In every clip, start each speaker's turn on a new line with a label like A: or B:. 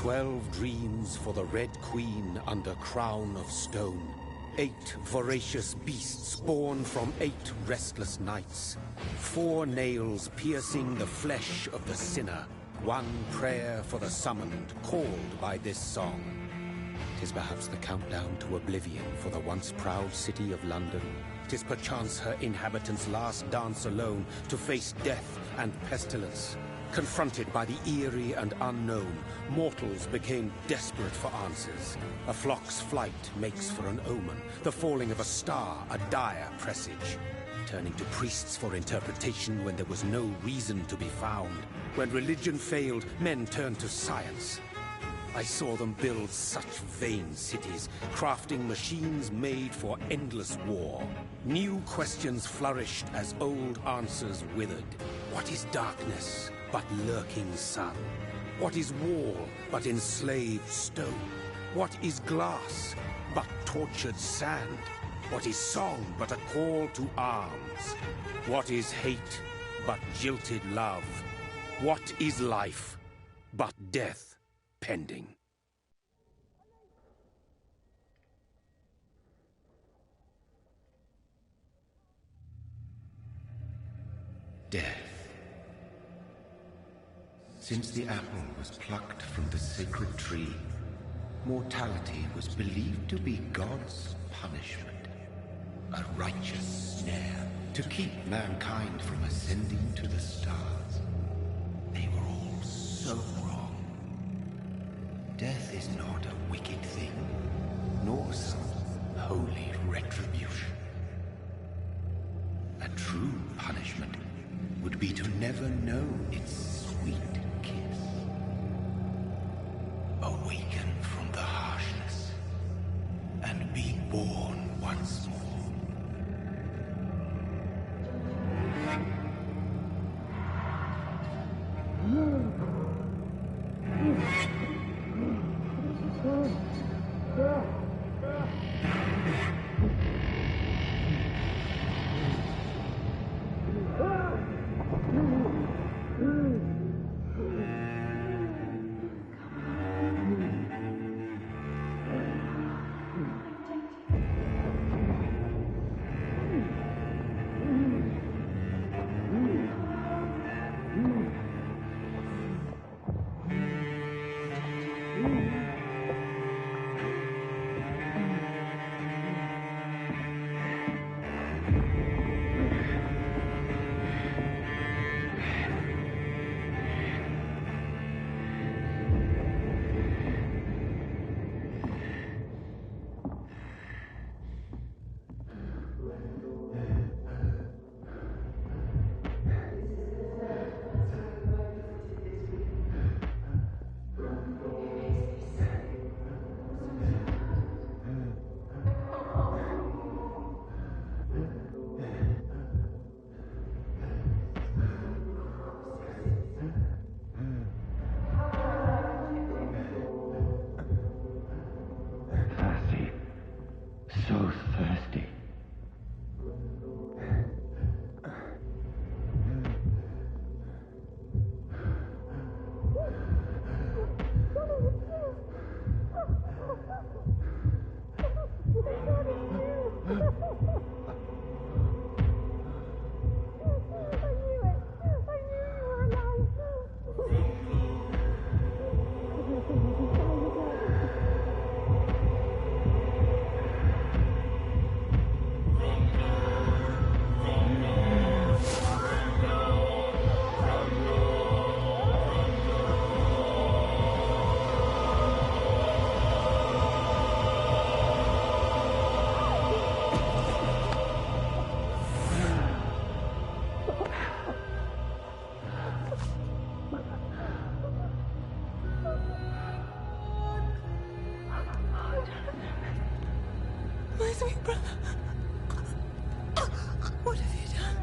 A: 12 dreams for the Red Queen under crown of stone. 8 voracious beasts born from 8 restless nights. 4 nails piercing the flesh of the sinner. 1 prayer for the summoned, called by this song. 'Tis perhaps the countdown to oblivion for the once proud city of London. 'Tis perchance her inhabitants' last dance alone to face death and pestilence. Confronted by the eerie and unknown, mortals became desperate for answers. A flock's flight makes for an omen, the falling of a star a dire presage. Turning to priests for interpretation when there was no reason to be found. When religion failed, men turned to science. I saw them build such vain cities, crafting machines made for endless war. New questions flourished as old answers withered. What is darkness but lurking sun? What is wall but enslaved stone? What is glass but tortured sand? What is song but a call to arms? What is hate but jilted love? What is life but death pending?
B: Death. Since the apple was plucked from the sacred tree, mortality was believed to be God's punishment. A righteous snare to keep mankind from ascending to the stars. They were all so wrong. Death is not a wicked thing, nor some holy retribution. A true punishment would be to never know its sweet kiss. Awaken from the harshness and be born once more.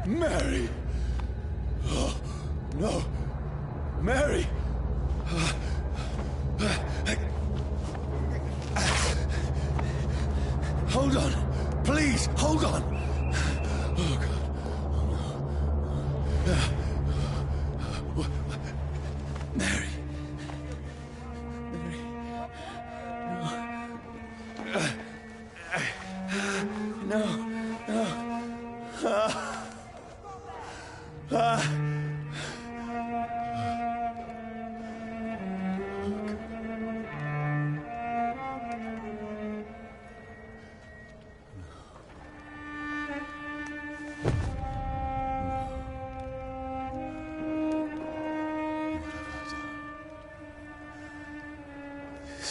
C: Mary! Oh, no! Mary! Hold on! Please, hold on! Oh, God. Oh, no. Mary. Mary. This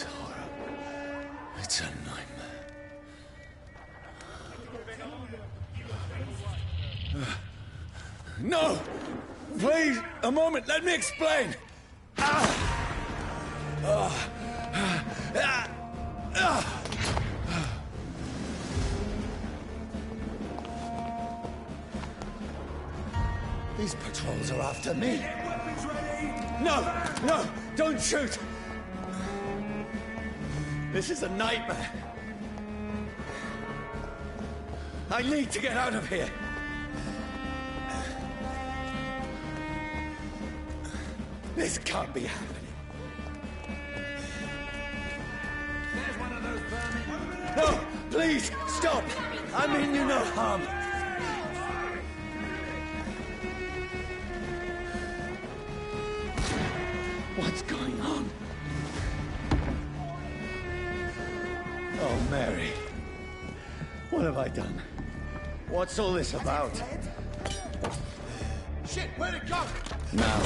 C: horror. It's a nightmare. No! Please, a moment, let me explain! These patrols are after me. No! No! Don't shoot! This is a nightmare. I need to get out of here. This can't be happening.
D: There's one of those vermin.
C: No! Please, stop! I mean you no harm. What's going on? Oh, Mary. What have I done? What's all this about?
D: Shit, where'd it go?
C: Now,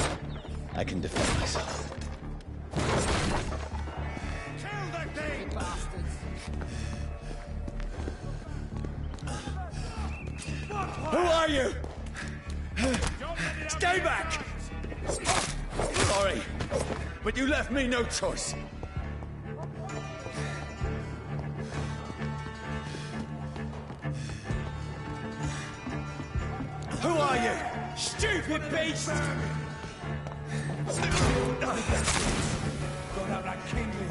C: I can defend myself.
D: Kill that thing! Bastards!
C: Who are you? Stay back! Sorry, but you left me no choice. Who are you? Stupid beast!
D: Got out that kingly.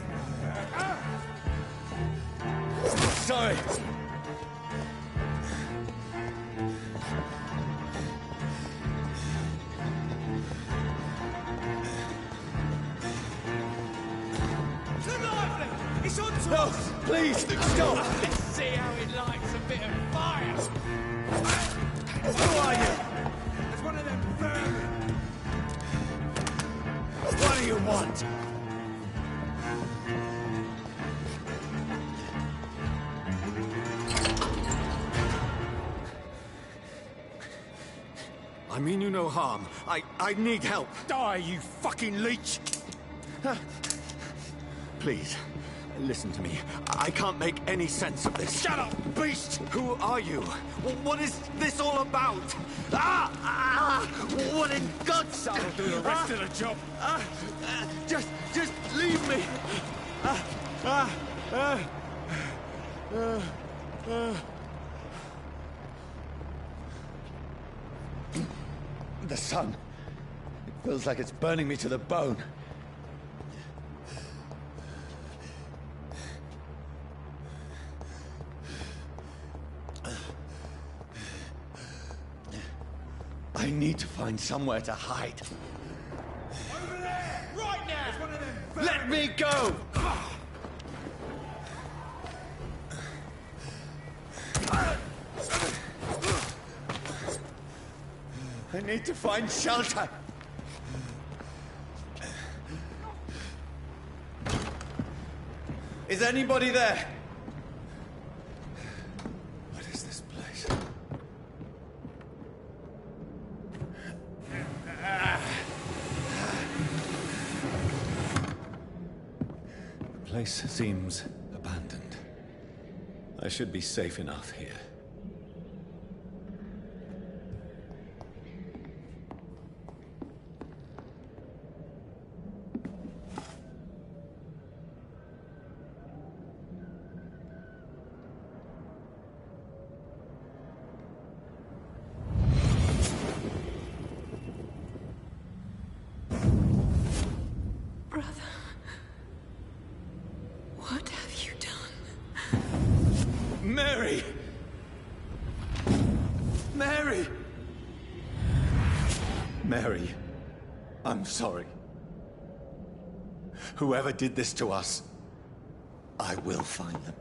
C: Sorry.
D: It's on to
C: No,
D: us!
C: please, stop!
D: Let's see how it likes a bit of fire!
C: Who are you?
D: There's one of them vermin!
C: What do you want? I mean you no harm. I need help.
D: Die, you fucking leech!
C: Please, listen to me. I can't make any sense of this.
D: Shut up, beast!
C: Who are you? What is this all about? What in God's name?
D: That'll do the rest of the job.
C: Just leave me. The sun. It feels like it's burning me to the bone. I need to find somewhere to hide.
D: Over there! Right now! There's one of them vermin!
C: Let me go! I need to find shelter. Is anybody there? What is this place? The place seems abandoned. I should be safe enough here.
E: What have you done?
C: Mary! Mary! Mary, I'm sorry. Whoever did this to us, I will find them.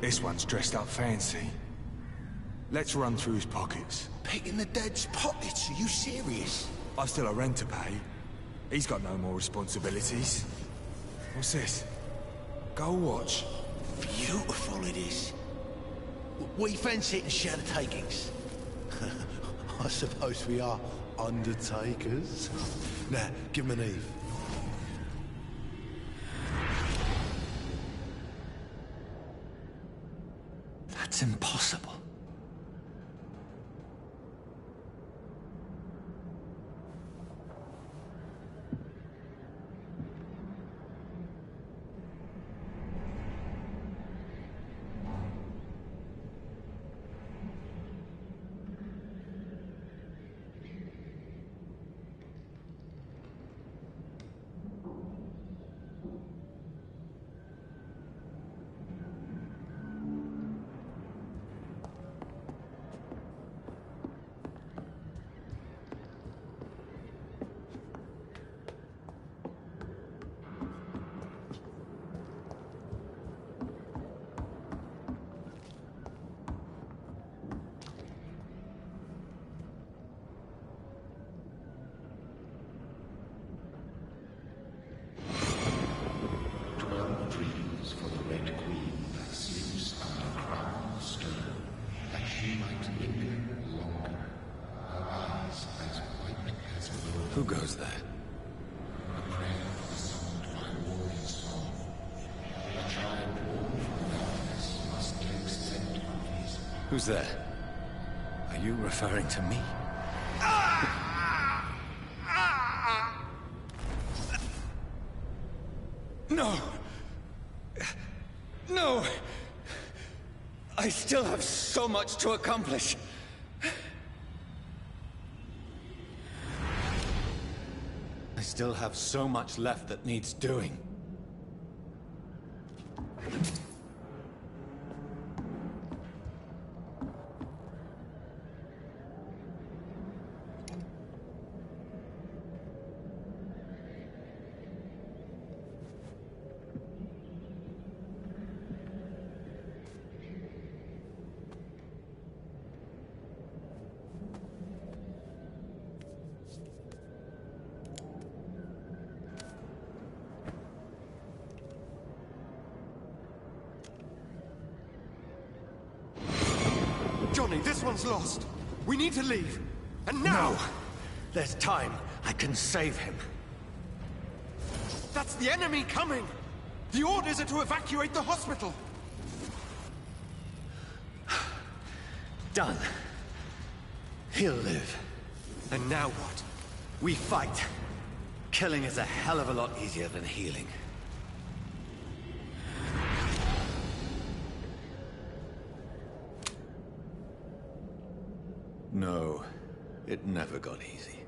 E: This one's dressed up fancy. Let's run through his pockets.
D: Picking the dead's pockets? Are you serious?
E: I've still a rent to pay. He's got no more responsibilities. What's this? Gold watch.
D: Beautiful it is. We fence it and share the takings. I suppose we are undertakers. Now, give him an Eve.
C: That's impossible. Who goes there? Who's there? Are you referring to me? No! No! I still have so much to accomplish. I still have so much left that needs doing.
F: Johnny, this one's lost. We need to leave. And now!
C: No! There's time. I can save him.
F: That's the enemy coming! The orders are to evacuate the hospital!
C: Done. He'll live.
F: And now what?
C: We fight. Killing is a hell of a lot easier than healing. No, it never got easy.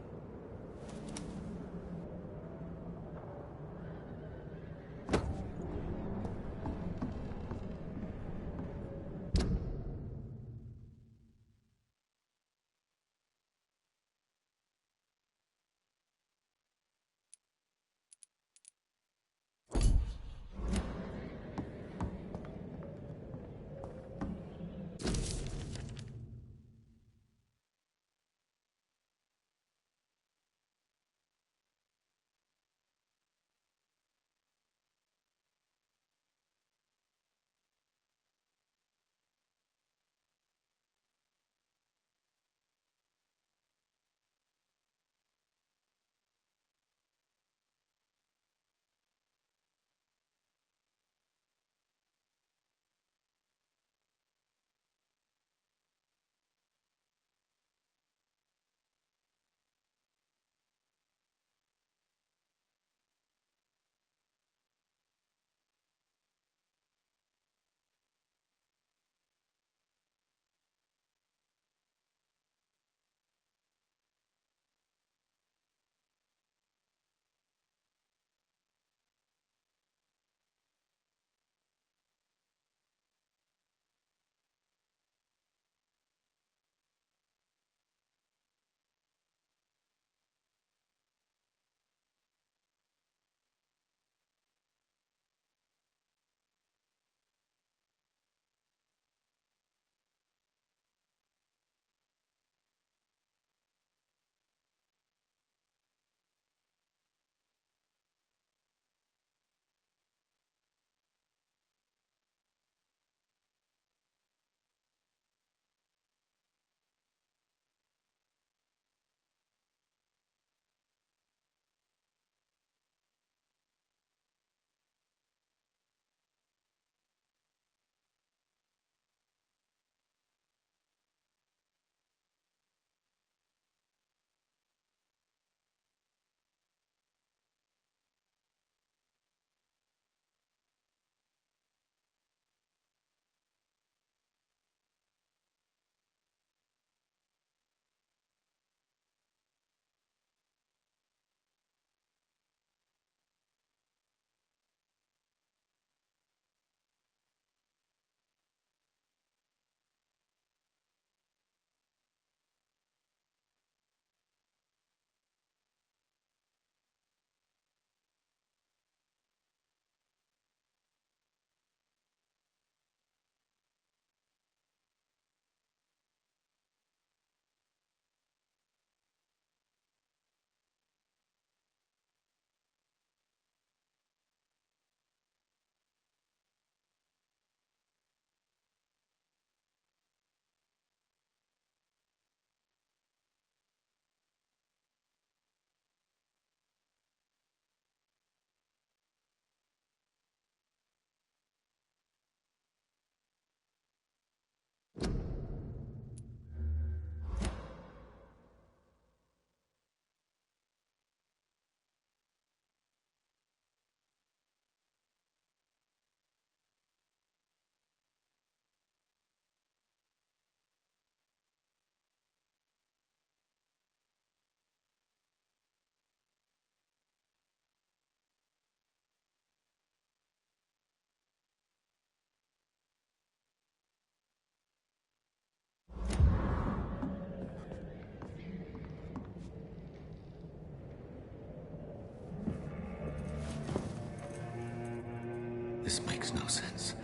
C: This makes no sense.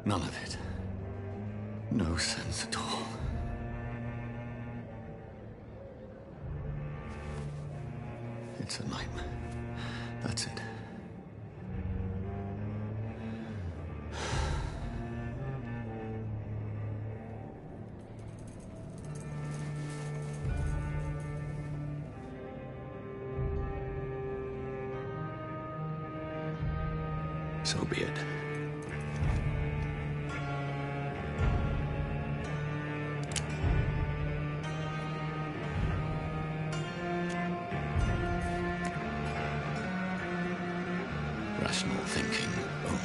C: None of it. No sense at all. It's a nightmare. That's it. So be it. Rational thinking only.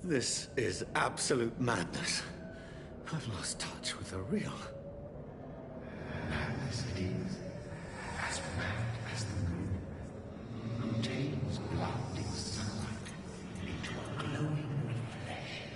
C: This is absolute madness. I've lost touch with the real.
B: Madness it is, as mad as the moon, who takes blinding sunlight into a glowing reflection.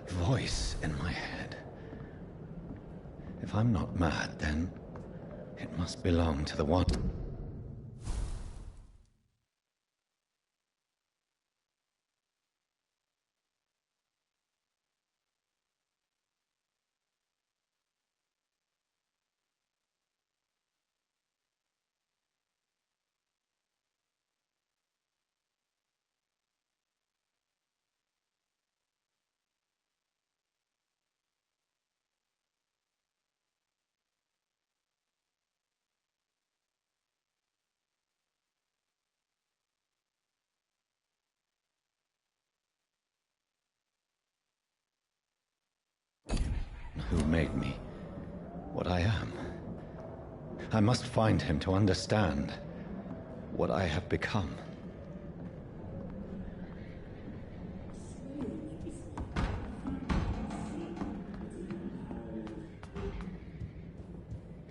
C: Voice in my head. If I'm not mad, then it must belong to the one. Who made me what I am? I must find him to understand what I have become.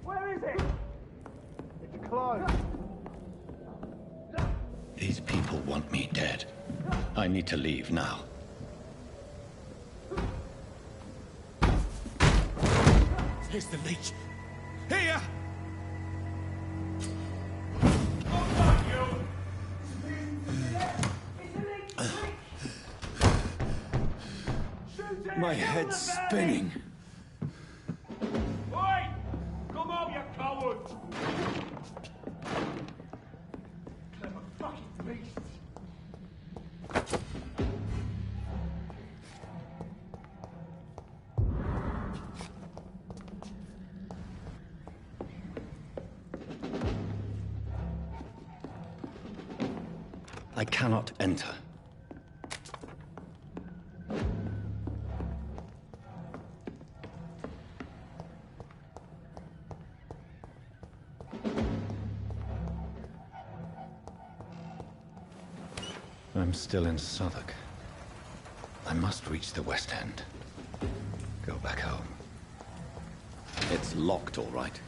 F: Where is it? It's closed.
C: These people want me dead. I need to leave now.
E: Here's the leech. Here!
C: My head's spinning.
E: Oi! Come on, you coward! Clever fucking beasts!
C: I cannot enter. I'm still in Southwark. I must reach the West End. Go back home. It's locked, all right.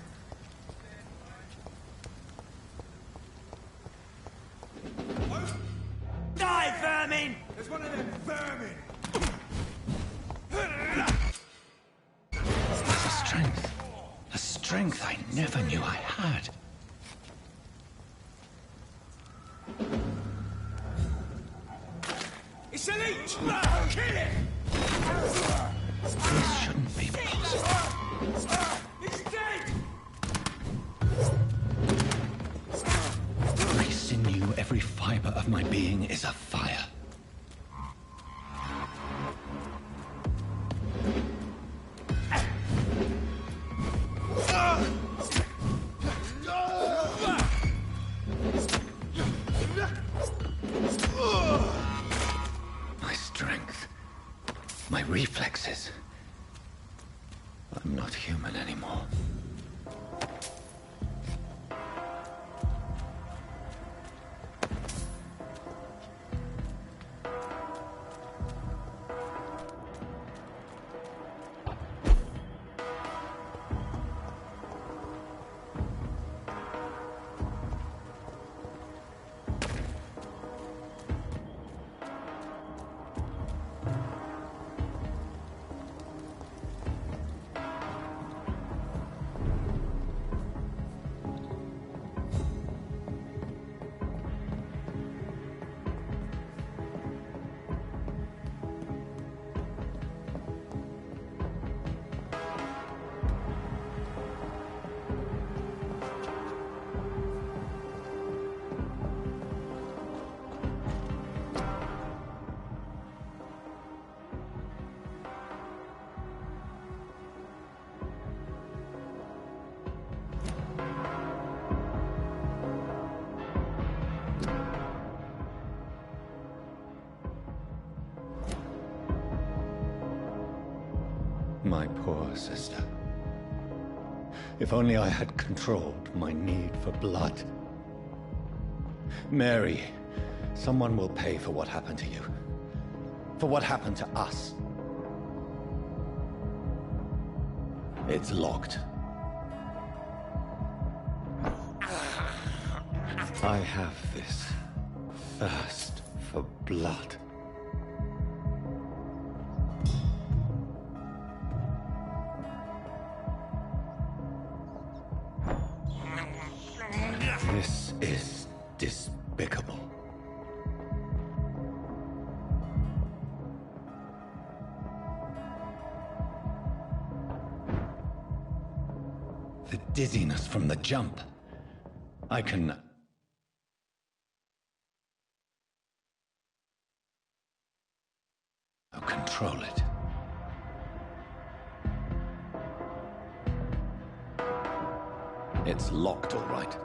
E: Die, vermin! There's one of them vermin!
C: A strength I never knew I had.
E: It's a leech! Kill it!
C: This shouldn't be possible.
E: He's dead!
C: Every sinew, every fiber of my being is afire. My strength, my reflexes. I'm not human anymore. My poor sister. If only I had controlled my need for blood. Mary, someone will pay for what happened to you. For what happened to us. It's locked. I have this thirst for blood. This is despicable. The dizziness from the jump. I can... I'll control it. It's locked, all right.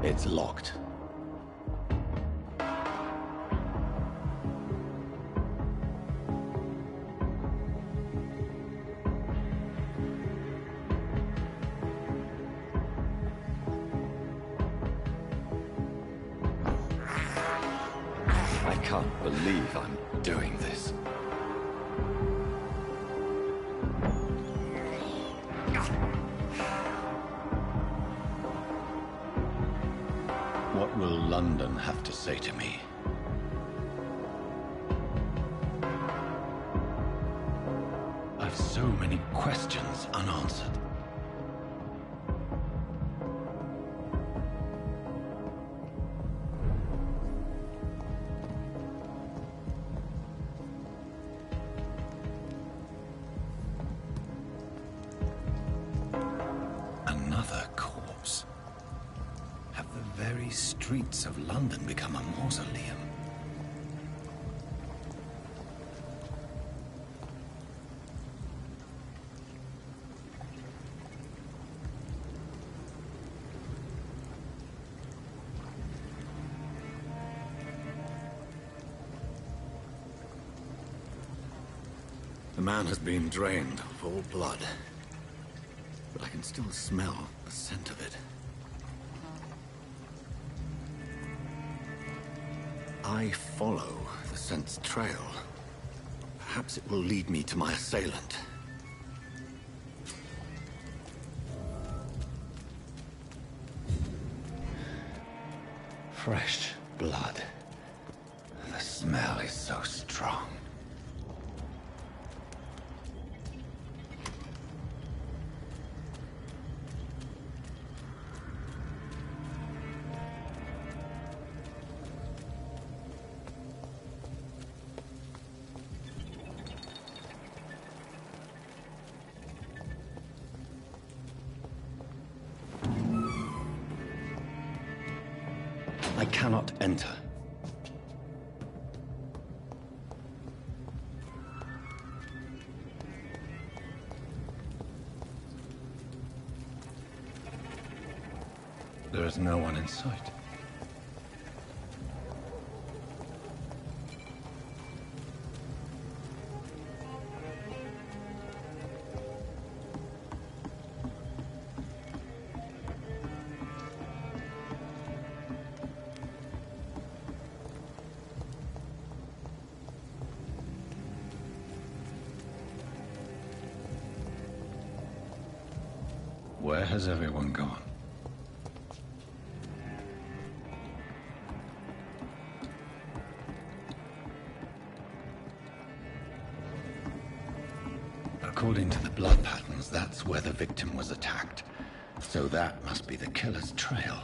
C: It's locked. I can't believe I'm doing this. What will London have to say to me? I So many questions unanswered. Another corpse. Have the very streets of London become a mausoleum? The man has been drained of all blood, but I can still smell the scent of it. I follow the scent's trail. Perhaps it will lead me to my assailant. Fresh blood. The smell is so strong. I cannot enter. There is no one in sight. Where has everyone gone? According to the blood patterns, that's where the victim was attacked. So that must be the killer's trail.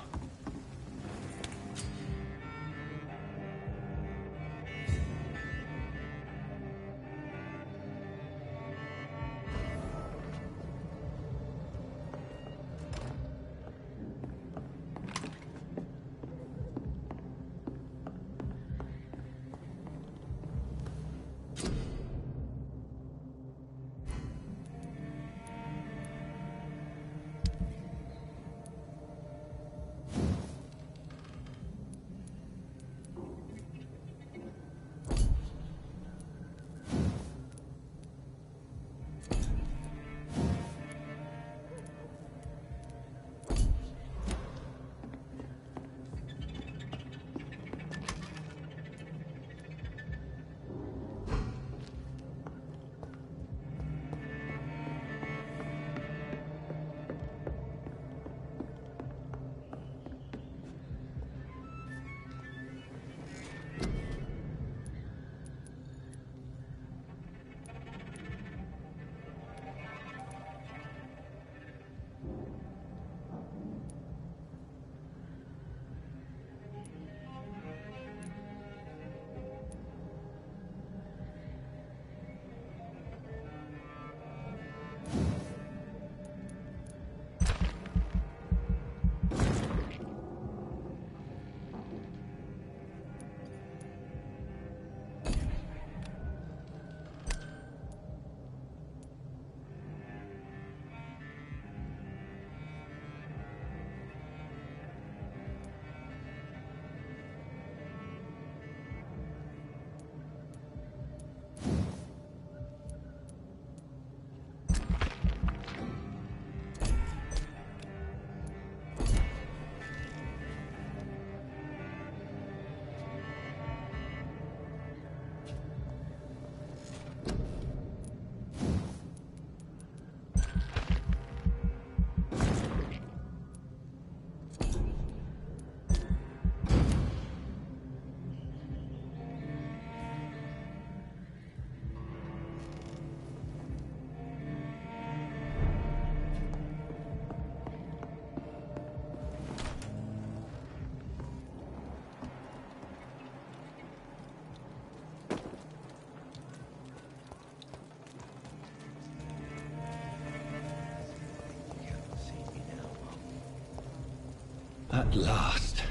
C: At last,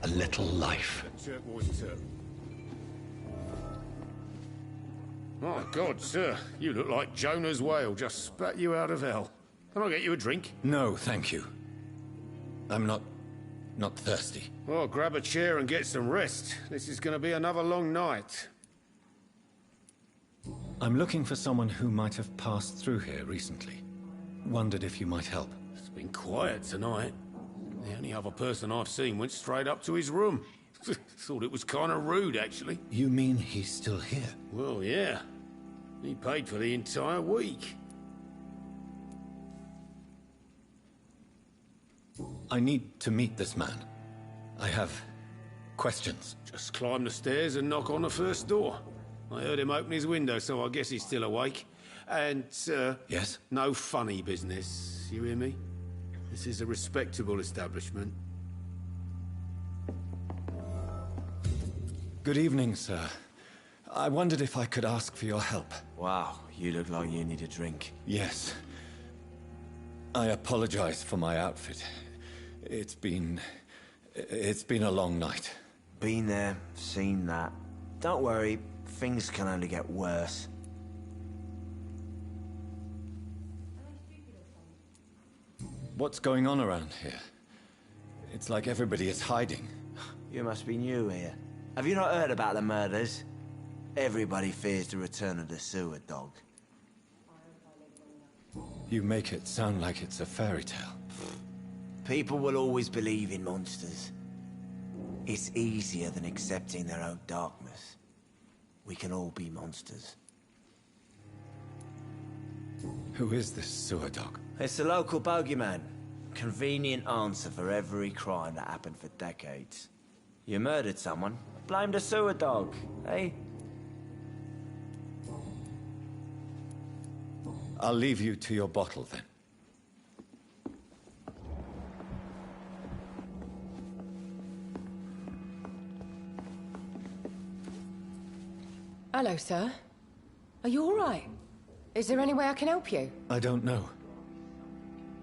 C: a little life.
G: My God, sir, you look like Jonah's whale just spat you out of hell. Can I get you a drink?
C: No, thank you. I'm not thirsty.
G: Well, grab a chair and get some rest. This is going to be another long night.
C: I'm looking for someone who might have passed through here recently. Wondered if you might help.
G: It's been quiet tonight. The only other person I've seen went straight up to his room. Thought it was kind of rude, actually.
C: You mean he's still here?
G: Well, yeah. He paid for the entire week.
C: I need to meet this man. I have questions.
G: Just climb the stairs and knock on the first door. I heard him open his window, so I guess he's still awake. And,
C: Yes?
G: no funny business, you hear me? This is a respectable establishment.
C: Good evening, sir. I wondered if I could ask for your help.
H: Wow, you look like you need a drink.
C: Yes. I apologize for my outfit. It's been a long night.
H: Been there, seen that. Don't worry, things can only get worse.
C: What's going on around here? It's like everybody is hiding.
H: You must be new here. Have you not heard about the murders? Everybody fears the return of the sewer dog.
C: You make it sound like it's a fairy tale.
H: People will always believe in monsters. It's easier than accepting their own darkness. We can all be monsters.
C: Who is this sewer dog?
H: It's the local bogeyman. Convenient answer for every crime that happened for decades. You murdered someone, blame the sewer dog, eh?
C: I'll leave you to your bottle then.
I: Hello, sir. Are you all right? Is there any way I can help you?
C: I don't know.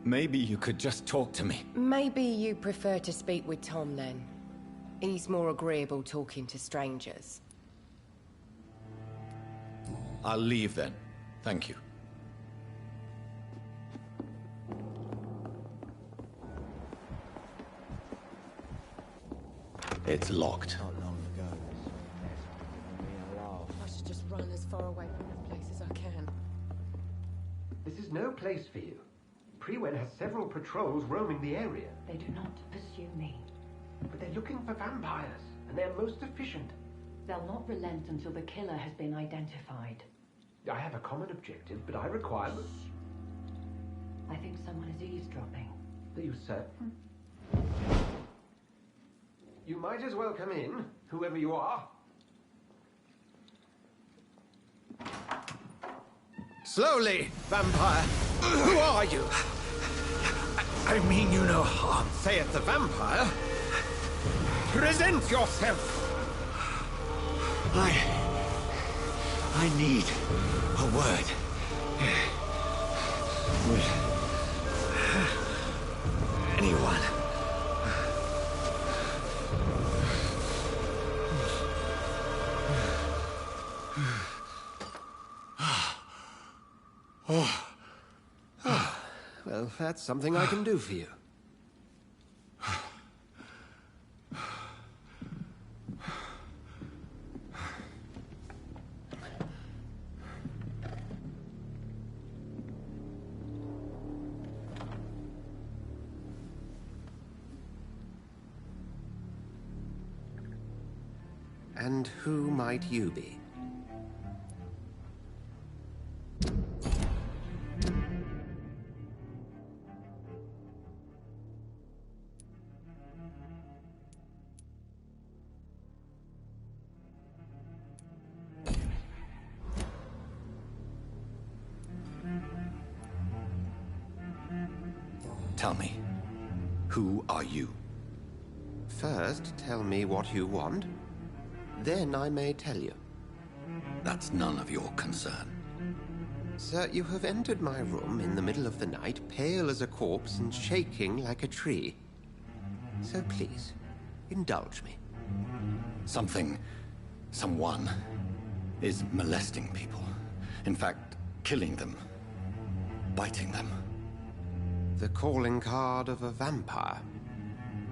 C: Maybe you could just talk to me.
I: Maybe you prefer to speak with Tom, then. He's more agreeable talking to strangers.
C: I'll leave then. Thank you. It's locked.
H: Not long ago.
I: I should just run as far away from this place as I can.
J: This is no place for you. Prewen has several patrols roaming the area.
K: They do not pursue me.
J: But they're looking for vampires, and they're most efficient.
K: They'll not relent until the killer has been identified.
J: I have a common objective, but I require...
K: I think someone is eavesdropping.
J: Are you certain? You might as well come in, whoever you are.
F: Slowly, vampire. Who are you? I mean you no harm, saith the vampire. Present yourself.
B: I need a word. Will anyone?
F: Well, that's something I can do for you. And who might you be?
C: Tell me, who are you?
F: First, tell me what you want. Then I may tell you.
C: That's none of your concern.
F: Sir, you have entered my room in the middle of the night, pale as a corpse and shaking like a tree. So please, indulge me.
C: Someone is molesting people. In fact, killing them. Biting them.
F: The calling card of a vampire.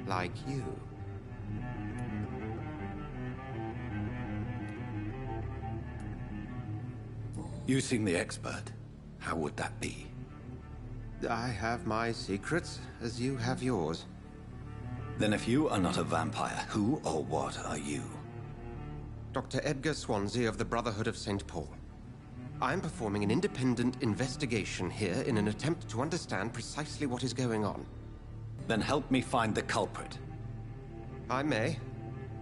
F: Like you.
C: You seem the expert. How would that be?
F: I have my secrets, as you have yours.
C: Then if you are not a vampire, who or what are you?
F: Dr. Edgar Swansea of the Brotherhood of St. Paul. I'm performing an independent investigation here in an attempt to understand precisely what is going on.
C: Then help me find the culprit.
F: I may,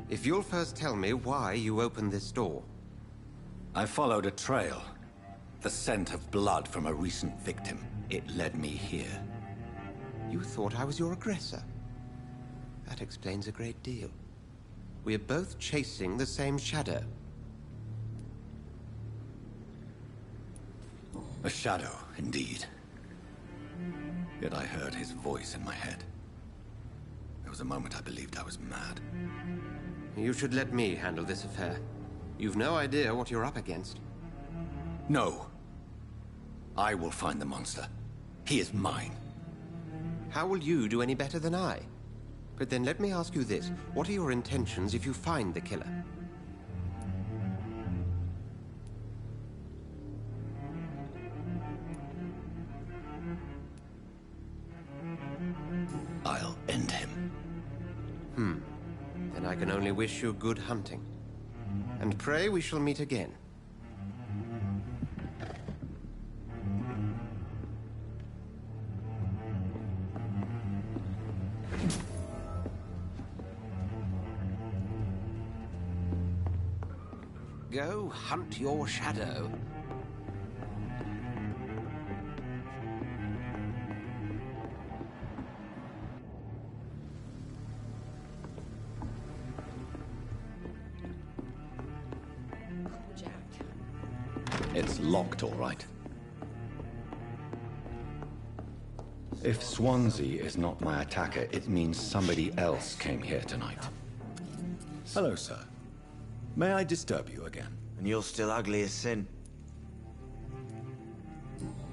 F: if you'll first tell me why you opened this door.
C: I followed a trail. The scent of blood from a recent victim. It led me here.
F: You thought I was your aggressor. That explains a great deal. We are both chasing the same shadow.
C: A shadow, indeed. Yet I heard his voice in my head. There was a moment I believed I was mad.
F: You should let me handle this affair. You've no idea what you're up against.
C: No. I will find the monster. He is mine.
F: How will you do any better than I? But then let me ask you this. What are your intentions if you find the killer?
C: I'll end him.
F: Then I can only wish you good hunting. And pray we shall meet again. Go hunt your shadow.
C: It's locked, all right. If Swansea is not my attacker, it means somebody else came here tonight. Hello, sir. May I disturb you again?
H: And you're still ugly as sin.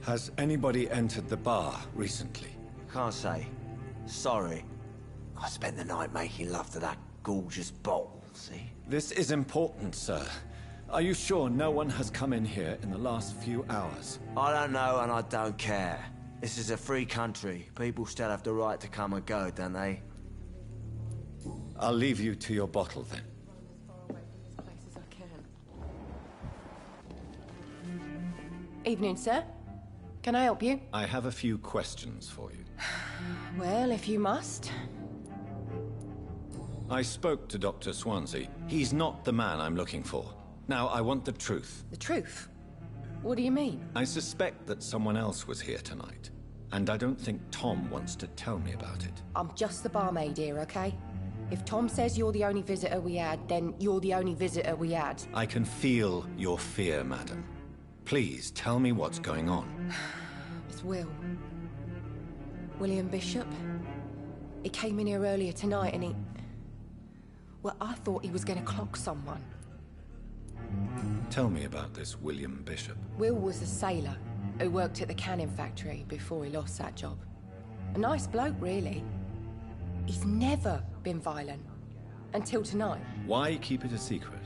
C: Has anybody entered the bar recently?
H: Can't say. Sorry. I spent the night making love to that gorgeous bottle, see?
C: This is important, sir. Are you sure no one has come in here in the last few hours?
H: I don't know and I don't care. This is a free country. People still have the right to come and go, don't they?
C: I'll leave you to your bottle, then.
I: Evening, sir. Can I help you?
C: I have a few questions for you.
I: Well, if you must.
C: I spoke to Dr. Swansea. He's not the man I'm looking for. Now, I want the truth.
I: The truth? What do you mean?
C: I suspect that someone else was here tonight. And I don't think Tom wants to tell me about it.
I: I'm just the barmaid here, okay? If Tom says you're the only visitor we had, then you're the only visitor we had.
C: I can feel your fear, madam. Please, tell me what's going on.
I: It's Will. William Bishop. He came in here earlier tonight and he... Well, I thought he was going to clock someone.
C: Tell me about this William Bishop.
I: Will was a sailor who worked at the cannon factory before he lost that job. A nice bloke, really. He's never been violent. Until tonight.
C: Why keep it a secret?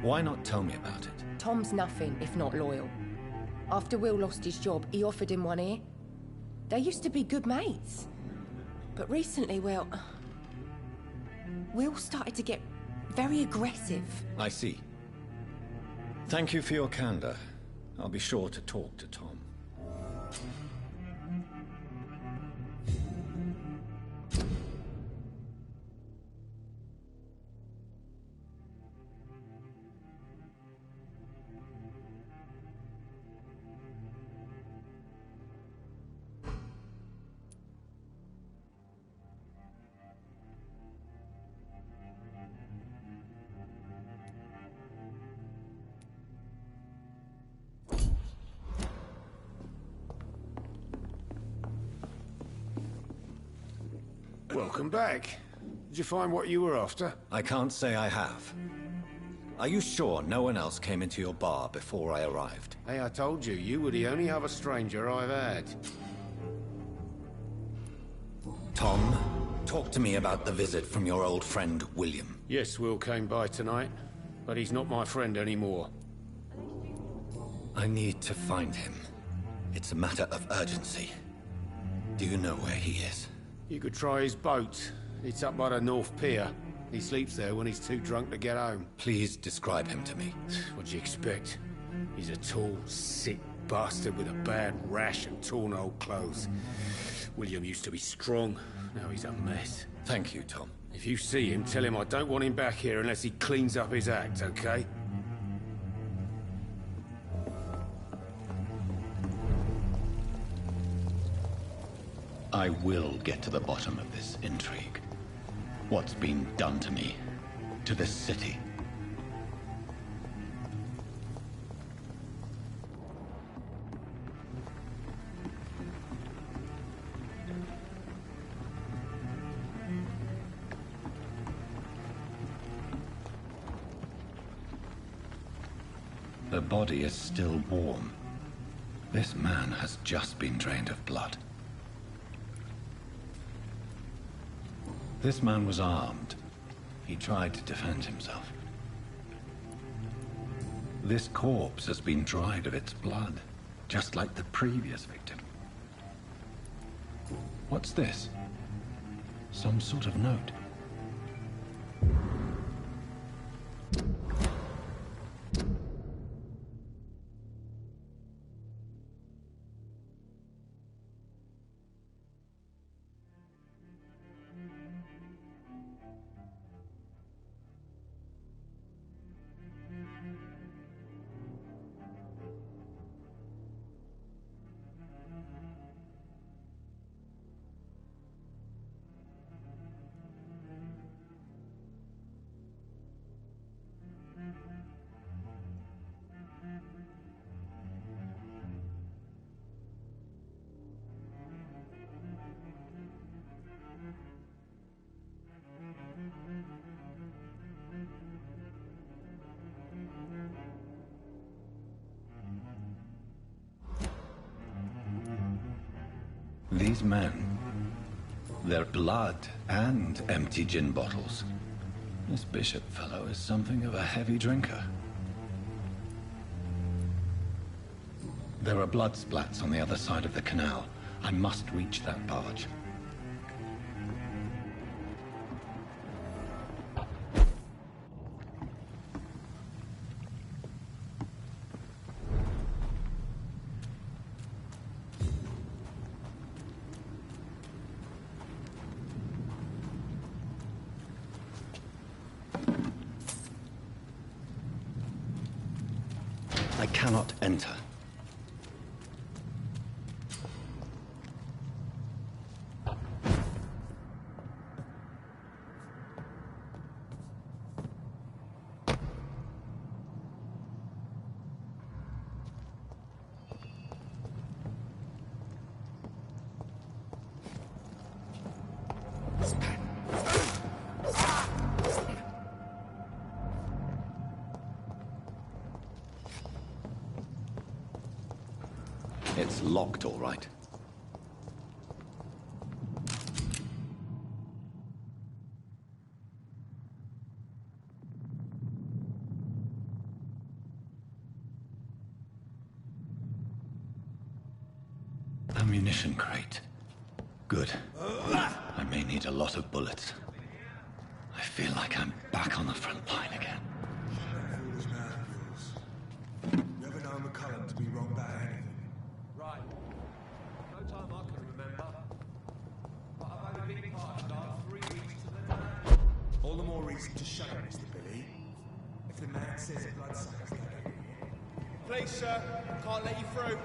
C: Why not tell me about it?
I: Tom's nothing if not loyal. After Will lost his job, he offered him one ear. They used to be good mates. But recently, well... Will started to get very aggressive.
C: I see. Thank you for your candor. I'll be sure to talk to Tom.
G: Welcome back. Did you find what you were after?
C: I can't say I have. Are you sure no one else came into your bar before I arrived?
G: Hey, I told you, you were the only other stranger I've had.
C: Tom, talk to me about the visit from your old friend, William.
G: Yes, Will came by tonight, but he's not my friend anymore.
C: I need to find him. It's a matter of urgency. Do you know where he is?
G: You could try his boat. It's up by the North Pier. He sleeps there when he's too drunk to get home.
C: Please describe him to me.
G: What'd you expect? He's a tall, sick bastard with a bad rash and torn old clothes. William used to be strong. Now he's a mess.
C: Thank you, Tom.
G: If you see him, tell him I don't want him back here unless he cleans up his act, okay?
C: I will get to the bottom of this intrigue. What's been done to me, to this city. The body is still warm. This man has just been drained of blood. This man was armed. He tried to defend himself. This corpse has been dried of its blood, just like the previous victim. What's this? Some sort of note. These men, their blood and empty gin bottles. This bishop fellow is something of a heavy drinker. There are blood splats on the other side of the canal. I must reach that barge. I cannot enter. It's locked, all right. Ammunition crate. Good. I may need a lot of bullets. I feel like I'm back on the front line again.
E: Never known McCullum to be wrong about anything.
L: Right. No time I can remember. But I've had a big part in the last 3 weeks to the man.
E: All the more reason to shut up, Mr. Billy. If the man says a bloodsucker's taken here.
L: Please, sir. Can't let you through.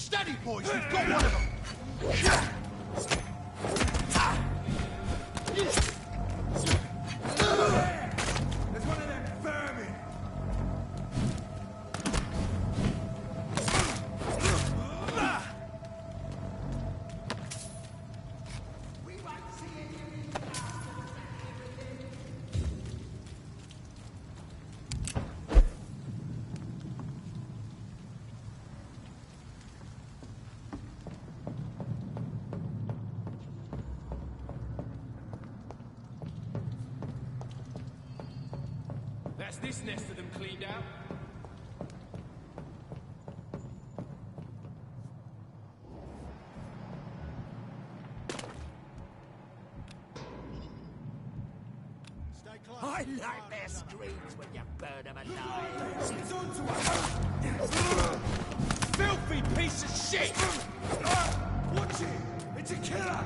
D: Steady, boys, we've got one of them!
E: There's one of them vermin! That's this nest of them cleaned out.
H: I like their screams when you burn them alive.
E: She's onto us! Filthy piece of shit! Watch it! It's a killer!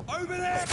E: Over there!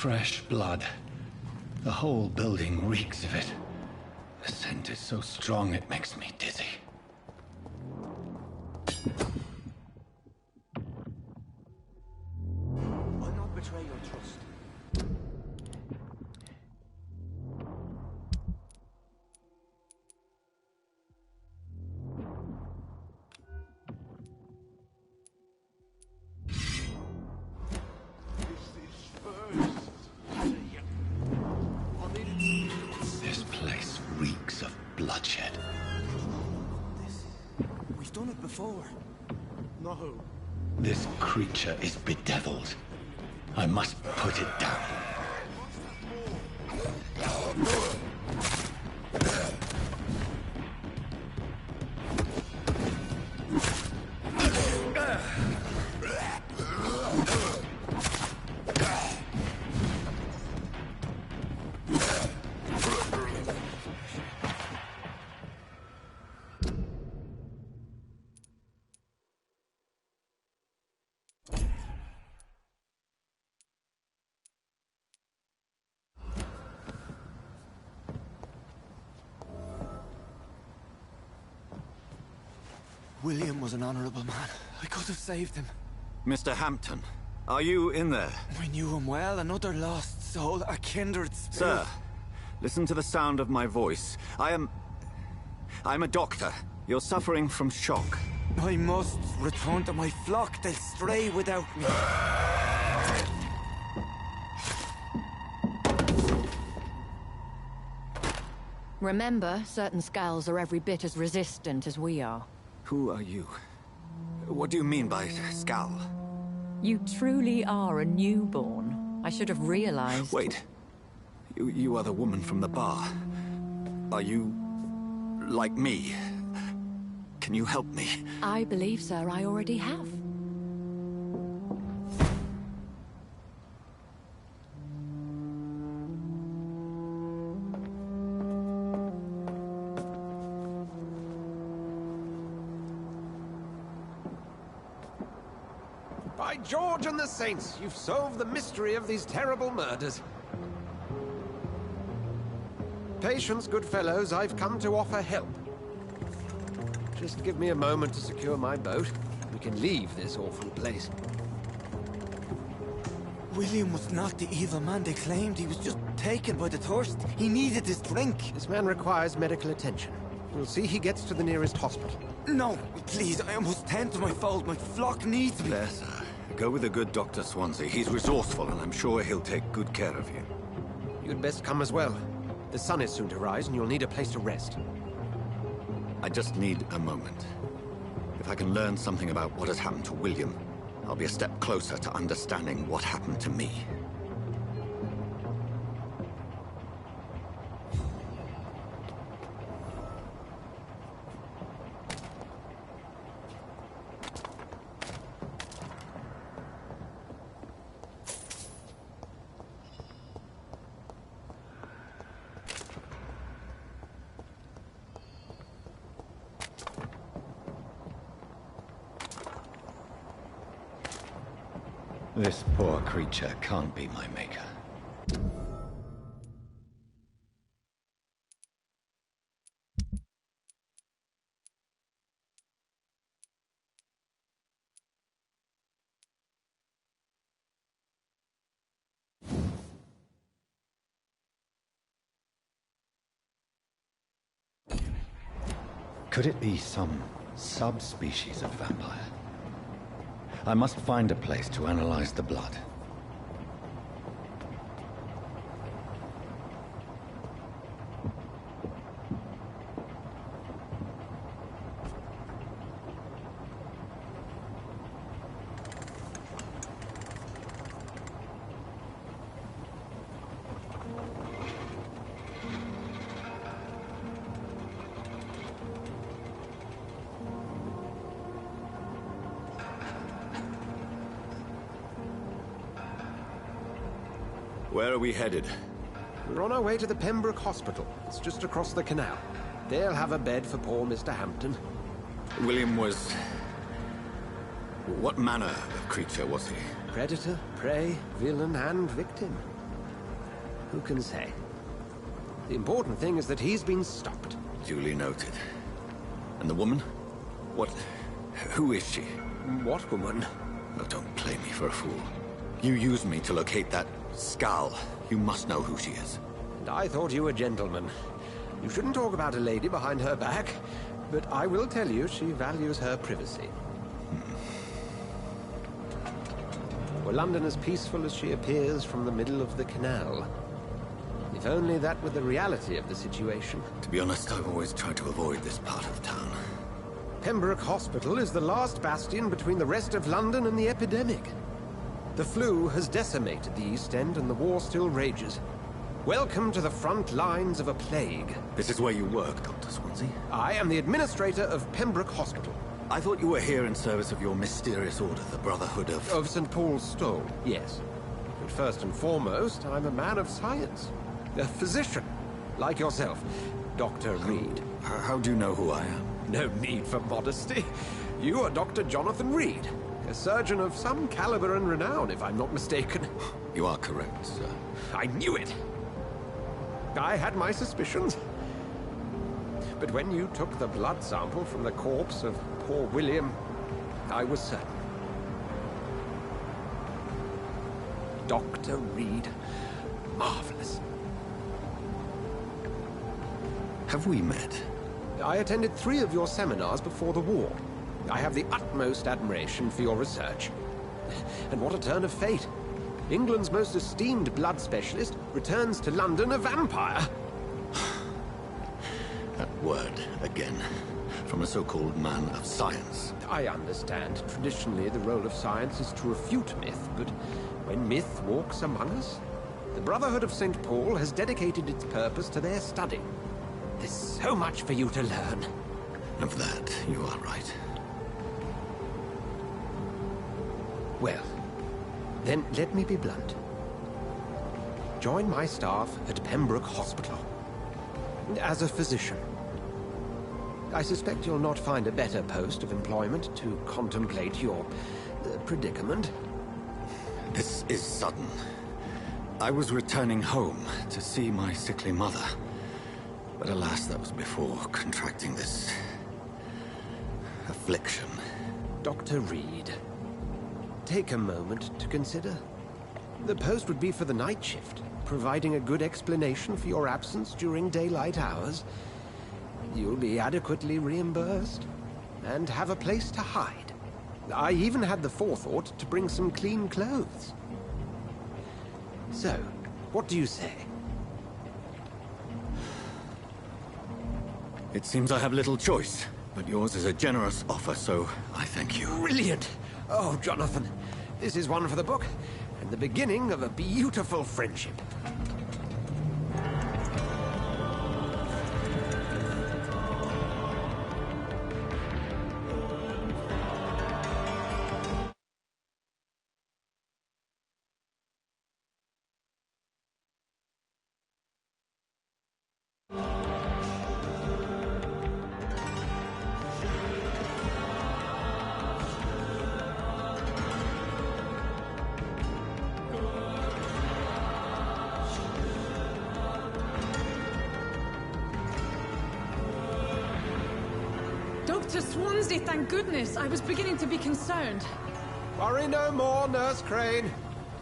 C: Fresh blood. The whole building reeks of it. The scent is so strong it makes me dizzy.
H: I'll not betray your trust.
C: This place reeks of bloodshed.
H: We've done it before.
E: No.
C: This creature is bedeviled. I must put it down.
H: William was an honorable man. I could have saved him.
C: Mr. Hampton, are you in there?
H: I knew him well, another lost soul, a kindred spirit.
C: Sir, listen to the sound of my voice. I'm a doctor. You're suffering from shock.
H: I must return to my flock. They'll stray without me.
M: Remember, certain skulls are every bit as resistant as we are.
C: Who are you? What do you mean by skull?
M: You truly are a newborn. I should have realized.
C: Wait. You are the woman from the bar. Are you... like me? Can you help me?
M: I believe, sir, I already have.
F: By George and the Saints, you've solved the mystery of these terrible murders. Patience, good fellows, I've come to offer help. Just give me a moment to secure my boat. We can leave this awful place.
H: William was not the evil man they claimed. He was just taken by the thirst. He needed his drink.
F: This man requires medical attention. We'll see he gets to the nearest hospital.
H: No, please, I must tend to my fold. My flock needs me.
C: There, sir. Go with the good Dr. Swansea. He's resourceful, and I'm sure he'll take good care of you.
F: You'd best come as well. The sun is soon to rise, and you'll need a place to rest.
C: I just need a moment. If I can learn something about what has happened to William, I'll be a step closer to understanding what happened to me. This poor creature can't be my maker. Could it be some subspecies of vampire? I must find a place to analyze the blood. Where are we headed?
F: We're on our way to the Pembroke Hospital. It's just across the canal. They'll have a bed for poor Mr. Hampton.
C: William was... what manner of creature was he?
F: Predator, prey, villain, and victim. Who can say? The important thing is that he's been stopped.
C: Duly noted. And the woman? What... who is she?
F: What woman?
C: Oh, don't play me for a fool. You used me to locate that skull. You must know who she is.
F: And I thought you a gentleman. You shouldn't talk about a lady behind her back, but I will tell you she values her privacy. Were London as peaceful as she appears from the middle of the canal? If only that were the reality of the situation.
C: To be honest, I've always tried to avoid this part of town.
F: Pembroke Hospital is the last bastion between the rest of London and the epidemic. The flu has decimated the East End and the war still rages. Welcome to the front lines of a plague.
C: This is where you work, Dr. Swansea?
F: I am the administrator of Pembroke Hospital.
C: I thought you were here in service of your mysterious order, the Brotherhood of...
F: Of St. Paul's Stole, yes. But first and foremost, I'm a man of science. A physician, like yourself, Dr. Reed.
C: How do you know who I am?
F: No need for modesty. You are Dr. Jonathan Reed, a surgeon of some caliber and renown, if I'm not mistaken.
C: You are correct, sir.
F: I knew it! I had my suspicions. But when you took the blood sample from the corpse of poor William, I was certain. Dr. Reed. Marvelous.
C: Have we met?
F: I attended 3 of your seminars before the war. I have the utmost admiration for your research. And what a turn of fate. England's most esteemed blood specialist returns to London a vampire.
C: That word, again, from a so-called man of science.
F: I understand. Traditionally, the role of science is to refute myth, but when myth walks among us, the Brotherhood of St. Paul has dedicated its purpose to their study. There's so much for you to learn.
C: Of that, you are right.
F: Well, then let me be blunt. Join my staff at Pembroke Hospital. As a physician. I suspect you'll not find a better post of employment to contemplate your predicament.
C: This is sudden. I was returning home to see my sickly mother. But alas, that was before contracting this... affliction.
F: Dr. Reed, take a moment to consider. The post would be for the night shift, providing a good explanation for your absence during daylight hours. You'll be adequately reimbursed, and have a place to hide. I even had the forethought to bring some clean clothes. So, what do you say?
C: It seems I have little choice, but yours is a generous offer, so I thank you.
F: Brilliant! Oh, Jonathan, this is one for the book, and the beginning of a beautiful friendship.
N: Dr. Swansea, thank goodness. I was beginning to be concerned.
F: Worry no more, Nurse Crane,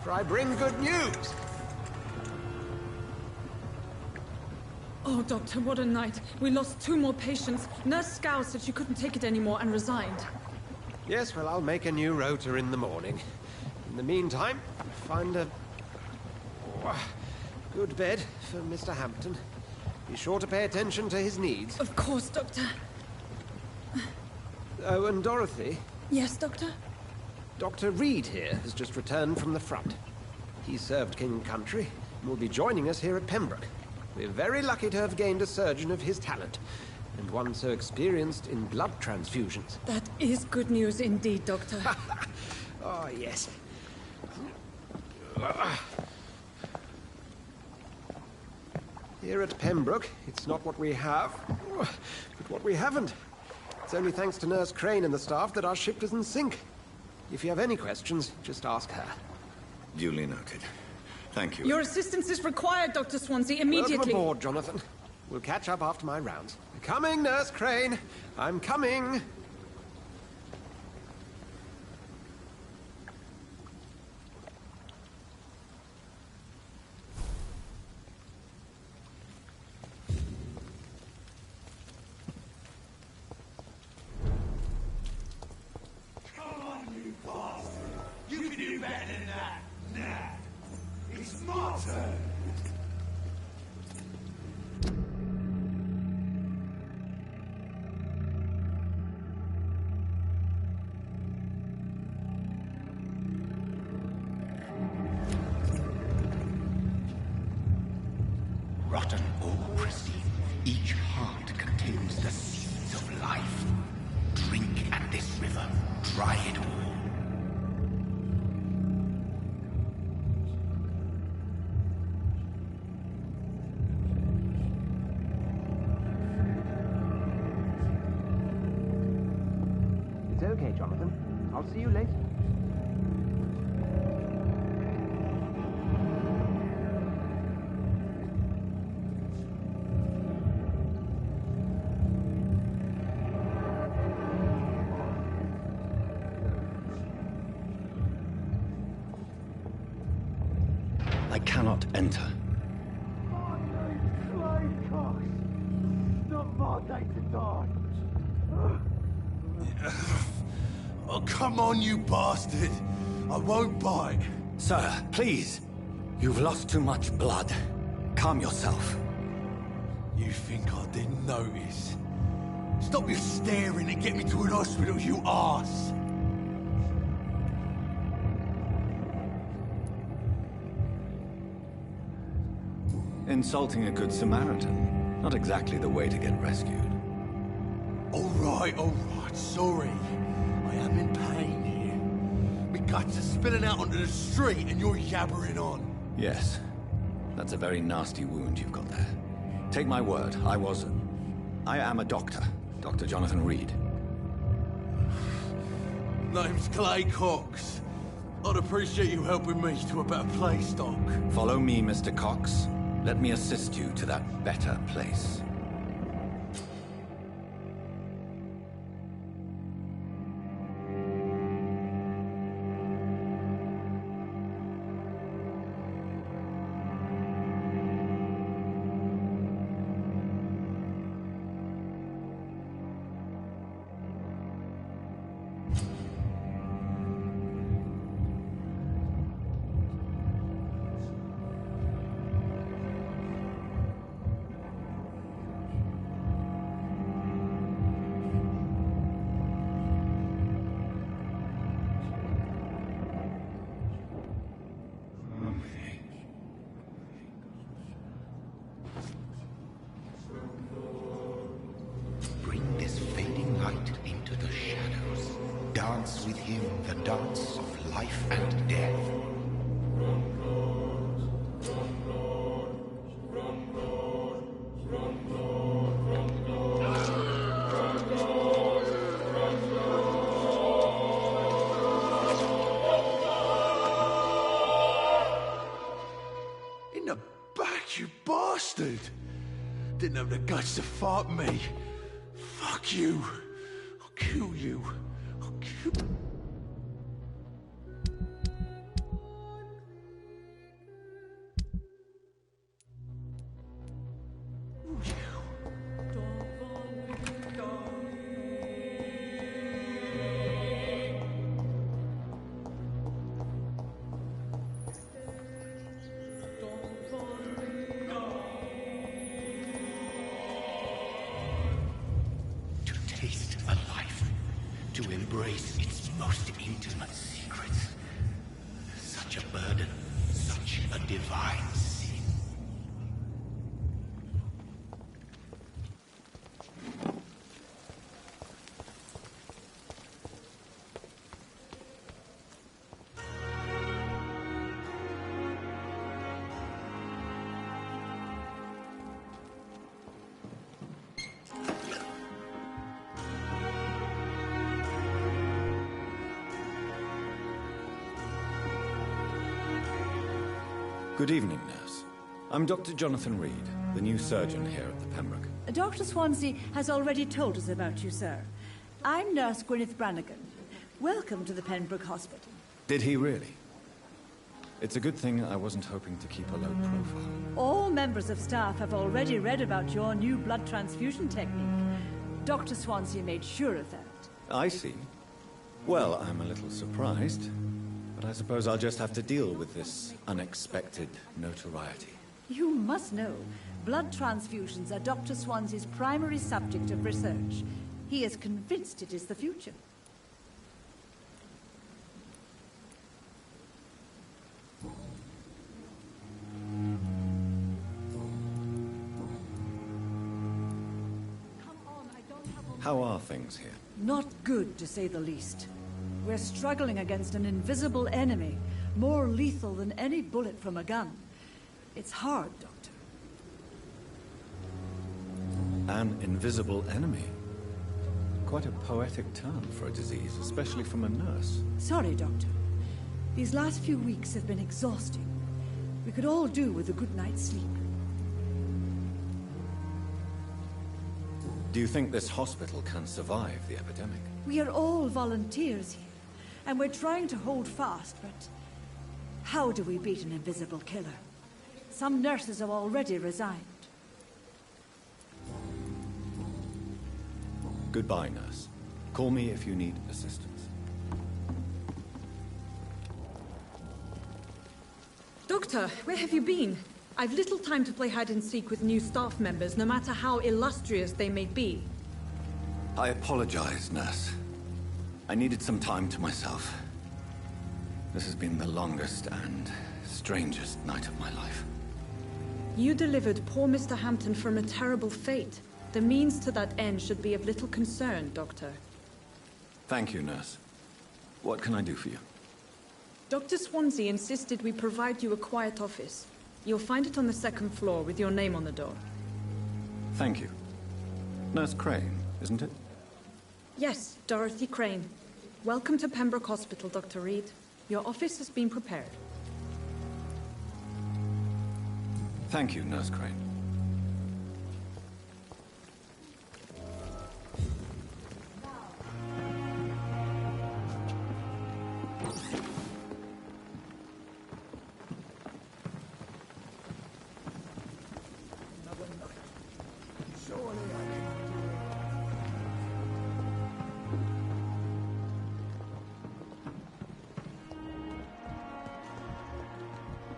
F: for I bring good news.
N: Oh, Doctor, what a night. We lost 2 more patients. Nurse Scow said she couldn't take it anymore and resigned.
F: Yes, well, I'll make a new rota in the morning. In the meantime, find a... good bed for Mr. Hampton. Be sure to pay attention to his needs.
N: Of course, Doctor.
F: Oh, and Dorothy?
N: Yes, Doctor?
F: Dr. Reed here has just returned from the front. He served King Country and will be joining us here at Pembroke. We're very lucky to have gained a surgeon of his talent, and one so experienced in blood transfusions.
N: That is good news indeed, Doctor.
F: Oh, yes. Here at Pembroke, it's not what we have, but what we haven't. It's only thanks to Nurse Crane and the staff that our ship doesn't sink. If you have any questions, just ask her.
C: Duly noted. Thank you.
N: Your assistance is required, Dr. Swansea, immediately.
F: Welcome aboard, Jonathan. We'll catch up after my rounds. Coming, Nurse Crane. I'm coming.
E: Come on, you bastard! You can do better than that! Nah! It's my turn!
B: Rotten or pristine, each heart contains the seeds of life. Drink at this river, try it all.
J: It's okay, Jonathan. I'll see you later.
C: I cannot enter.
E: My name's Clay Cox. Not my day to die.
D: Oh, come on, you bastard! I won't bite.
C: Sir, please. You've lost too much blood. Calm yourself.
D: You think I didn't notice? Stop your staring and get me to an hospital, you arse!
C: Insulting a good Samaritan. Not exactly the way to get rescued.
D: All right, sorry. I am in pain here. My guts are spilling out onto the street and you're yabbering on.
C: Yes. That's a very nasty wound you've got there. Take my word, I am a doctor. Dr. Jonathan Reed.
D: Name's Clay Cox. I'd appreciate you helping me to a better place, Doc.
C: Follow me, Mr. Cox. Let me assist you to that better place.
B: Bring this fading light into the shadows. Dance with him the dance of life and death.
D: In the back, you bastard! Didn't have the guts to fight me. Fuck you. I'll kill you. I'll kill...
B: To taste a life, to embrace its most intimate secrets. Such a burden, such a divine sin.
C: Good evening, nurse. I'm Dr. Jonathan Reed, the new surgeon here at the Pembroke.
O: Dr. Swansea has already told us about you, sir. I'm Nurse Gwyneth Brannigan. Welcome to the Pembroke Hospital.
C: Did he really? It's a good thing I wasn't hoping to keep a low profile.
O: All members of staff have already read about your new blood transfusion technique. Dr. Swansea made sure of that.
C: I see. Well, I'm a little surprised, but I suppose I'll just have to deal with this unexpected notoriety.
O: You must know, blood transfusions are Dr. Swansea's primary subject of research. He is convinced it is the future.
C: How are things here?
O: Not good, to say the least. We're struggling against an invisible enemy, more lethal than any bullet from a gun. It's hard, Doctor.
C: An invisible enemy? Quite a poetic term for a disease, especially from a nurse.
O: Sorry, Doctor. These last few weeks have been exhausting. We could all do with a good night's sleep.
C: Do you think this hospital can survive the epidemic?
O: We are all volunteers here, and we're trying to hold fast, but how do we beat an invisible killer? Some nurses have already resigned.
C: Goodbye, nurse. Call me if you need assistance.
N: Doctor, where have you been? I've little time to play hide-and-seek with new staff members, no matter how illustrious they may be.
C: I apologize, nurse. I needed some time to myself. This has been the longest and strangest night of my life.
N: You delivered poor Mr. Hampton from a terrible fate. The means to that end should be of little concern, Doctor.
C: Thank you, nurse. What can I do for you?
N: Dr. Swansea insisted we provide you a quiet office. You'll find it on the second floor with your name on the door.
C: Thank you. Nurse Crane, isn't it?
N: Yes, Dorothy Crane. Welcome to Pembroke Hospital, Dr. Reed. Your office has been prepared.
C: Thank you, Nurse Crane.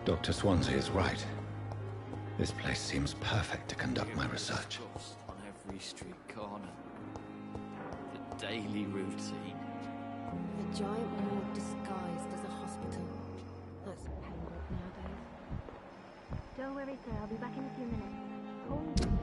C: Dr. Swansea is right. This place seems perfect to conduct my research.
P: On every street corner. The daily routine.
Q: The giant morgue disguised as a hospital. That's Pembroke nowadays.
R: Don't worry, sir. I'll be back in a few minutes. Call me.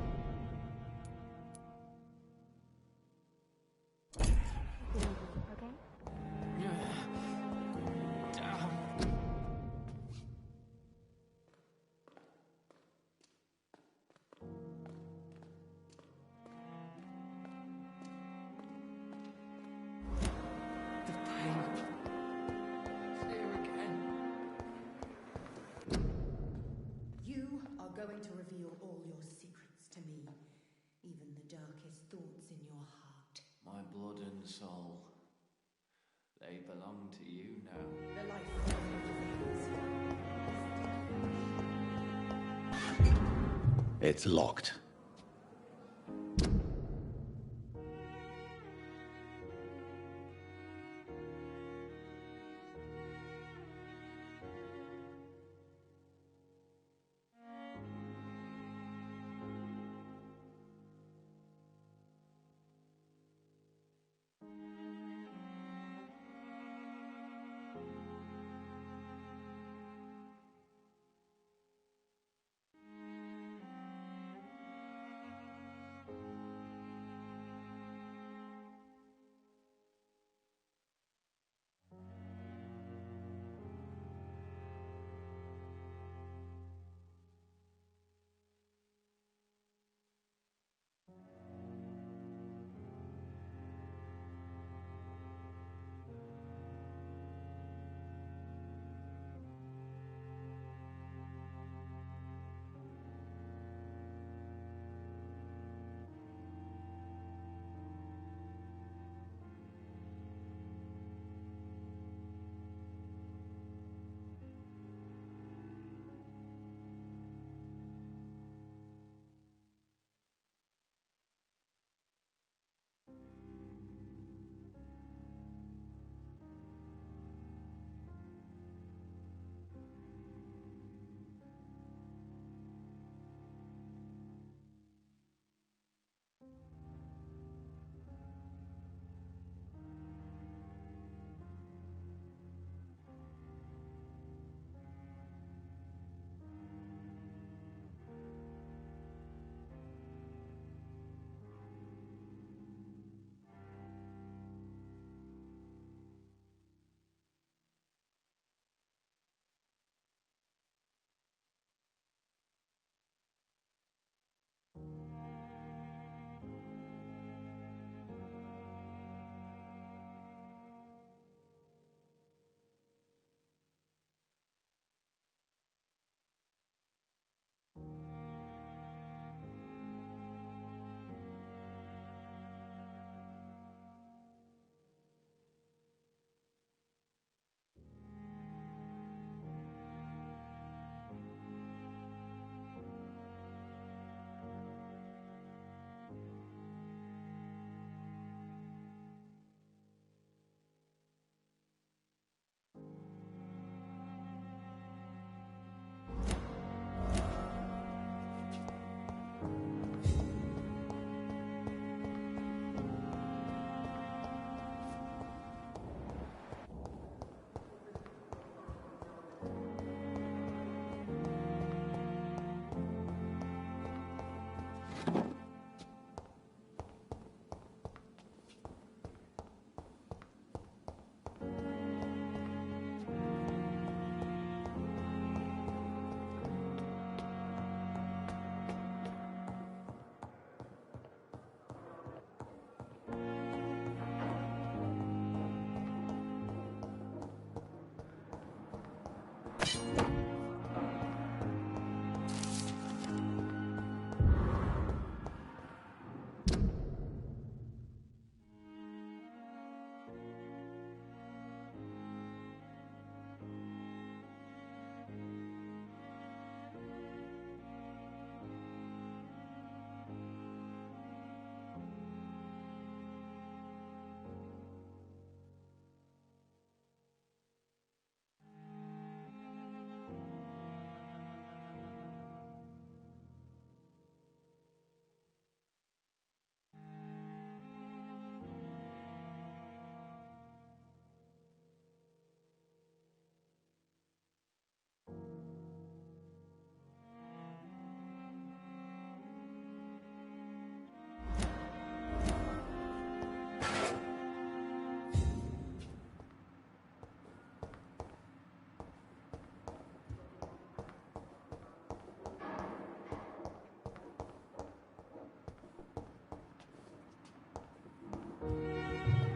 S: Going to reveal all your secrets to me, even the darkest thoughts in your heart.
P: My blood and soul, they belong to you now.
S: The life
C: It's locked.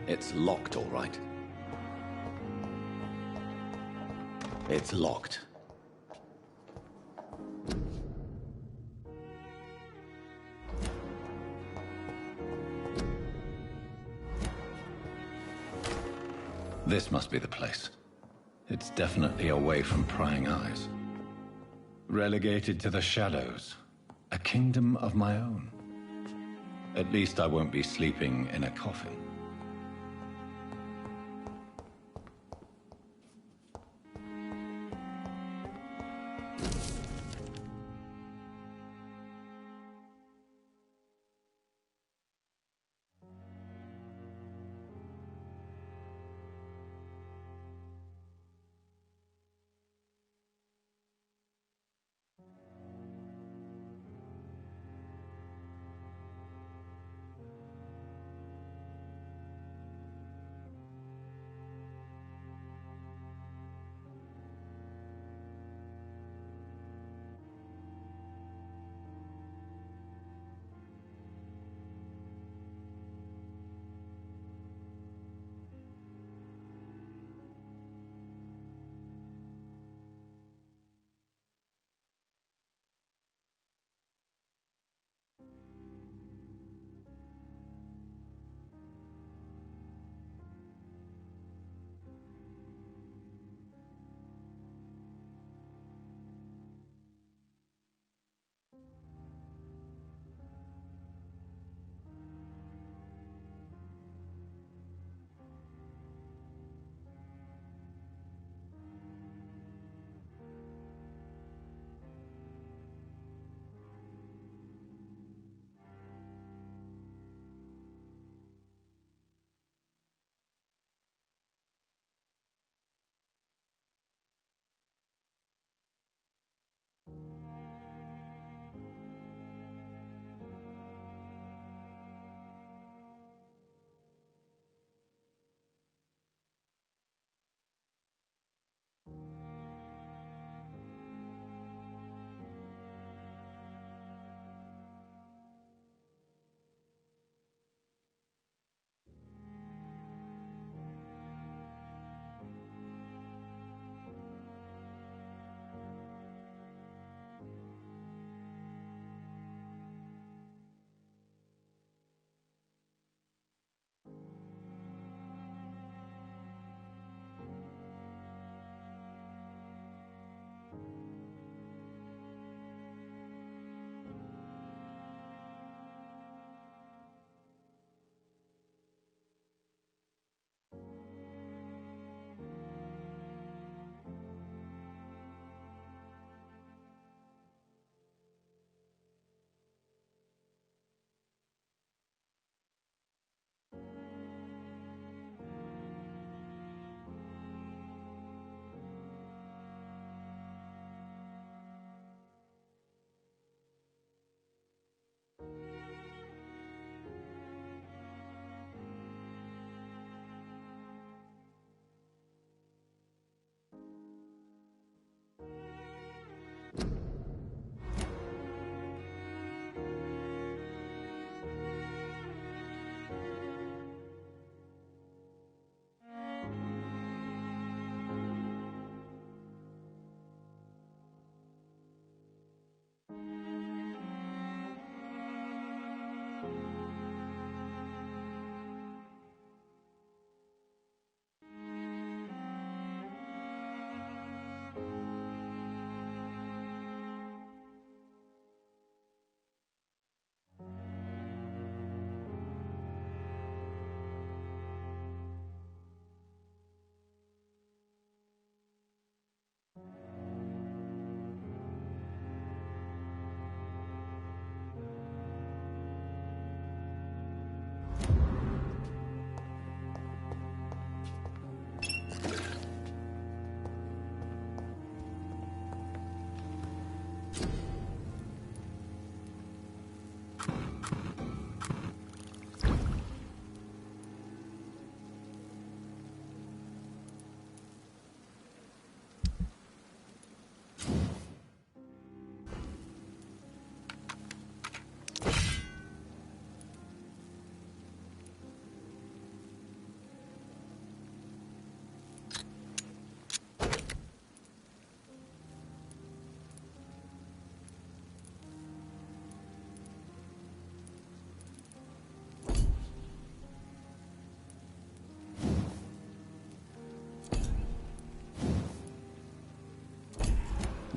C: It's locked, all right. It's locked. This must be the place. It's definitely away from prying eyes. Relegated to the shadows. A kingdom of my own. At least I won't be sleeping in a coffin.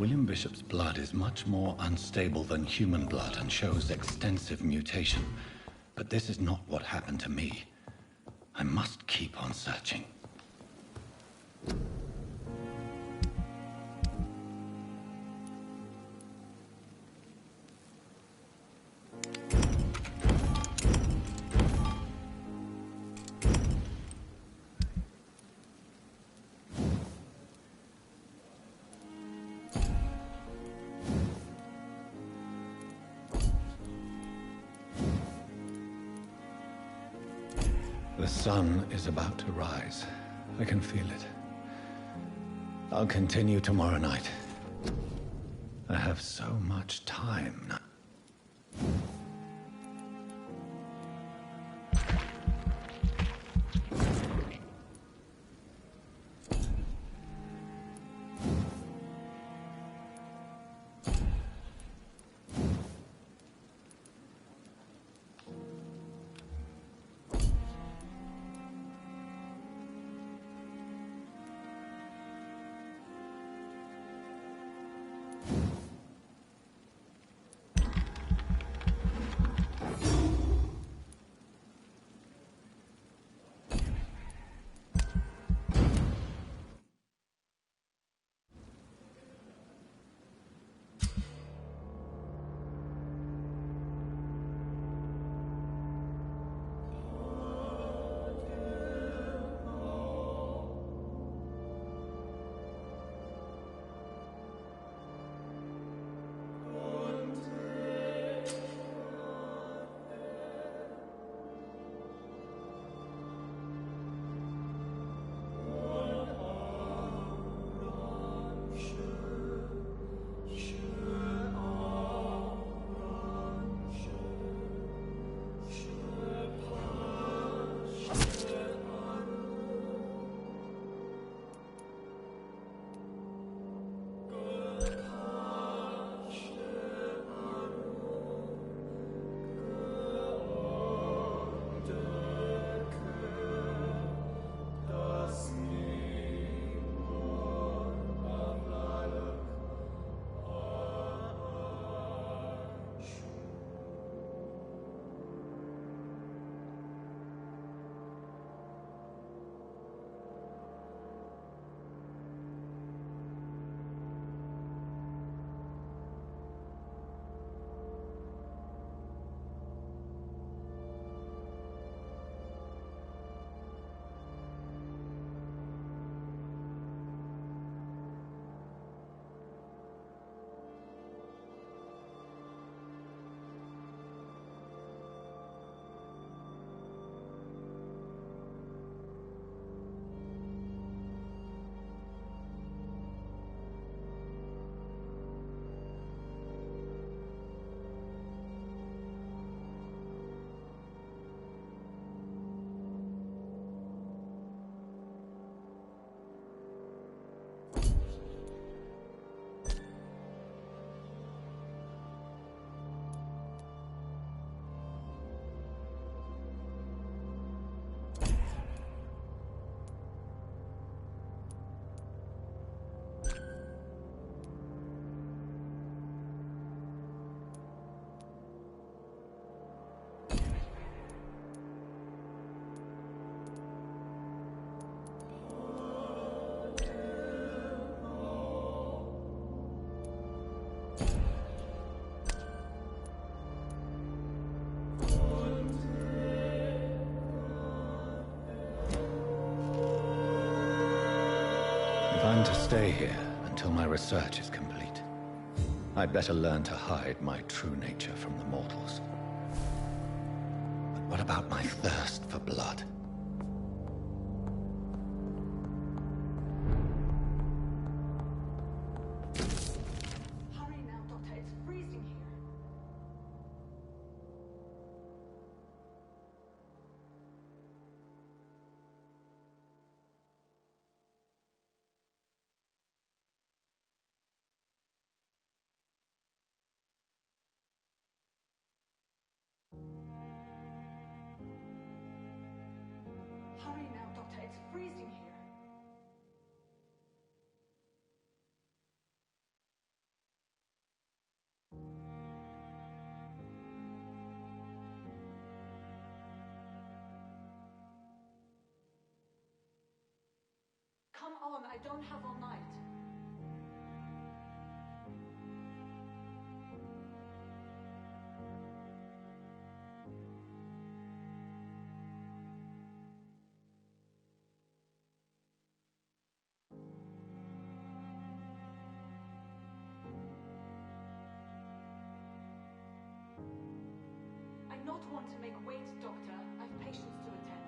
C: William Bishop's blood is much more unstable than human blood and shows extensive mutation. But this is not what happened to me. I must keep on searching. The sun is about to rise. I can feel it. I'll continue tomorrow night. I have so much time now. If I'm to stay here until my research is complete, I'd better learn to hide my true nature from the mortals. But what about my thirst for blood?
O: Hurry now, Doctor. It's freezing here.
N: on. I don't have all night. I not want to make wait, Doctor. I've patients to attend.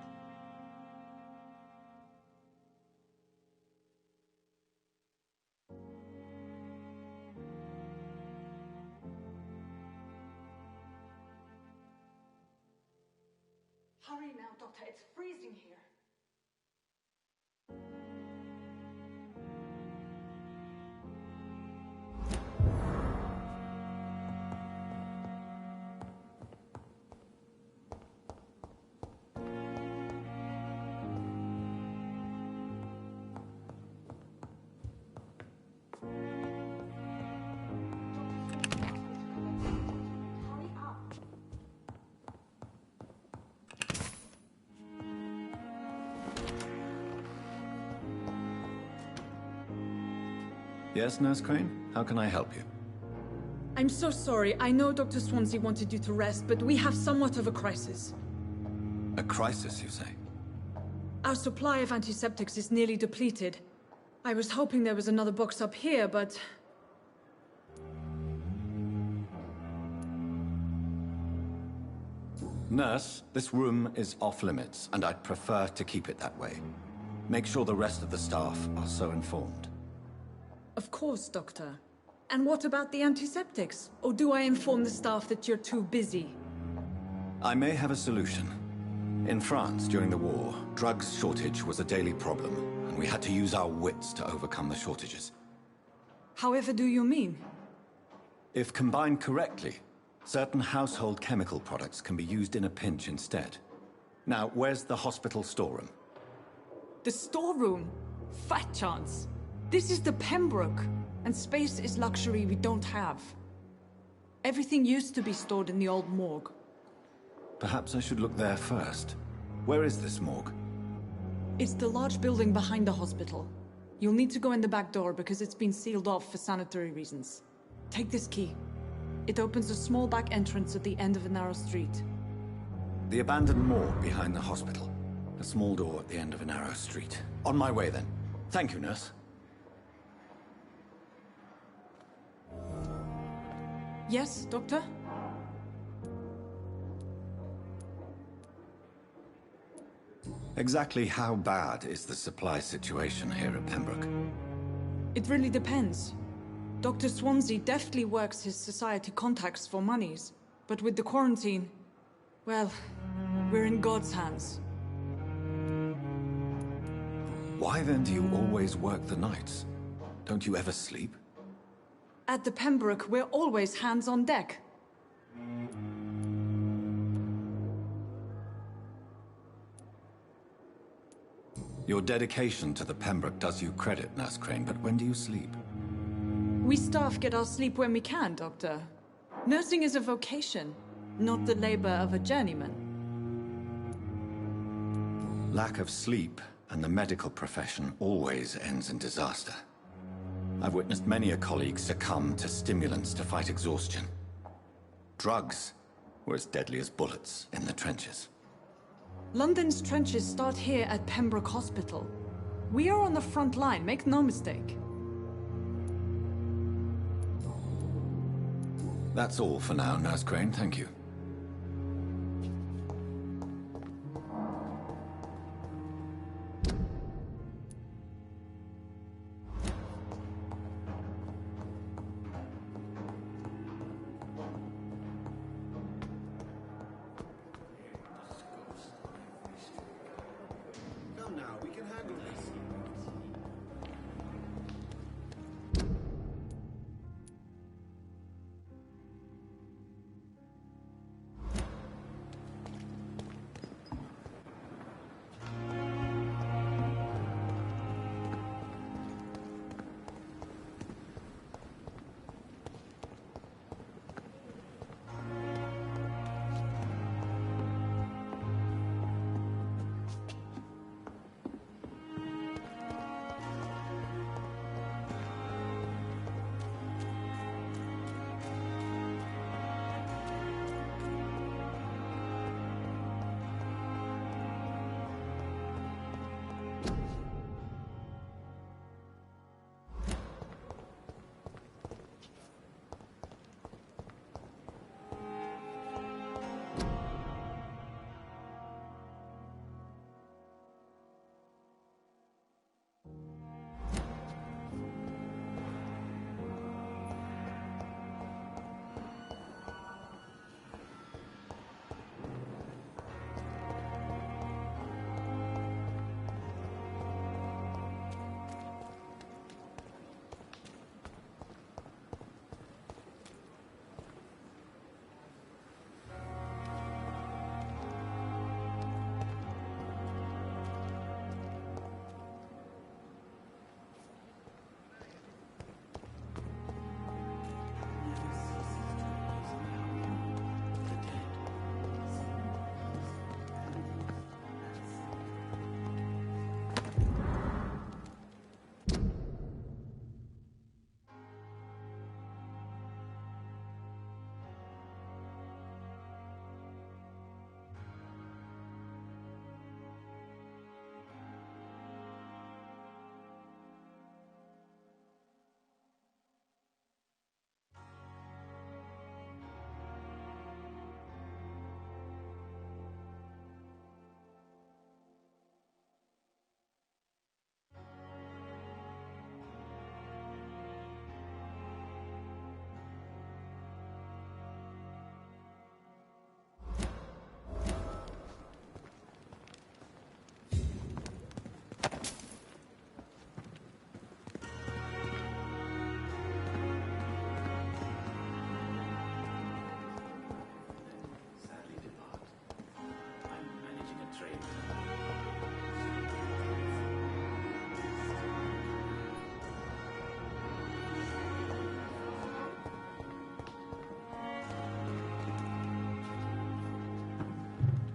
N: Hurry now, Doctor. It's freezing here.
C: Yes, Nurse Crane? How can I help you?
N: I'm so sorry. I know Dr. Swansea wanted you to rest, but we have somewhat of a crisis.
C: A crisis, you say?
N: Our supply of antiseptics is nearly depleted. I was hoping there was another box up here, but...
C: Nurse, this room is off limits, and I'd prefer to keep it that way. Make sure the rest of the staff are so informed.
N: Of course, Doctor. And what about the antiseptics? Or do I inform the staff that you're too busy?
C: I may have a solution. In France, during the war, drugs shortage was a daily problem, and we had to use our wits to overcome the shortages.
N: However do you mean?
C: If combined correctly, certain household chemical products can be used in a pinch instead. Now, where's the hospital storeroom?
N: The storeroom? Fat chance. This is the Pembroke, and space is luxury we don't have. Everything used to be stored in the old morgue.
C: Perhaps I should look there first. Where is this morgue?
N: It's the large building behind the hospital. You'll need to go in the back door because it's been sealed off for sanitary reasons. Take this key. It opens a small back entrance at the end of a narrow street.
C: The abandoned morgue behind the hospital. A small door at the end of a narrow street. On my way then. Thank you, nurse.
N: Yes, Doctor?
C: Exactly how bad is the supply situation here at Pembroke?
N: It really depends. Dr. Swansea deftly works his society contacts for monies, but with the quarantine, well, we're in God's hands.
C: Why then do you always work the nights? Don't you ever sleep?
N: At the Pembroke, we're always hands on deck.
C: Your dedication to the Pembroke does you credit, Nurse Crane, but when do you sleep?
N: We staff get our sleep when we can, Doctor. Nursing is a vocation, not the labor of a journeyman.
C: Lack of sleep and the medical profession always ends in disaster. I've witnessed many a colleague succumb to stimulants to fight exhaustion. Drugs were as deadly as bullets in the trenches.
N: London's trenches start here at Pembroke Hospital. We are on the front line, make no mistake.
C: That's all for now, Nurse Crane, thank you.
D: Come now, we can handle this.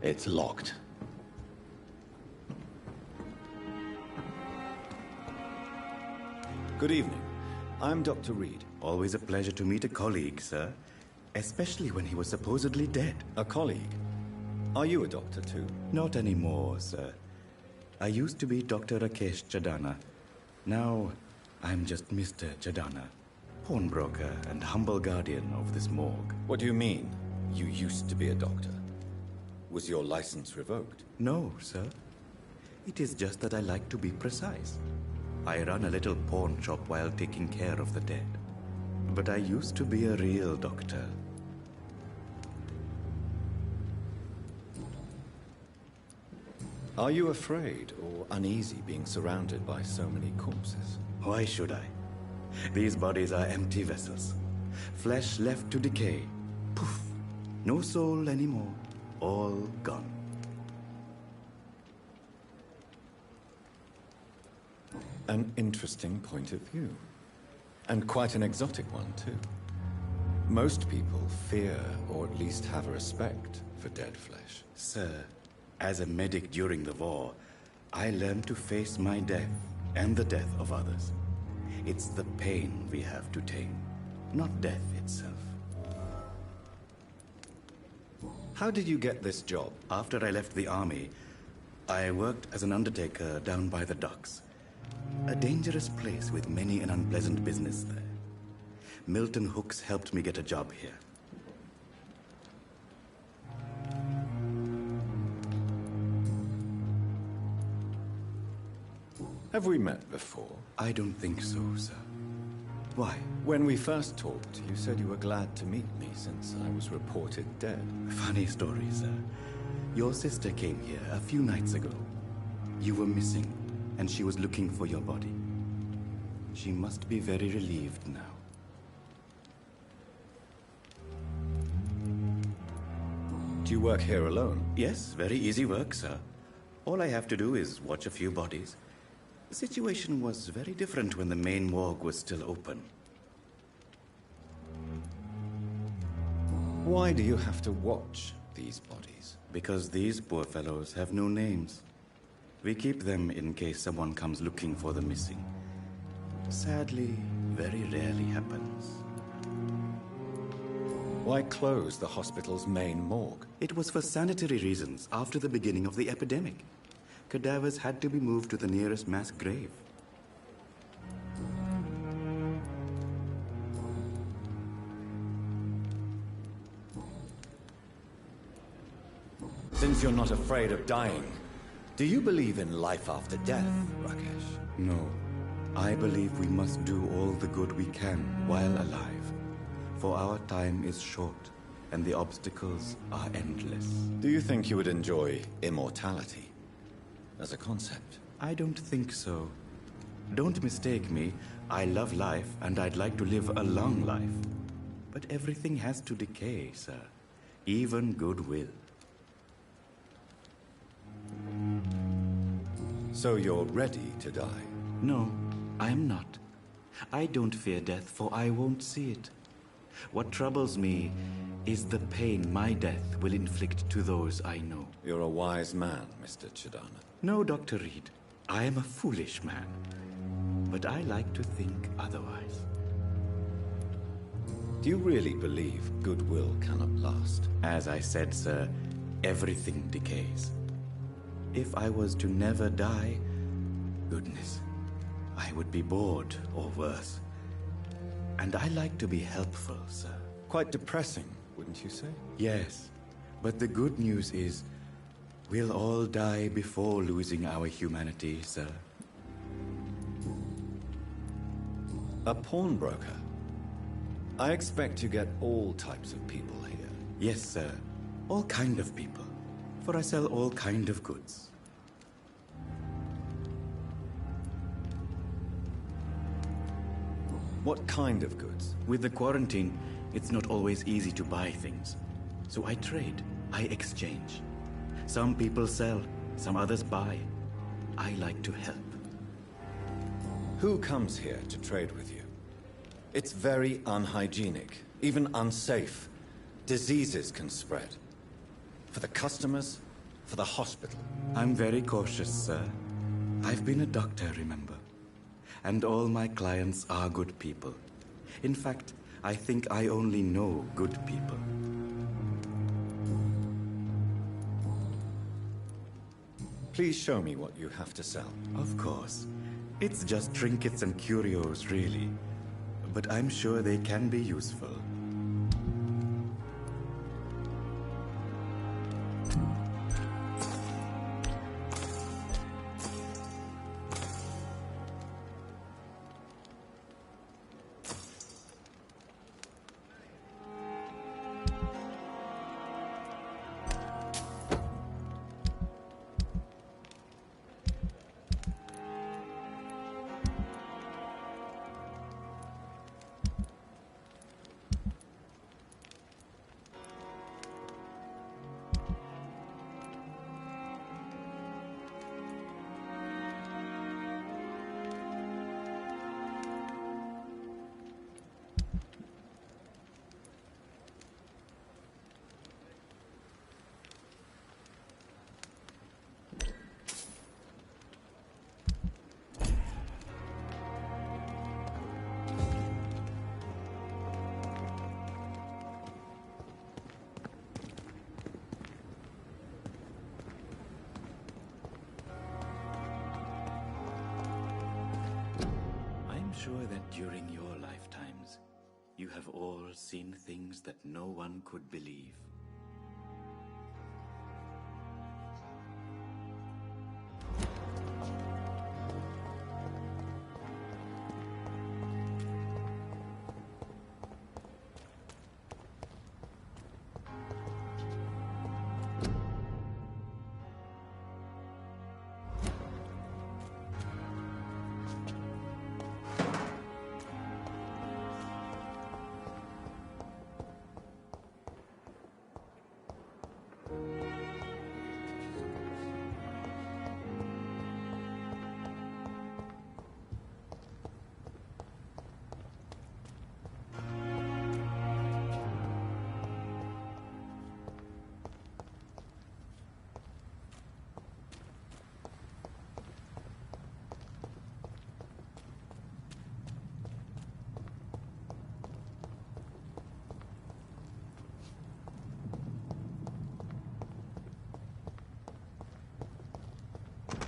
C: It's locked.
T: Good evening. I'm Dr. Reed.
U: Always a pleasure to meet a colleague, sir. Especially when he was supposedly dead.
T: A colleague? Are you a doctor too?
U: Not anymore, sir. I used to be Dr. Rakesh Chadana. Now, I'm just Mr. Chadana, pawnbroker and humble guardian of this morgue.
T: What do you mean, you used to be a doctor? Was your license revoked?
U: No, sir. It is just that I like to be precise. I run a little pawn shop while taking care of the dead. But I used to be a real doctor.
T: Are you afraid or uneasy being surrounded by so many corpses?
U: Why should I? These bodies are empty vessels. Flesh left to decay. Poof. No soul anymore. All gone.
T: An interesting point of view. And quite an exotic one, too. Most people fear, or at least have a respect, for dead flesh.
U: Sir, as a medic during the war, I learned to face my death and the death of others. It's the pain we have to tame, not death itself.
T: How did you get this job?
U: After I left the army, I worked as an undertaker down by the docks. A dangerous place with many an unpleasant business there. Milton Hooks helped me get a job here.
T: Have we met before?
U: I don't think so, sir. Why?
T: When we first talked, you said you were glad to meet me since I was reported dead.
U: Funny story, sir. Your sister came here a few nights ago. You were missing, and she was looking for your body. She must be very relieved now.
T: Do you work here alone?
U: Yes, very easy work, sir. All I have to do is watch a few bodies. The situation was very different when the main morgue was still open.
T: Why do you have to watch these bodies?
U: Because these poor fellows have no names. We keep them in case someone comes looking for the missing. Sadly, very rarely happens.
T: Why close the hospital's main morgue?
U: It was for sanitary reasons after the beginning of the epidemic. Cadavers had to be moved to the nearest mass grave.
T: Since you're not afraid of dying, do you believe in life after death, Rakesh?
U: No. I believe we must do all the good we can while alive. For our time is short, and the obstacles are endless.
T: Do you think you would enjoy immortality as a concept?
U: I don't think so. Don't mistake me. I love life, and I'd like to live a long life. But everything has to decay, sir. Even goodwill.
T: So you're ready to die?
U: No, I am not. I don't fear death, for I won't see it. What troubles me is the pain my death will inflict to those I know.
T: You're a wise man, Mr. Chadana.
U: No, Dr. Reed. I am a foolish man. But I like to think otherwise.
T: Do you really believe goodwill cannot last?
U: As I said, sir, everything decays. If I was to never die, goodness, I would be bored or worse. And I like to be helpful, sir.
T: Quite depressing, wouldn't you say?
U: Yes, but the good news is we'll all die before losing our humanity, sir.
T: A pawnbroker? I expect you get all types of people here.
U: Yes, sir. All kind of people. For I sell all kind of goods.
T: What kind of goods?
U: With the quarantine, it's not always easy to buy things. So I trade. I exchange. Some people sell, some others buy. I like to help.
T: Who comes here to trade with you? It's very unhygienic, even unsafe. Diseases can spread. For the customers, for the hospital.
U: I'm very cautious, sir. I've been a doctor, remember? And all my clients are good people. In fact, I think I only know good people.
T: Please show me what you have to sell.
U: Of course. It's just trinkets and curios, really. But I'm sure they can be useful. Sure that during your lifetimes, you have all seen things that no one could believe.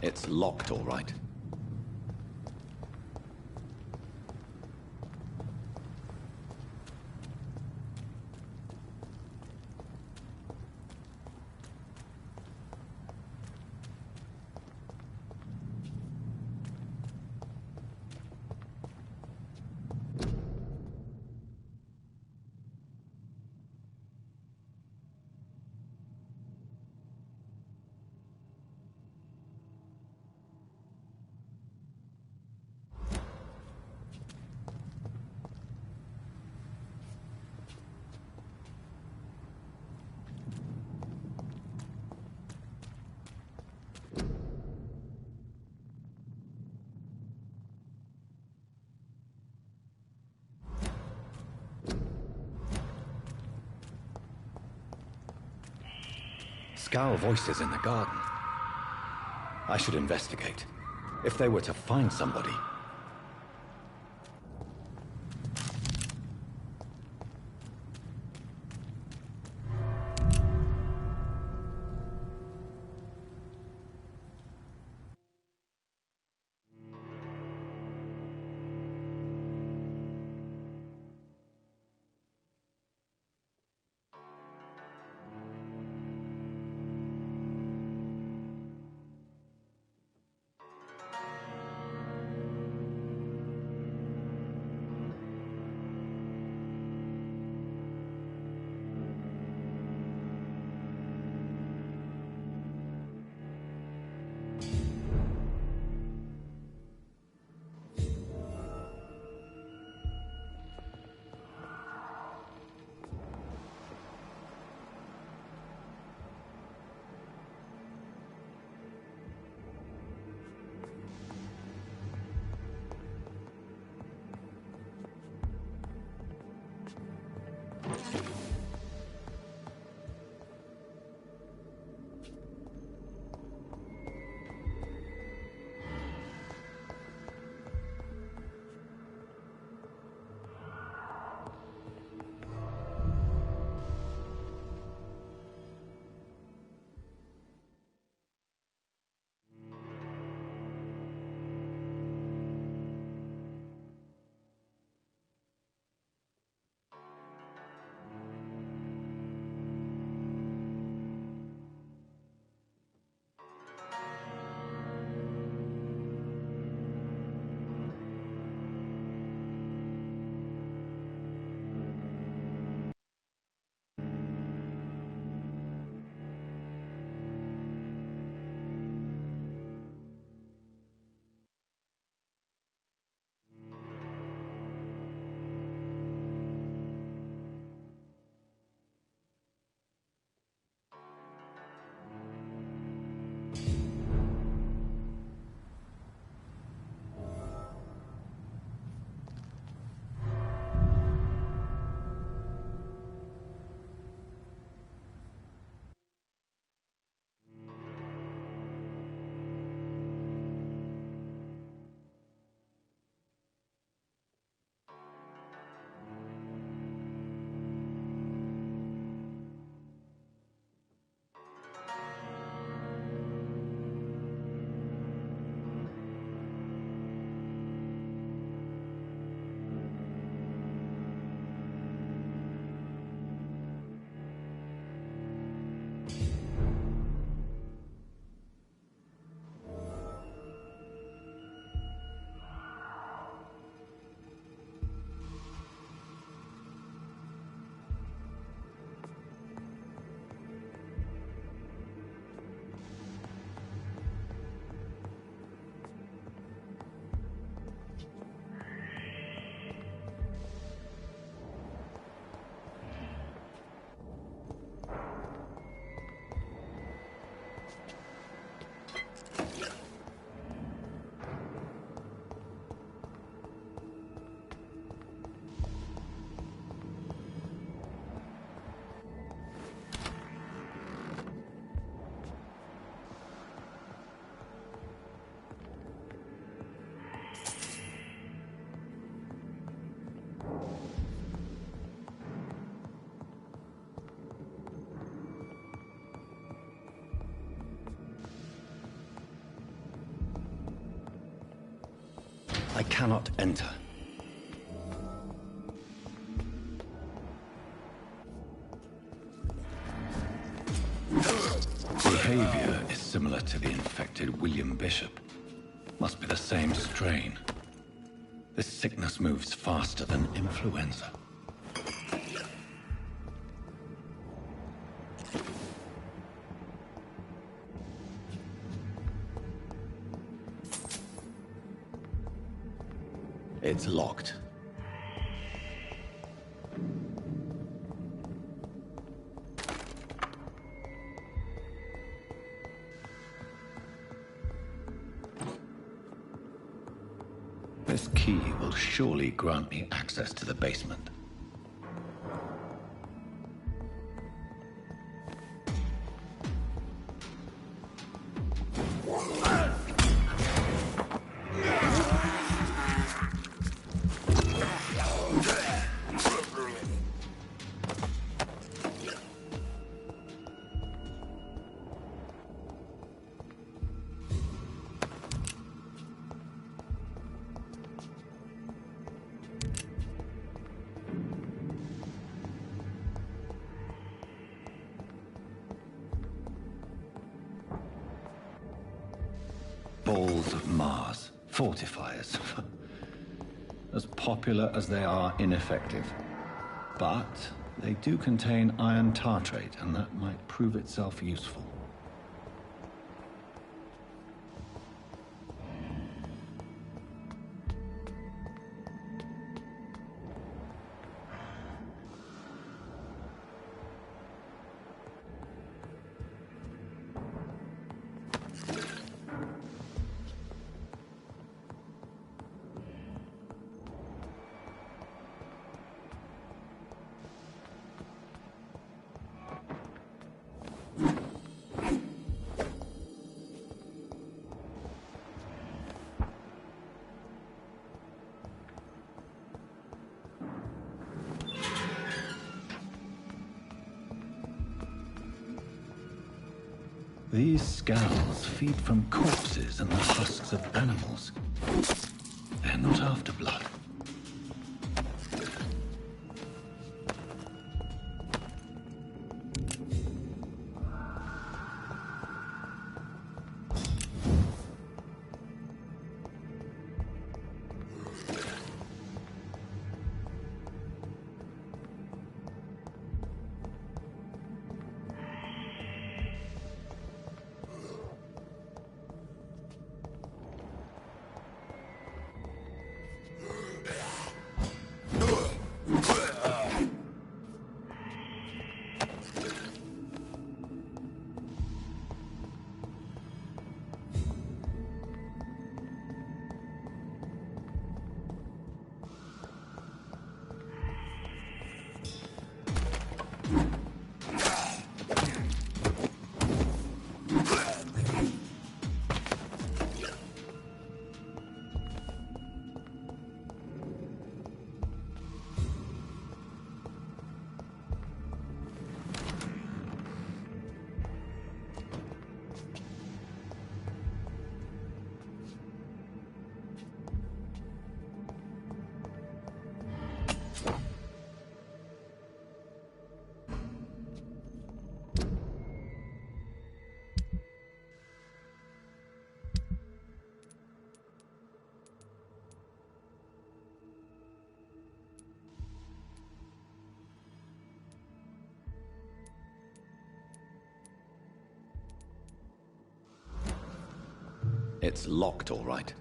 T: It's locked, all right.
C: Scowl voices in the garden. I should investigate. If they were to find somebody.
T: I cannot enter. Behavior is similar to the infected William Bishop. Must be the same strain. This sickness moves faster than influenza. It's locked. This key will surely grant me access to the basement. Balls of Mars, fortifiers. As popular as they are ineffective. But they do contain iron tartrate, and that might prove itself useful. These scowls feed from corpses and the husks of animals. They're not after blood. It's locked, all right.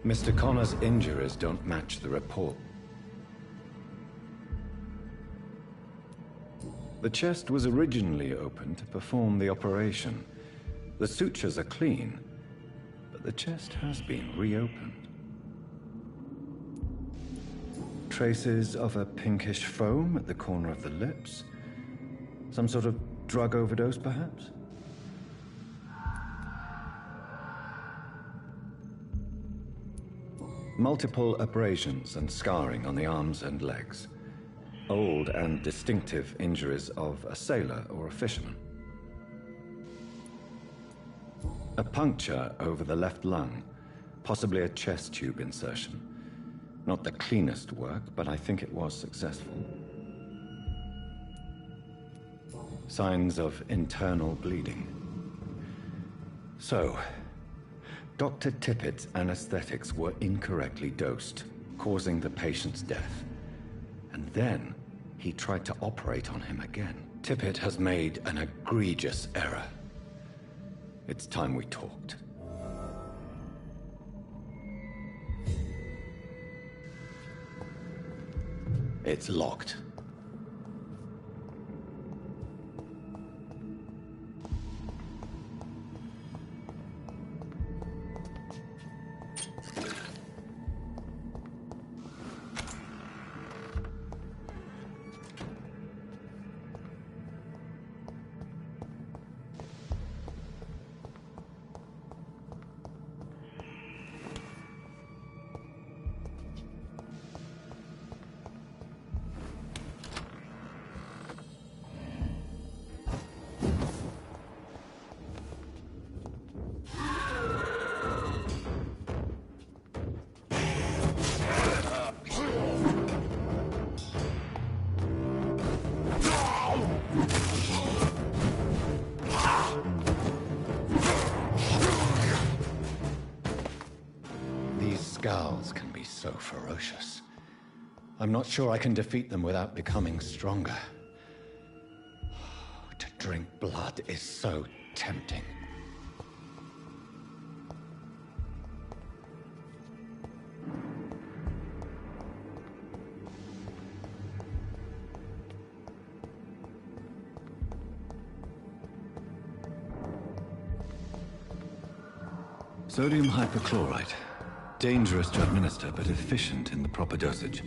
T: Mr. Connor's injuries don't match the report. The chest was originally open to perform the operation. The sutures are clean, but the chest has been reopened. Traces of a pinkish foam at the corner of the lips. Some sort of drug overdose, perhaps? Multiple abrasions and scarring on the arms and legs. Old and distinctive injuries of a sailor or a fisherman. A puncture over the left lung, possibly a chest tube insertion. Not the cleanest work, but I think it was successful. Signs of internal bleeding. So, Dr. Tippett's anesthetics were incorrectly dosed, causing the patient's death. And then, he tried to operate on him again. Tippett has made an egregious error. It's time we talked. It's locked. Scowls can be so ferocious. I'm not sure I can defeat them without becoming stronger. To drink blood is so tempting. Sodium hypochlorite. Dangerous to administer, but efficient in the proper dosage.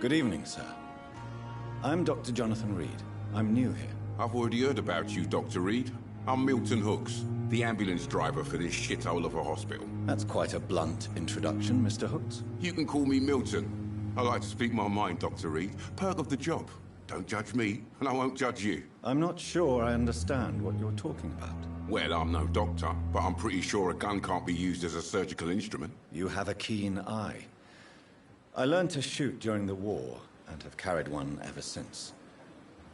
C: Good evening, sir. I'm Dr. Jonathan Reed. I'm new here.
A: I've already heard about you, Dr. Reed. I'm Milton Hooks, the ambulance driver for this shithole of a hospital.
C: That's quite a blunt introduction, Mr. Hooks.
A: You can call me Milton. I like to speak my mind, Dr. Reed. Perk of the job. Don't judge me, and I won't judge you.
C: I'm not sure I understand what you're talking about.
A: Well, I'm no doctor, but I'm pretty sure a gun can't be used as a surgical instrument.
C: You have a keen eye. I learned to shoot during the war, and have carried one ever since.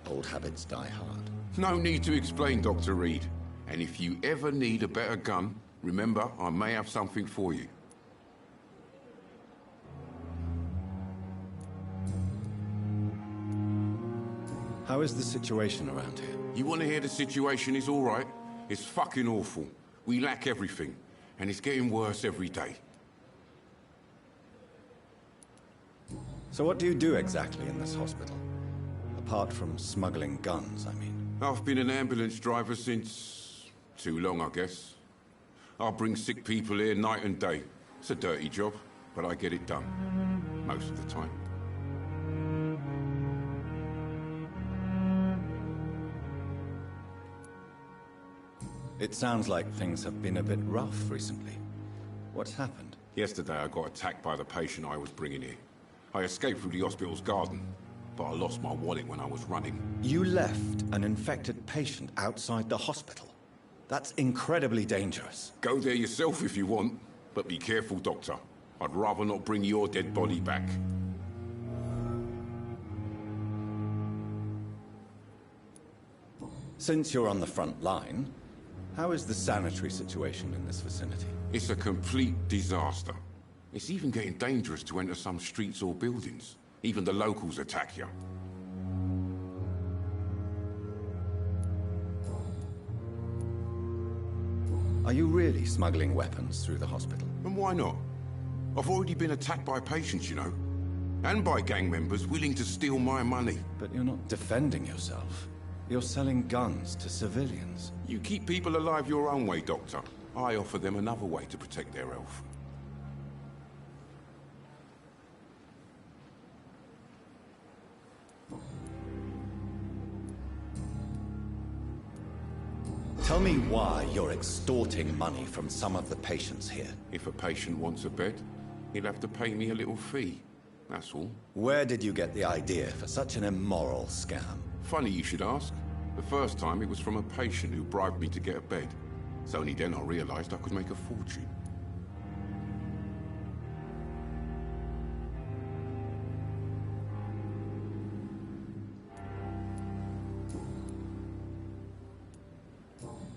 C: Old habits die hard.
A: No need to explain, Dr. Reed. And if you ever need a better gun, remember, I may have something for you.
C: How is the situation around here?
A: You want to hear the situation is all right? It's fucking awful. We lack everything, and it's getting worse every day.
C: So what do you do exactly in this hospital? Apart from smuggling guns, I mean.
A: I've been an ambulance driver since... too long, I guess. I bring sick people here night and day. It's a dirty job, but I get it done. Most of the time.
C: It sounds like things have been a bit rough recently. What's happened?
A: Yesterday I got attacked by the patient I was bringing here. I escaped through the hospital's garden, but I lost my wallet when I was running.
C: You left an infected patient outside the hospital? That's incredibly dangerous.
A: Go there yourself if you want, but be careful, Doctor. I'd rather not bring your dead body back.
C: Since you're on the front line, how is the sanitary situation in this vicinity?
A: It's a complete disaster. It's even getting dangerous to enter some streets or buildings. Even the locals attack you.
C: Are you really smuggling weapons through the hospital?
A: And why not? I've already been attacked by patients, you know. And by gang members willing to steal my money.
C: But you're not defending yourself. You're selling guns to civilians.
A: You keep people alive your own way, Doctor. I offer them another way to protect their health.
C: Tell me why you're extorting money from some of the patients here.
A: If a patient wants a bed, he'll have to pay me a little fee. That's all.
C: Where did you get the idea for such an immoral scam?
A: Funny you should ask. The first time it was from a patient who bribed me to get a bed. It's only then I realized I could make a fortune.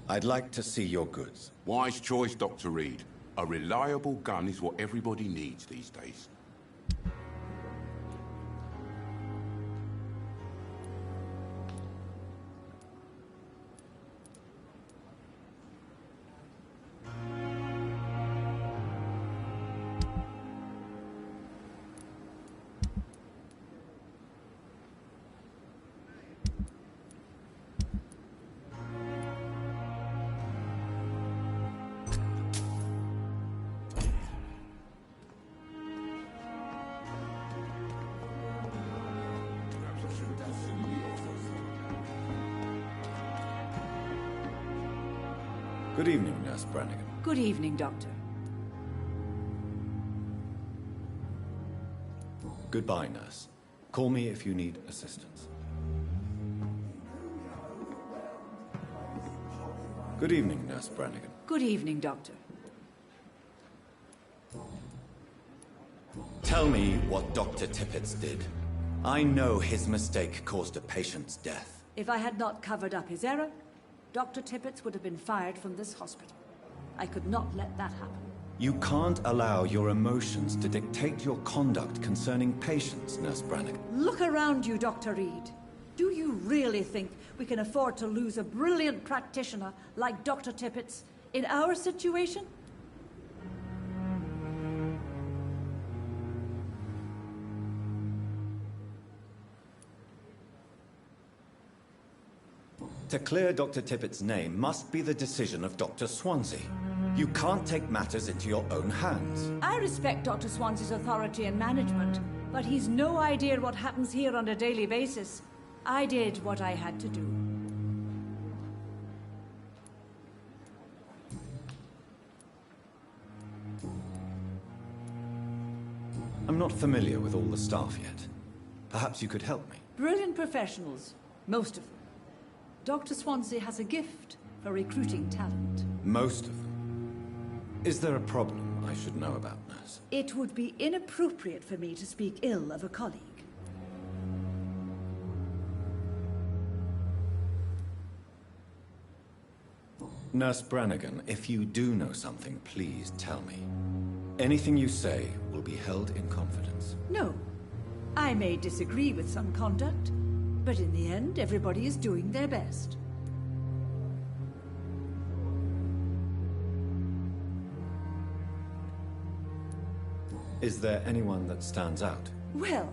C: I'd like to see your goods.
A: Wise choice, Dr. Reed. A reliable gun is what everybody needs these days.
C: Good evening, Nurse Brannigan.
O: Good evening, Doctor.
C: Goodbye, Nurse. Call me if you need assistance. Good evening, Nurse Brannigan.
O: Good evening, Doctor.
C: Tell me what Dr. Tippett did. I know his mistake caused a patient's death.
O: If I had not covered up his error, Dr. Tippett would have been fired from this hospital. I could not let that happen.
C: You can't allow your emotions to dictate your conduct concerning patients, Nurse Brannigan.
O: Look around you, Dr. Reed. Do you really think we can afford to lose a brilliant practitioner like Dr. Tippett in our situation?
C: To clear Dr. Tippett's name must be the decision of Dr. Swansea. You can't take matters into your own hands.
O: I respect Dr. Swansea's authority and management, But he's no idea what happens here on a daily basis. I did what I had to do.
C: I'm not familiar with all the staff yet. Perhaps you could help me.
O: Brilliant professionals, most of them. Dr. Swansea has a gift for recruiting talent.
C: Most of them. Is there a problem I should know about, nurse?
O: It would be inappropriate for me to speak ill of a colleague.
C: Nurse Brannigan, if you do know something, please tell me. Anything you say will be held in confidence.
O: No. I may disagree with some conduct, but in the end, everybody is doing their best.
C: Is there anyone that stands out?
O: Well,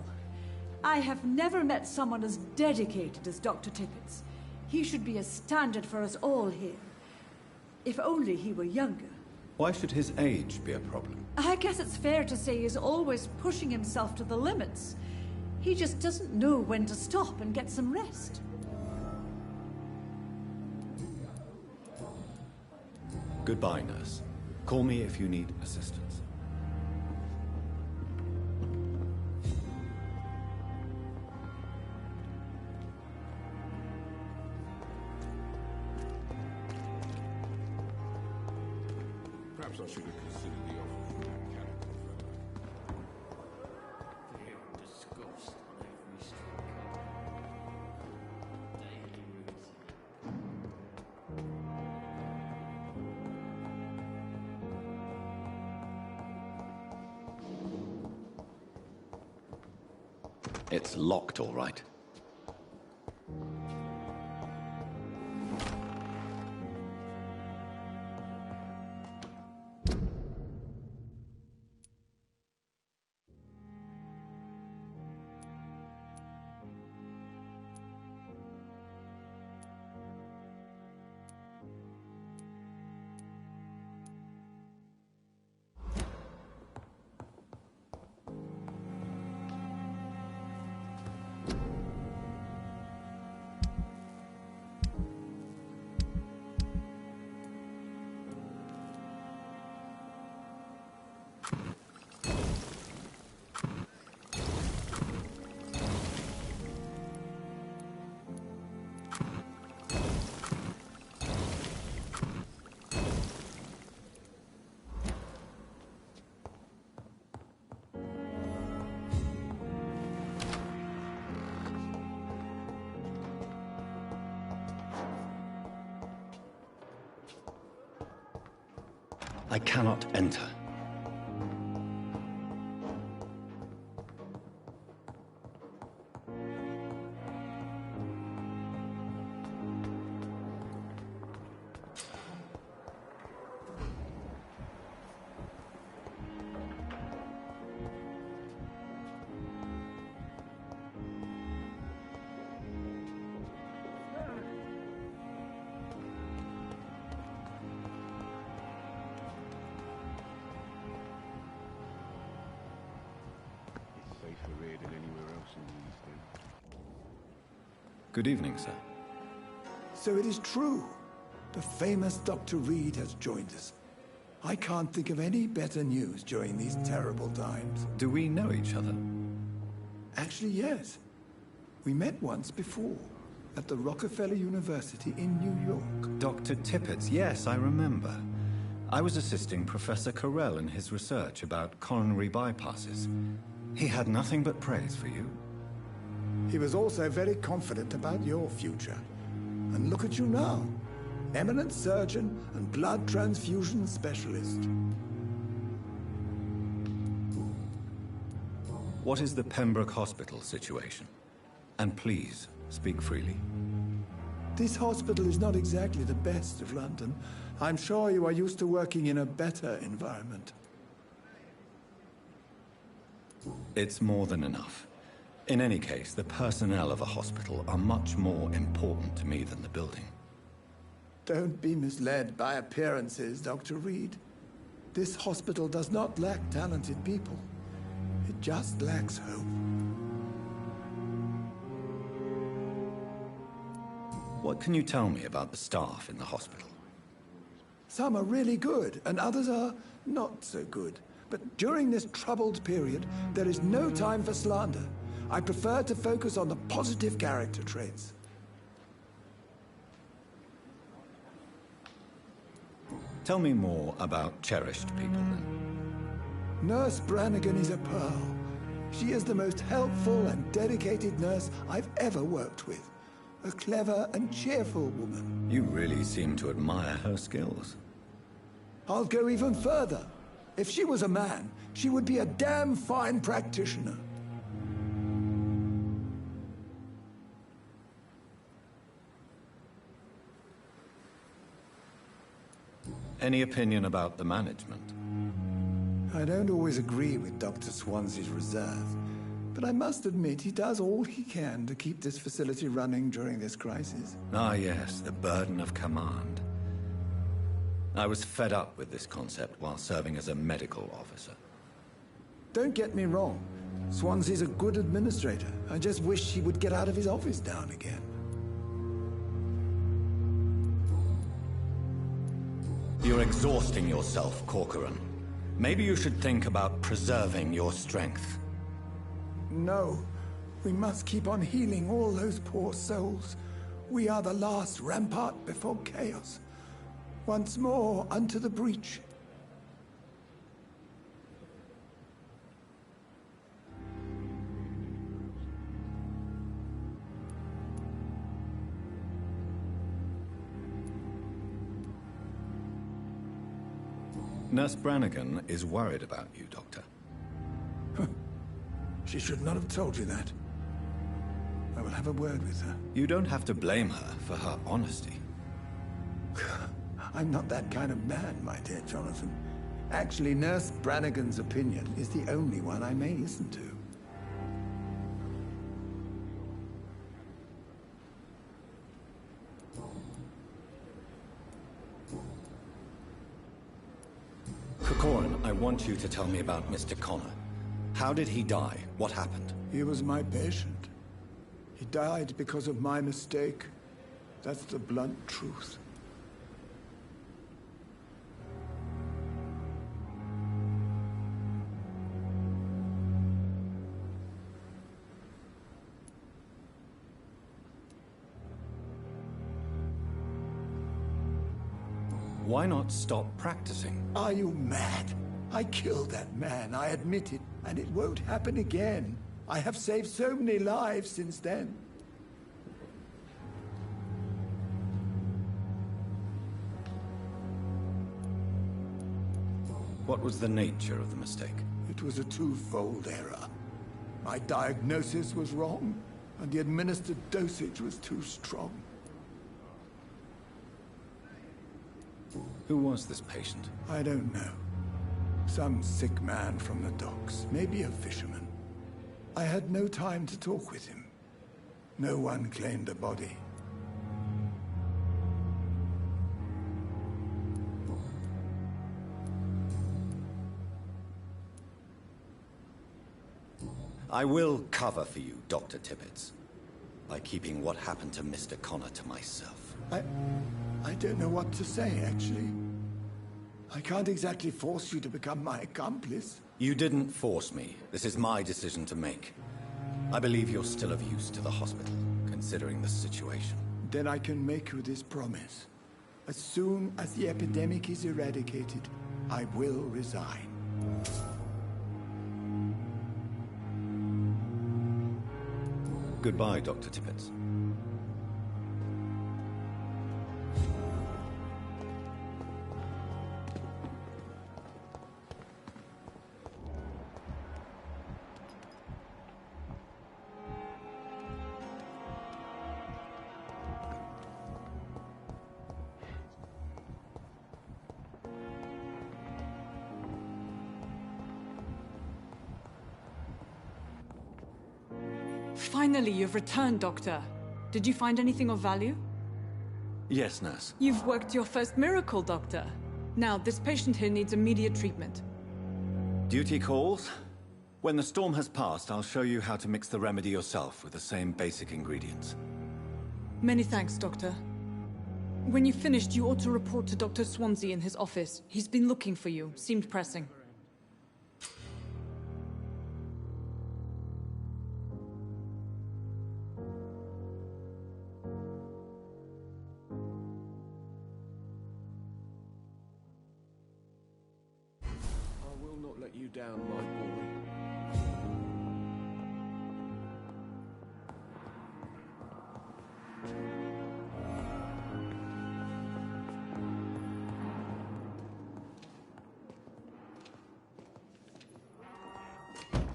O: I have never met someone as dedicated as Dr. Tippett's. He should be a standard for us all here. If only he were younger.
C: Why should his age be a problem?
O: I guess it's fair to say he's always pushing himself to the limits. He just doesn't know when to stop and get some rest.
C: Goodbye, nurse. Call me if you need assistance.
A: Perhaps I should have considered the offer from that cannibal fellow.
P: Fear and disgust on every street corner. Daily routine.
C: It's locked, all right. I cannot enter.
A: Safer here than anywhere else in the East End.
C: Good evening, sir.
E: So it is true. The famous Dr. Reed has joined us. I can't think of any better news during these terrible times.
C: Do we know each other?
E: Actually, yes. We met once before, at the Rockefeller University in New York.
C: Dr. Tippett's, yes, I remember. I was assisting Professor Carell in his research about coronary bypasses. He had nothing but praise for you.
E: He was also very confident about your future. And look at you now. Eminent surgeon and blood transfusion specialist.
C: What is the Pembroke Hospital situation? And please, speak freely.
E: This hospital is not exactly the best of London. I'm sure you are used to working in a better environment.
C: It's more than enough. In any case, the personnel of a hospital are much more important to me than the building.
E: Don't be misled by appearances, Dr. Reed. This hospital does not lack talented people. It just lacks hope.
T: What can you tell me about the staff in the hospital?
E: Some are really good, and others are not so good. But during this troubled period, there is no time for slander. I prefer to focus on the positive character traits.
T: Tell me more about cherished people, then.
E: Nurse Brannigan is a pearl. She is the most helpful and dedicated nurse I've ever worked with. A clever and cheerful woman.
T: You really seem to admire her skills.
E: I'll go even further. If she was a man, she would be a damn fine practitioner.
T: Any opinion about the management?
E: I don't always agree with Dr. Swansea's reserve, but I must admit he does all he can to keep this facility running during this crisis.
T: Ah, yes, the burden of command. I was fed up with this concept while serving as a medical officer.
E: Don't get me wrong. Swansea's a good administrator. I just wish he would get out of his office now and again.
T: You're exhausting yourself, Corcoran. Maybe you should think about preserving your strength.
E: No. We must keep on healing all those poor souls. We are the last rampart before chaos. Once more unto the breach.
T: Nurse Brannigan is worried about you, Doctor.
E: She should not have told you that. I will have a word with her.
T: You don't have to blame her for her honesty.
E: I'm not that kind of man, my dear Jonathan. Actually, Nurse Brannigan's opinion is the only one I may listen to.
T: Corcoran, I want you to tell me about Mr. Connor. How did he die? What happened?
E: He was my patient. He died because of my mistake. That's the blunt truth.
T: Why not stop practicing?
E: Are you mad? I killed that man, I admit it, and it won't happen again. I have saved so many lives since then.
T: What was the nature of the mistake?
E: It was a twofold error. My diagnosis was wrong, and the administered dosage was too strong.
T: Who was this patient?
E: I don't know. Some sick man from the docks, maybe a fisherman. I had no time to talk with him. No one claimed a body.
T: I will cover for you, Dr. Tibbets, by keeping what happened to Mr. Connor to myself.
E: I don't know what to say, actually. I can't exactly force you to become my accomplice.
T: You didn't force me. This is my decision to make. I believe you're still of use to the hospital, considering the situation.
E: Then I can make you this promise. As soon as the epidemic is eradicated, I will resign.
T: Goodbye, Dr. Tibbets.
N: Finally, you've returned, Doctor. Did you find anything of value?
T: Yes, nurse.
N: You've worked your first miracle, Doctor. Now, this patient here needs immediate treatment.
T: Duty calls.
C: When the storm has passed, I'll show you how to mix the remedy yourself with the same basic ingredients.
N: Many thanks, Doctor. When you've finished, you ought to report to Dr. Swansea in his office. He's been looking for you. Seemed pressing.
L: I will not let you down, my boy.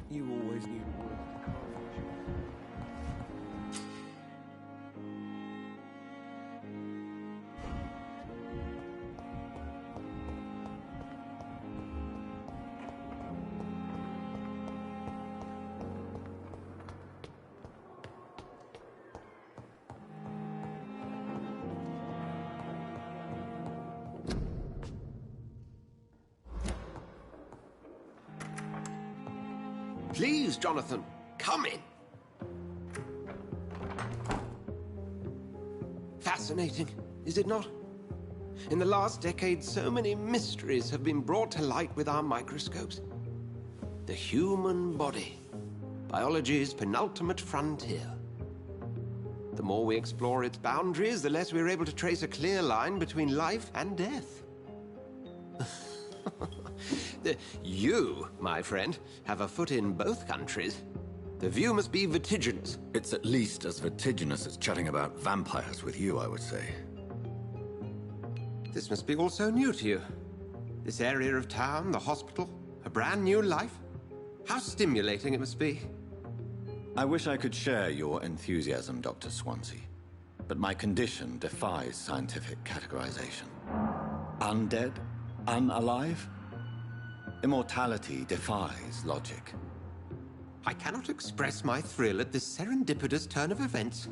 L: You always knew words to carve.
F: Please, Jonathan, come in. Fascinating, is it not? In the last decade, so many mysteries have been brought to light with our microscopes. The human body, biology's penultimate frontier. The more we explore its boundaries, the less we're able to trace a clear line between life and death. You, my friend, have a foot in both countries. The view must be vertiginous.
C: It's at least as vertiginous as chatting about vampires with you, I would say.
F: This must be all so new to you. This area of town, the hospital, a brand new life. How stimulating it must be.
C: I wish I could share your enthusiasm, Dr. Swansea, but my condition defies scientific categorization. Undead? Unalive? Immortality defies logic.
F: I cannot express my thrill at this serendipitous turn of events.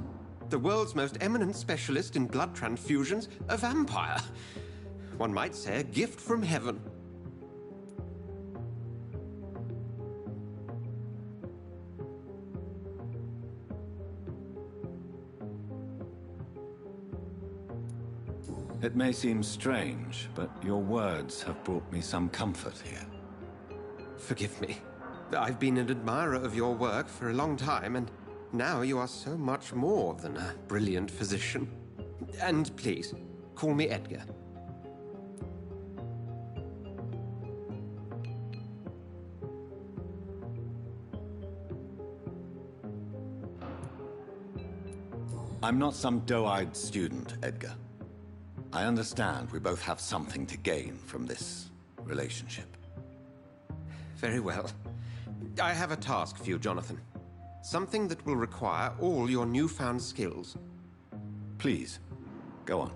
F: The world's most eminent specialist in blood transfusions, a vampire. One might say a gift from heaven.
C: It may seem strange, but your words have brought me some comfort here.
F: Forgive me. I've been an admirer of your work for a long time, and now you are so much more than a brilliant physician. And please, call me Edgar.
C: I'm not some doe-eyed student, Edgar. I understand we both have something to gain from this relationship.
F: Very well. I have a task for you, Jonathan. Something that will require all your newfound skills.
C: Please, go on.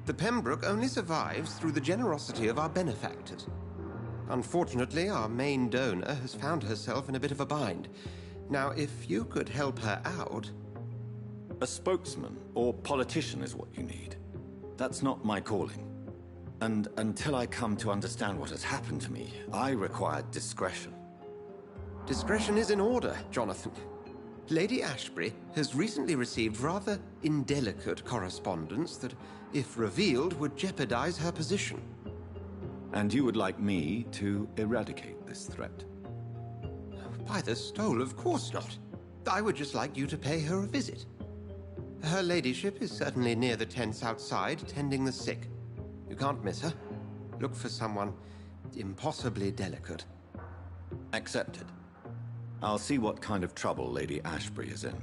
F: The Pembroke only survives through the generosity of our benefactors. Unfortunately, our main donor has found herself in a bit of a bind. Now, if you could help her out...
C: A spokesman or politician is what you need. That's not my calling. And until I come to understand what has happened to me, I require discretion.
F: Discretion is in order, Jonathan. Lady Ashbury has recently received rather indelicate correspondence that, if revealed, would jeopardize her position.
C: And you would like me to eradicate this threat?
F: By the stole, of course not. I would just like you to pay her a visit. Her ladyship is certainly near the tents outside, tending the sick. You can't miss her. Look for someone impossibly delicate.
C: Accepted. I'll see what kind of trouble Lady Ashbury is in.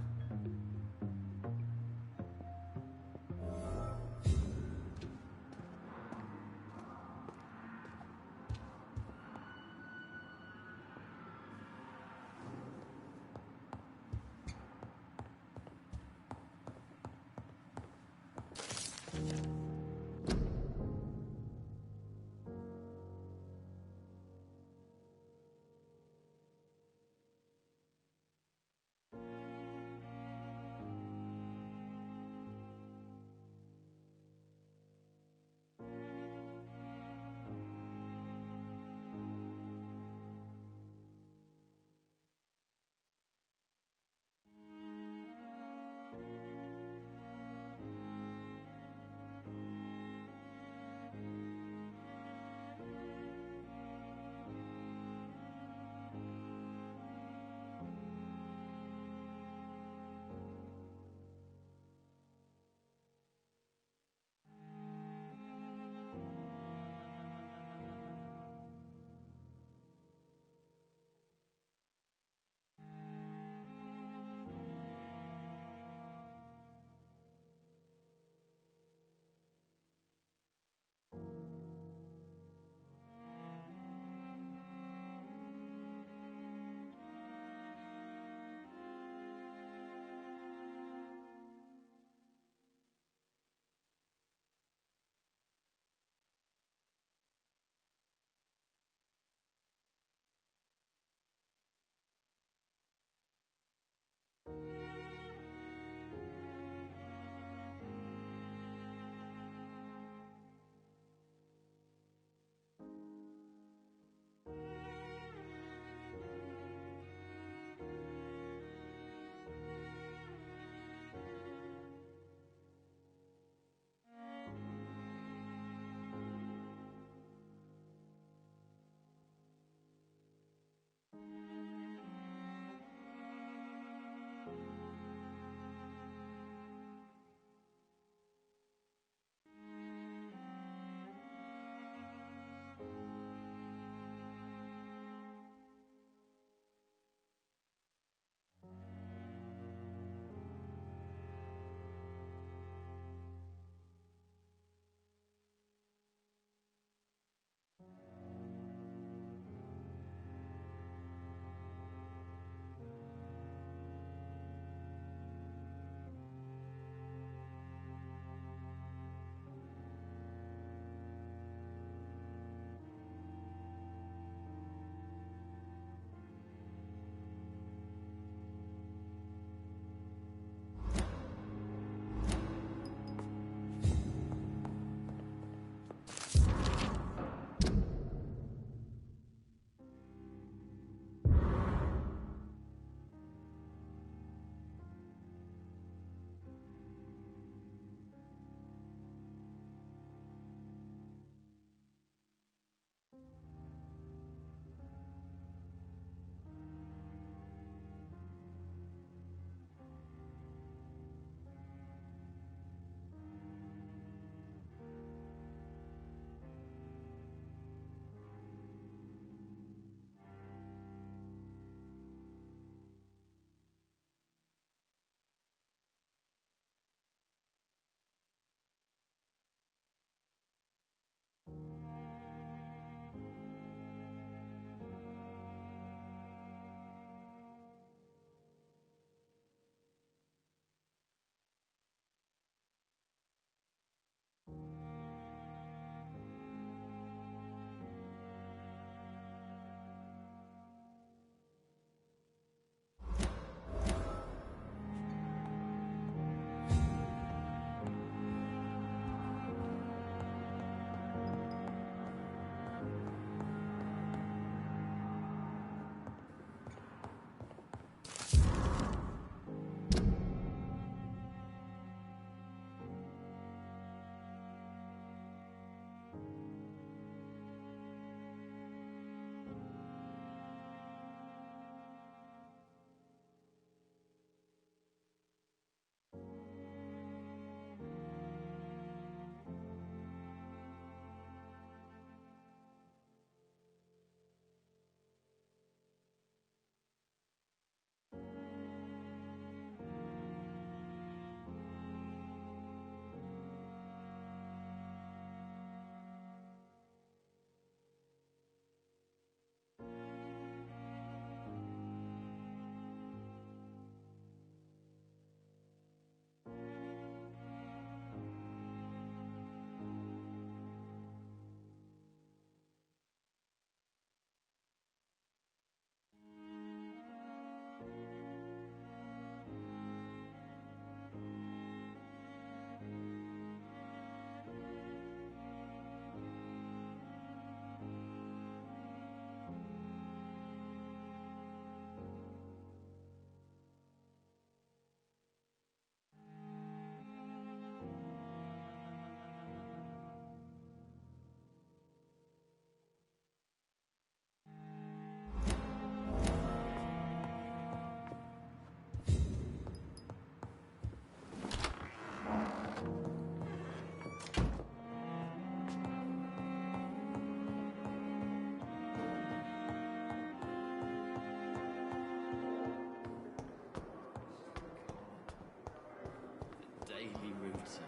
P: insane.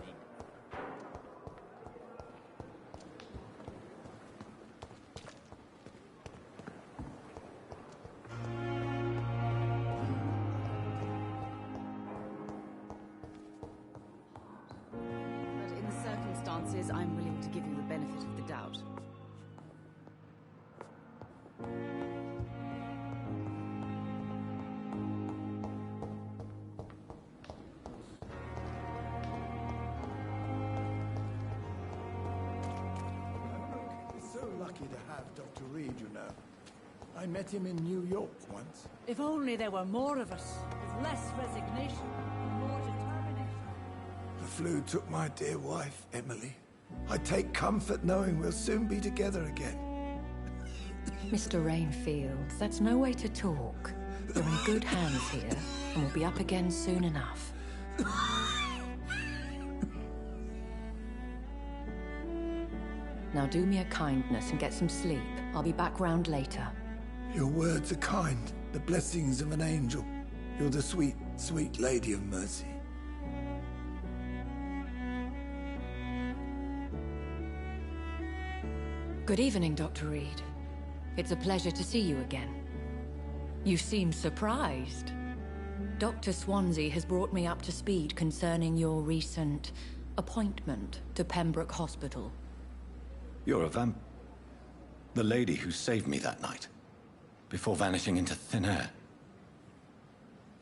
K: But in the circumstances, I'm willing to give you the benefit of the doubt.
E: So lucky to have Dr. Reed, you know. I met him in New York once.
O: If only there were more of us, with less resignation and more determination.
E: The flu took my dear wife, Emily. I take comfort knowing we'll soon be together again.
M: Mr. Rainfield, that's no way to talk. You're in good hands here, and we'll be up again soon enough. Now do me a kindness and get some sleep. I'll be back round later.
E: Your words are kind, the blessings of an angel. You're the sweet, sweet Lady of Mercy.
M: Good evening, Dr. Reed. It's a pleasure to see you again. You seem surprised. Dr. Swansea has brought me up to speed concerning your recent appointment to Pembroke Hospital.
C: You're a the lady who saved me that night, before vanishing into thin air.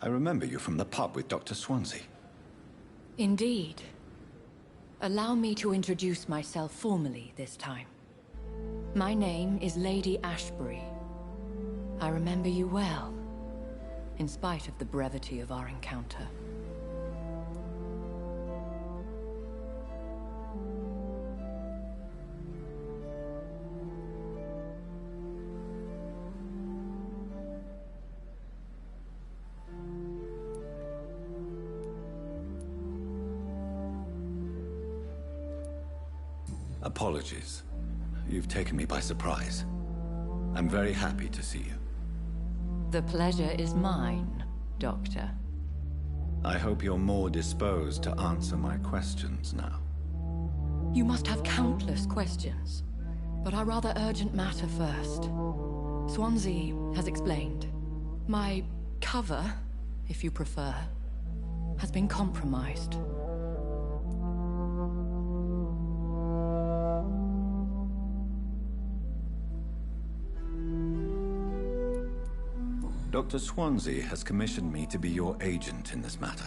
C: I remember you from the pub with Dr. Swansea.
M: Indeed. Allow me to introduce myself formally this time. My name is Lady Ashbury. I remember you well, in spite of the brevity of our encounter.
C: Apologies. You've taken me by surprise. I'm very happy to see you.
M: The pleasure is mine, Doctor.
C: I hope you're more disposed to answer my questions now.
M: You must have countless questions, but our rather urgent matter first. Swansea has explained. My cover, if you prefer, has been compromised.
C: Dr. Swansea has commissioned me to be your agent in this matter.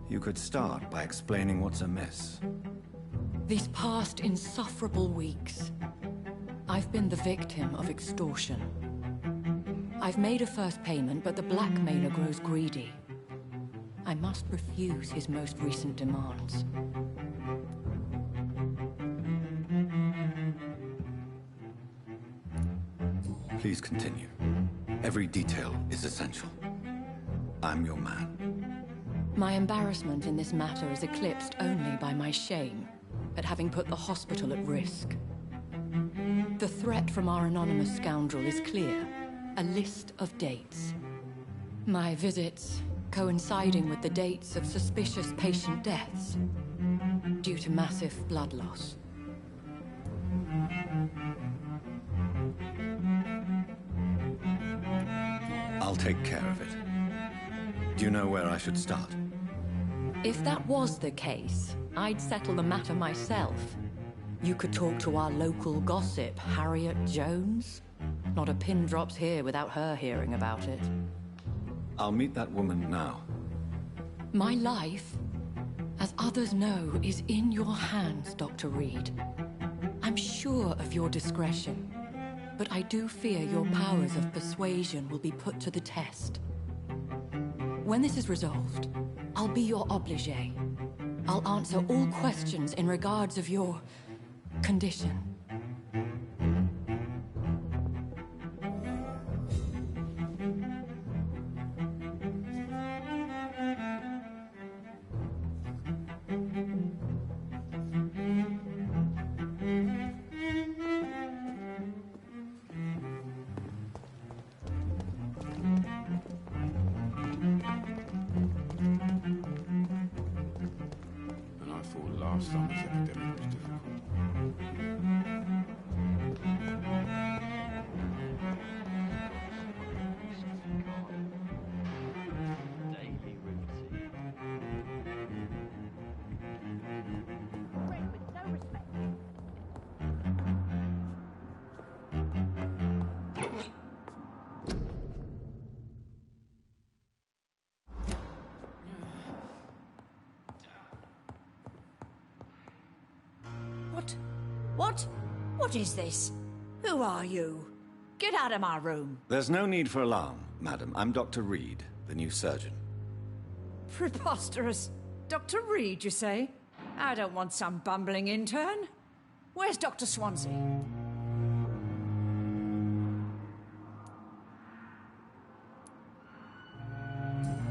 C: You could start by explaining what's amiss.
M: These past insufferable weeks, I've been the victim of extortion. I've made a first payment, but the blackmailer grows greedy. I must refuse his most recent demands.
C: Please continue. Every detail is essential. I'm your man.
M: My embarrassment in this matter is eclipsed only by my shame at having put the hospital at risk. The threat from our anonymous scoundrel is clear. A list of dates. My visits coinciding with the dates of suspicious patient deaths due to massive blood loss.
C: I'll take care of it. Do you know where I should start?
M: If that was the case, I'd settle the matter myself. You could talk to our local gossip, Harriet Jones. Not a pin drops here without her hearing about it.
C: I'll meet that woman now.
M: My life, as others know, is in your hands, Dr. Reed. I'm sure of your discretion, but I do fear your powers of persuasion will be put to the test. When this is resolved, I'll be your obligé. I'll answer all questions in regards of your condition.
A: last summer's epidemic was difficult.
O: What is this? Who are you? Get out of my room.
T: There's no need for alarm, madam. I'm Dr. Reed, the new surgeon.
O: Preposterous. Dr. Reed, you say? I don't want some bumbling intern. Where's Dr. Swansea?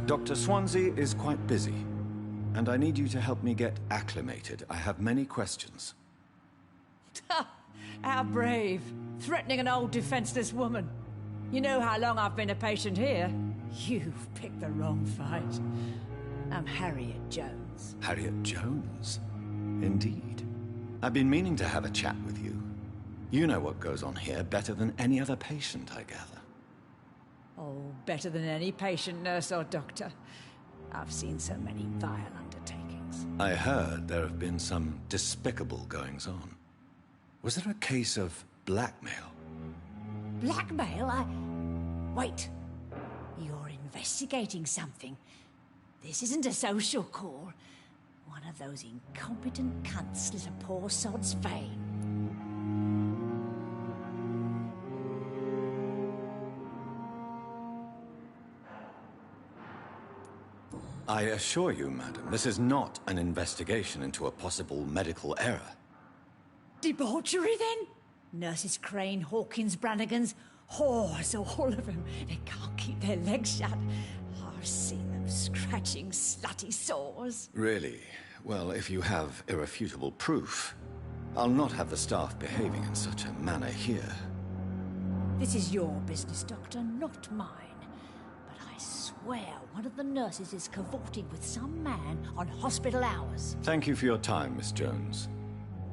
T: Dr. Swansea is quite busy, and I need you to help me get acclimated. I have many questions.
O: How brave. Threatening an old defenseless woman. You know how long I've been a patient here? You've picked the wrong fight. I'm Harriet Jones.
T: Harriet Jones? Indeed. I've been meaning to have a chat with you. You know what goes on here better than any other patient, I gather.
O: Oh, better than any patient, nurse or doctor. I've seen so many vile undertakings.
T: I heard there have been some despicable goings-on. Was there a case of blackmail?
O: Blackmail? Wait. You're investigating something. This isn't a social call. One of those incompetent cunts slit a poor sod's vein.
T: I assure you, madam, this is not an investigation into a possible medical error.
O: Debauchery, then? Nurses Crane, Hawkins, Brannigans, whores, all of them. They can't keep their legs shut. I've seen them scratching slutty sores.
T: Really? Well, if you have irrefutable proof, I'll not have the staff behaving in such a manner here.
O: This is your business, Doctor, not mine. But I swear one of the nurses is cavorting with some man on hospital hours.
T: Thank you for your time, Miss Jones.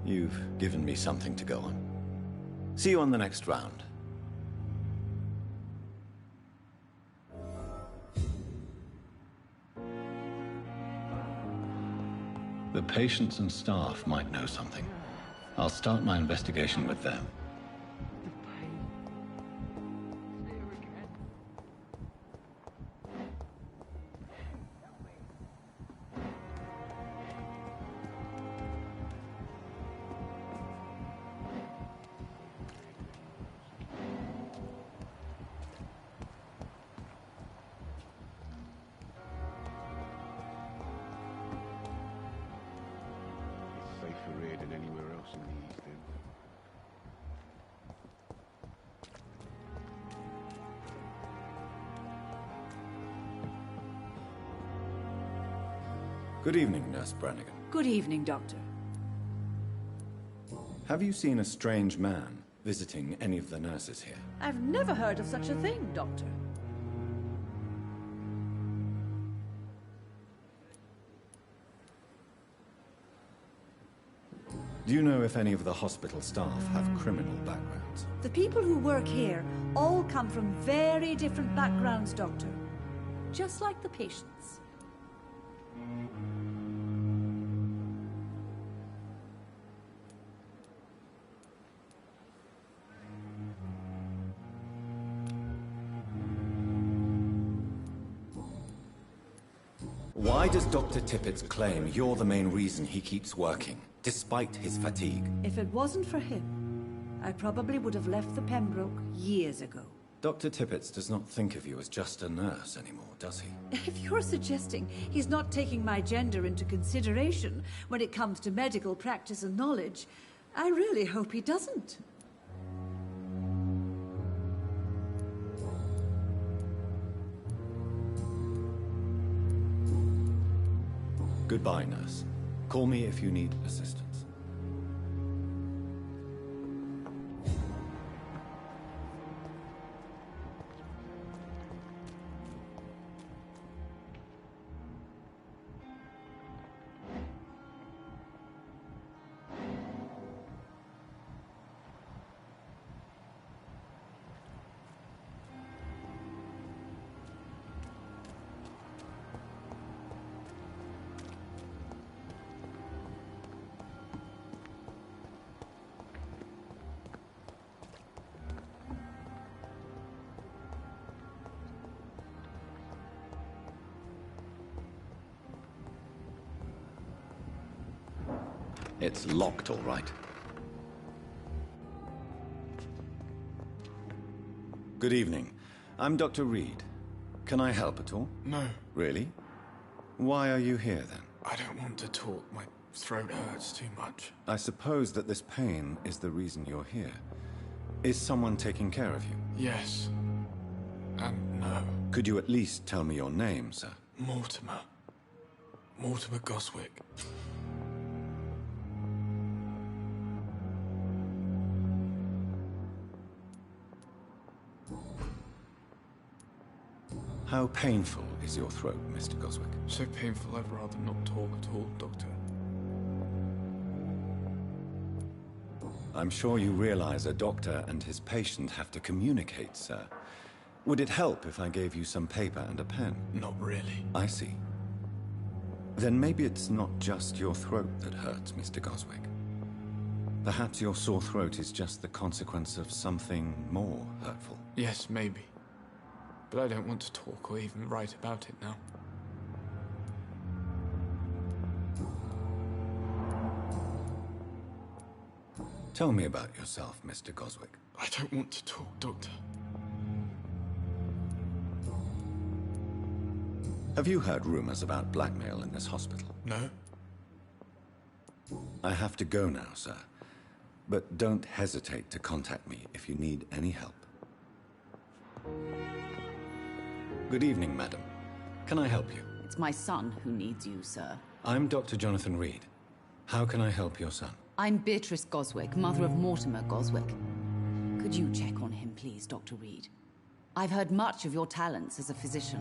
T: You've given me something to go on. See you on the next round. The patients and staff might know something. I'll start my investigation with them.
A: Safer here than anywhere else in the East End.
T: Good evening, Nurse Brannigan.
O: Good evening, Doctor.
T: Have you seen a strange man visiting any of the nurses here?
O: I've never heard of such a thing, Doctor.
T: Do you know if any of the hospital staff have criminal backgrounds?
O: The people who work here all come from very different backgrounds, Doctor. Just like the patients.
T: Why does Dr. Tippett's claim you're the main reason he keeps working, despite his fatigue?
O: If it wasn't for him, I probably would have left the Pembroke years ago.
T: Dr. Tippett does not think of you as just a nurse anymore, does he?
O: If you're suggesting he's not taking my gender into consideration when it comes to medical practice and knowledge, I really hope he doesn't.
T: Goodbye, nurse. Call me if you need assistance. It's locked, all right. Good evening. I'm Dr. Reed. Can I help at all?
I: No.
T: Really? Why are you here, then?
I: I don't want to talk. My throat hurts too much.
T: I suppose that this pain is the reason you're here. Is someone taking care of you?
I: Yes. And no.
T: Could you at least tell me your name, sir?
I: Mortimer. Mortimer Goswick.
T: How painful is your throat, Mr. Goswick?
I: So painful I'd rather not talk at all, Doctor.
T: I'm sure you realize a doctor and his patient have to communicate, sir. Would it help if I gave you some paper and a pen?
I: Not really.
T: I see. Then maybe it's not just your throat that hurts, Mr. Goswick. Perhaps your sore throat is just the consequence of something more hurtful.
I: Yes, maybe. But I don't want to talk or even write about it now.
T: Tell me about yourself, Mr. Goswick.
I: I don't want to talk, Doctor.
T: Have you heard rumors about blackmail in this hospital?
I: No.
T: I have to go now, sir. But don't hesitate to contact me if you need any help. Good evening, madam. Can I help you?
K: It's my son who needs you, sir.
T: I'm Dr. Jonathan Reed. How can I help your son?
K: I'm Beatrice Goswick, mother of Mortimer Goswick. Could you check on him, please, Dr. Reed? I've heard much of your talents as a physician.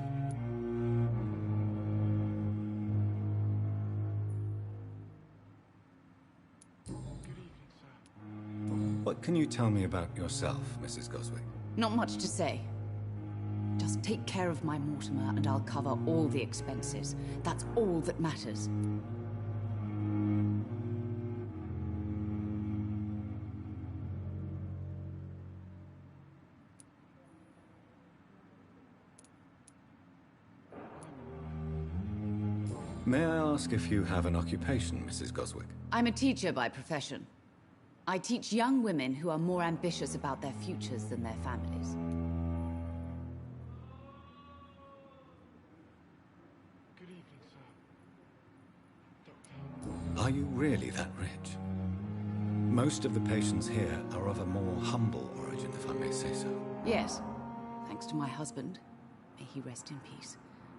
T: What can you tell me about yourself, Mrs. Goswick?
K: Not much to say. Just take care of my Mortimer and I'll cover all the expenses. That's all that matters.
T: May I ask if you have an occupation, Mrs. Goswick?
K: I'm a teacher by profession. I teach young women who are more ambitious about their futures than their families.
I: Good evening, sir.
T: Are you really that rich? Most of the patients here are of a more humble origin, if I may say so.
K: Yes, thanks to my husband. May he rest in peace.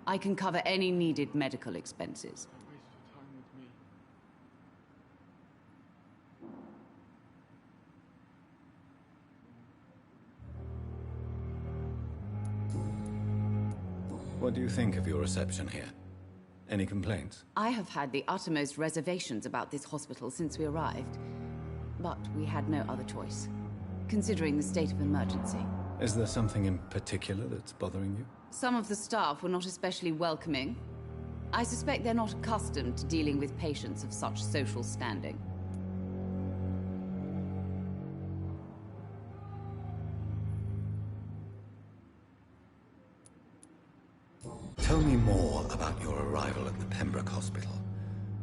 K: I can cover any needed medical expenses.
I: Don't waste your time with me.
T: What do you think of your reception here? Any complaints?
K: I have had the uttermost reservations about this hospital since we arrived. But we had no other choice, considering the state of emergency.
T: Is there something in particular that's bothering you?
K: Some of the staff were not especially welcoming. I suspect they're not accustomed to dealing with patients of such social standing.
T: Tell me more about your arrival at the Pembroke Hospital.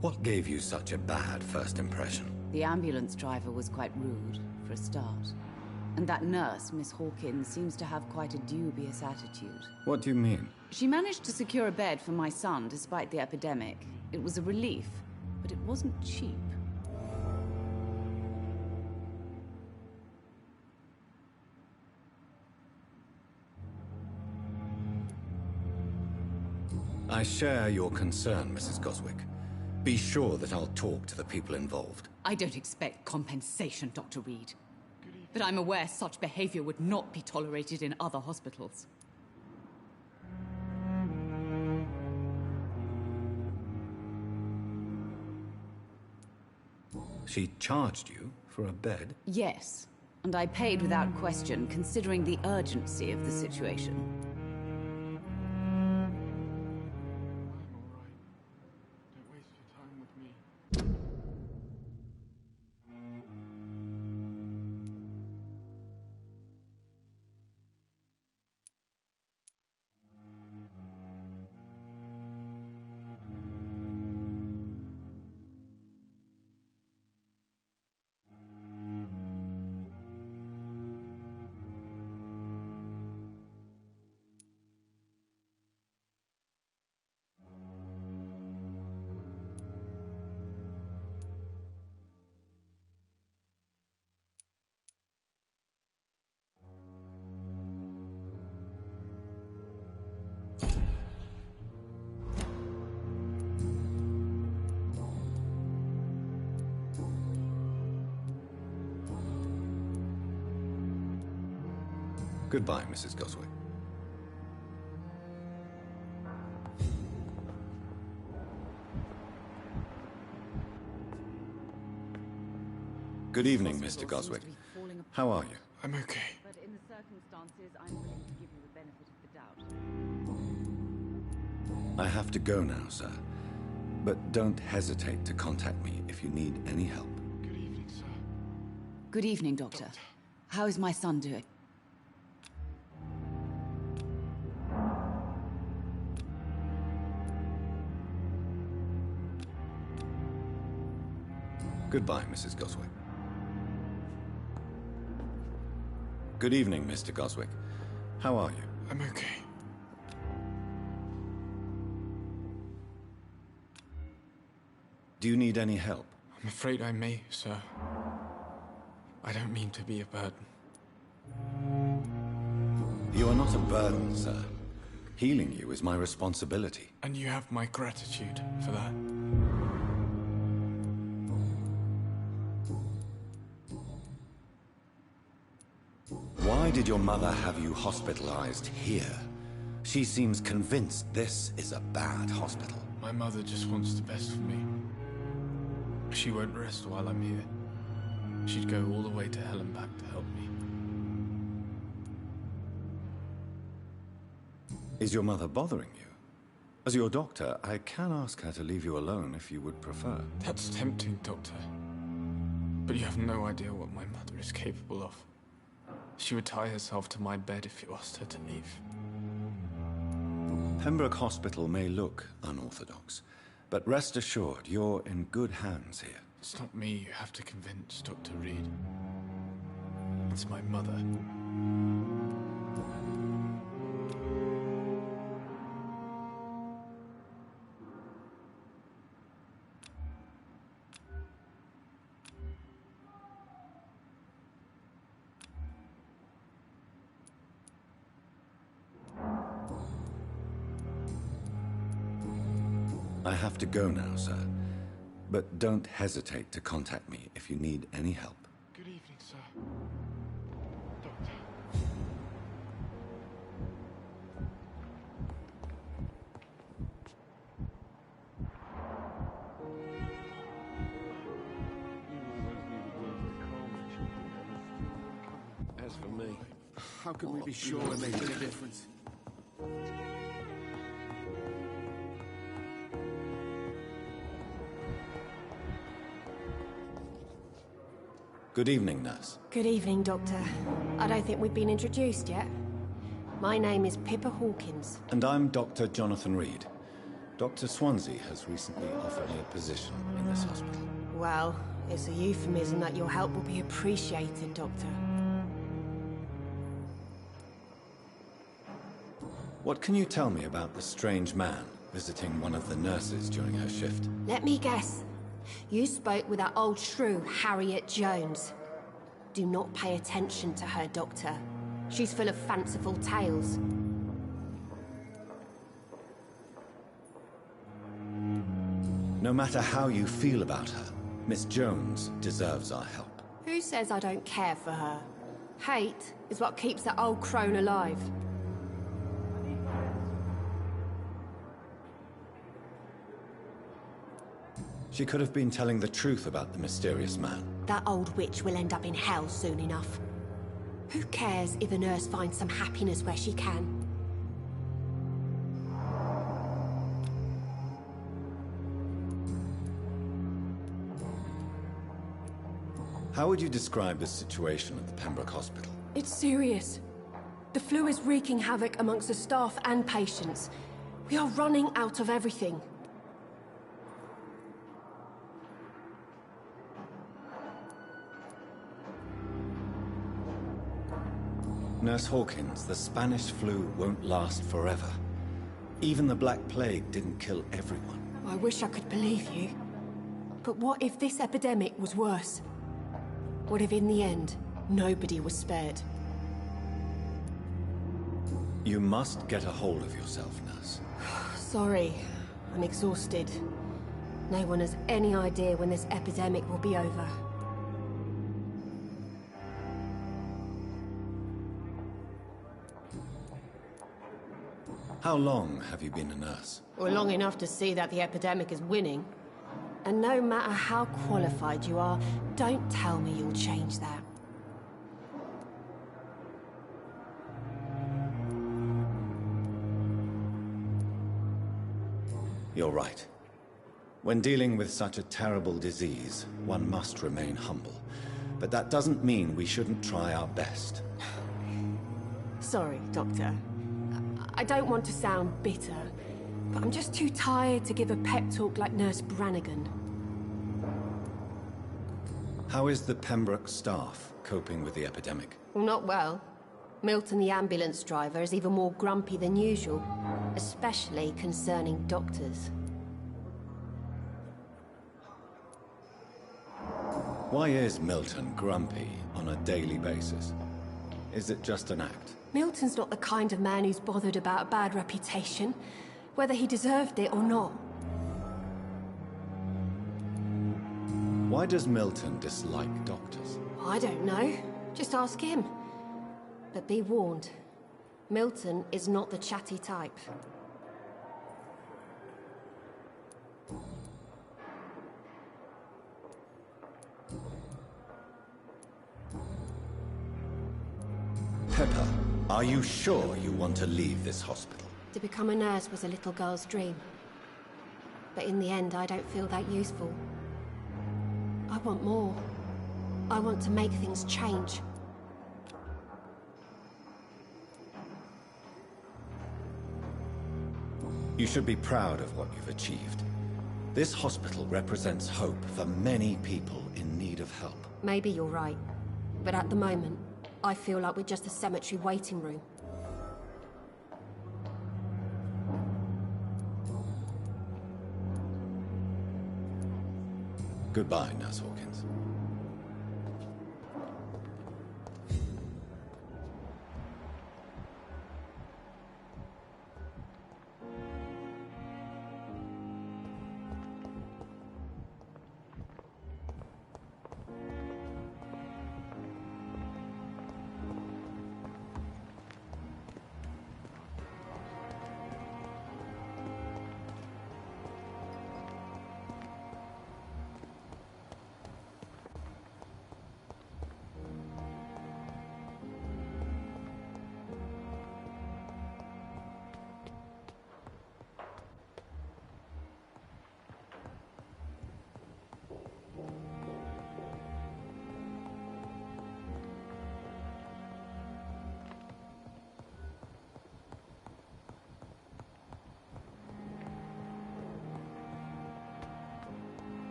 T: What gave you such a bad first impression?
K: The ambulance driver was quite rude, for a start. And that nurse, Miss Hawkins, seems to have quite a dubious attitude.
T: What do you mean?
K: She managed to secure a bed for my son despite the epidemic. It was a relief, but it wasn't cheap.
T: I share your concern, Mrs. Goswick. Be sure that I'll talk to the people involved.
K: I don't expect compensation, Dr. Reed. But I'm aware such behavior would not be tolerated in other hospitals.
T: She charged you for a bed?
K: Yes, and I paid without question, considering the urgency of the situation.
I: I'm alright. Don't waste your time with me.
C: Goodbye, Mrs. Goswick. Good evening, Mr. Goswick. How are you?
I: I'm okay.
K: But in the circumstances, I'm willing to give you the benefit of the doubt.
C: I have to go now, sir. But don't hesitate to contact me if you need any help.
I: Good evening, sir.
K: Good evening, Doctor. How is my son doing?
C: Goodbye, Mrs. Goswick. Good evening, Mr. Goswick. How are you?
I: I'm okay.
C: Do you need any help?
I: I'm afraid I may, sir. I don't mean to be a burden.
C: You are not a burden, sir. Healing you is my responsibility.
I: And you have my gratitude for that.
C: Why did your mother have you hospitalized here? She seems convinced this is a bad hospital.
I: My mother just wants the best for me. She won't rest while I'm here. She'd go all the way to hell and back to help me.
C: Is your mother bothering you? As your doctor, I can ask her to leave you alone if you would prefer.
I: That's tempting, Doctor. But you have no idea what my mother is capable of. She would tie herself to my bed if you asked her to leave.
C: Pembroke Hospital may look unorthodox, but rest assured, you're in good hands here.
I: It's not me you have to convince, Dr. Reed. It's my mother.
C: I have to go now, sir. But don't hesitate to contact me if you need any help.
I: Good evening, sir. Doctor.
F: As for me, how can we be sure we're making a difference?
C: Good evening, nurse.
Q: Good evening, Doctor. I don't think we've been introduced yet. My name is Pippa Hawkins.
C: And I'm Dr. Jonathan Reed. Dr. Swansea has recently offered me a position in this hospital.
Q: Well, it's a euphemism that your help will be appreciated, Doctor.
C: What can you tell me about the strange man visiting one of the nurses during her shift?
Q: Let me guess. You spoke with that old shrew, Harriet Jones. Do not pay attention to her, Doctor. She's full of fanciful tales.
C: No matter how you feel about her, Miss Jones deserves our help.
Q: Who says I don't care for her? Hate is what keeps that old crone alive.
C: She could have been telling the truth about the mysterious man.
Q: That old witch will end up in hell soon enough. Who cares if a nurse finds some happiness where she can?
C: How would you describe the situation at the Pembroke Hospital?
Q: It's serious. The flu is wreaking havoc amongst the staff and patients. We are running out of everything.
C: Nurse Hawkins, the Spanish flu won't last forever. Even the Black Plague didn't kill everyone.
Q: I wish I could believe you. But what if this epidemic was worse? What if in the end, nobody was spared?
C: You must get a hold of yourself, nurse.
Q: Sorry, I'm exhausted. No one has any idea when this epidemic will be over.
C: How long have you been a nurse?
Q: Well, long enough to see that the epidemic is winning. And no matter how qualified you are, don't tell me you'll change that.
C: You're right. When dealing with such a terrible disease, one must remain humble. But that doesn't mean we shouldn't try our best.
Q: Sorry, Doctor. I don't want to sound bitter, but I'm just too tired to give a pep talk like Nurse Brannigan.
C: How is the Pembroke staff coping with the epidemic?
Q: Well, not well. Milton, the ambulance driver, is even more grumpy than usual, especially concerning doctors.
C: Why is Milton grumpy on a daily basis? Is it just an act?
Q: Milton's not the kind of man who's bothered about a bad reputation, whether he deserved it or not.
C: Why does Milton dislike doctors?
Q: I don't know. Just ask him. But be warned, Milton is not the chatty type.
C: Pepper, are you sure you want to leave this hospital?
Q: To become a nurse was a little girl's dream. But in the end, I don't feel that useful. I want more. I want to make things change.
C: You should be proud of what you've achieved. This hospital represents hope for many people in need of help.
Q: Maybe you're right. But at the moment, I feel like we're just a cemetery waiting room.
C: Goodbye, Nurse Hawkins.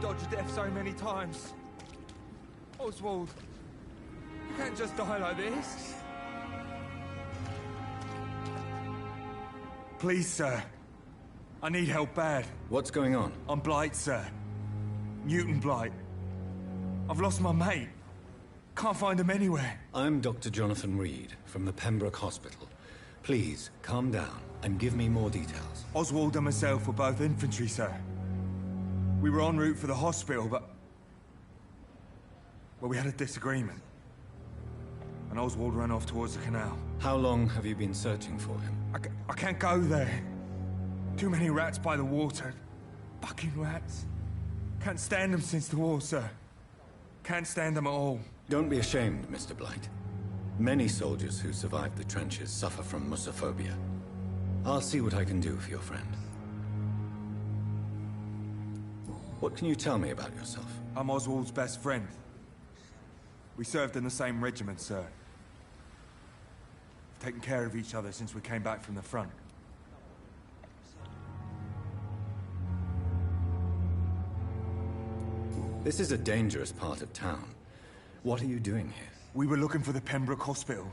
L: Dodged death so many times. Oswald, you can't just die like this. Please, sir. I need help bad.
C: What's going on?
L: I'm Blight, sir. Newton Blight. I've lost my mate. Can't find him anywhere.
C: I'm Dr. Jonathan Reed from the Pembroke Hospital. Please, calm down and give me more details.
L: Oswald and myself were both infantry, sir. We were en route for the hospital, but... well, we had a disagreement. And Oswald ran off towards the canal.
C: How long have you been searching for him?
L: I can't go there. Too many rats by the water. Fucking rats. Can't stand them since the war, sir. Can't stand them at all.
C: Don't be ashamed, Mr. Blight. Many soldiers who survived the trenches suffer from musophobia. I'll see what I can do for your friend. What can you tell me about yourself?
L: I'm Oswald's best friend. We served in the same regiment, sir. We've taken care of each other since we came back from the front.
C: This is a dangerous part of town. What are you doing here?
L: We were looking for the Pembroke Hospital.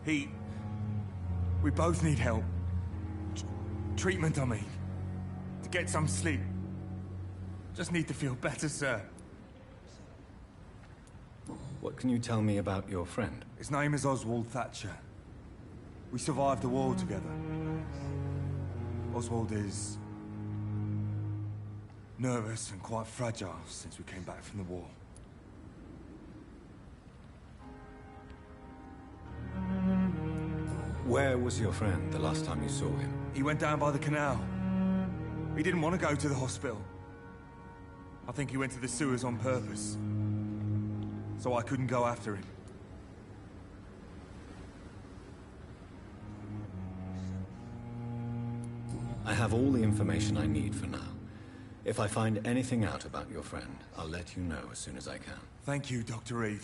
L: We both need help. Treatment, I mean. To get some sleep. Just need to feel better, sir.
C: What can you tell me about your friend?
L: His name is Oswald Thatcher. We survived the war together. Oswald is nervous and quite fragile since we came back from the war.
C: Where was your friend the last time you saw him?
L: He went down by the canal. He didn't want to go to the hospital. I think he went to the sewers on purpose. So I couldn't go after him.
C: I have all the information I need for now. If I find anything out about your friend, I'll let you know as soon as I can.
L: Thank you, Dr. Reed.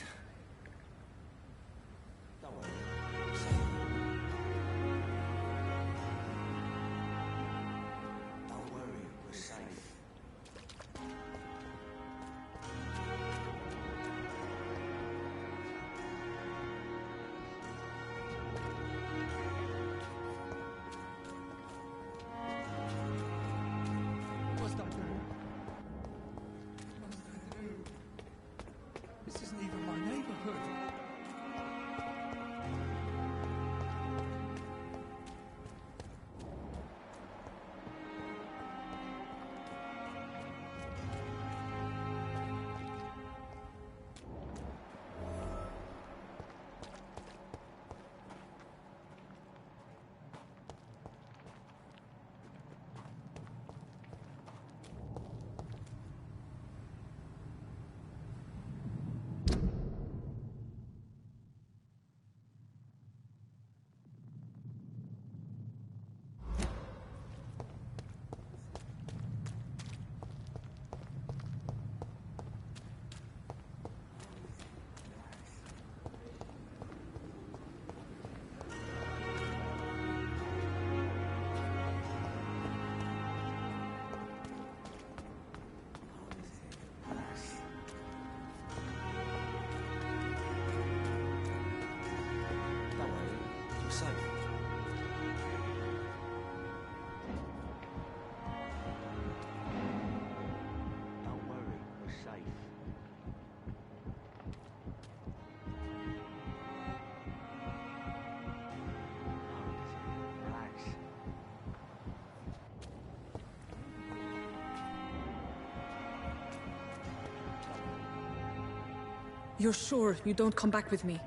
N: You're sure you don't come back with me?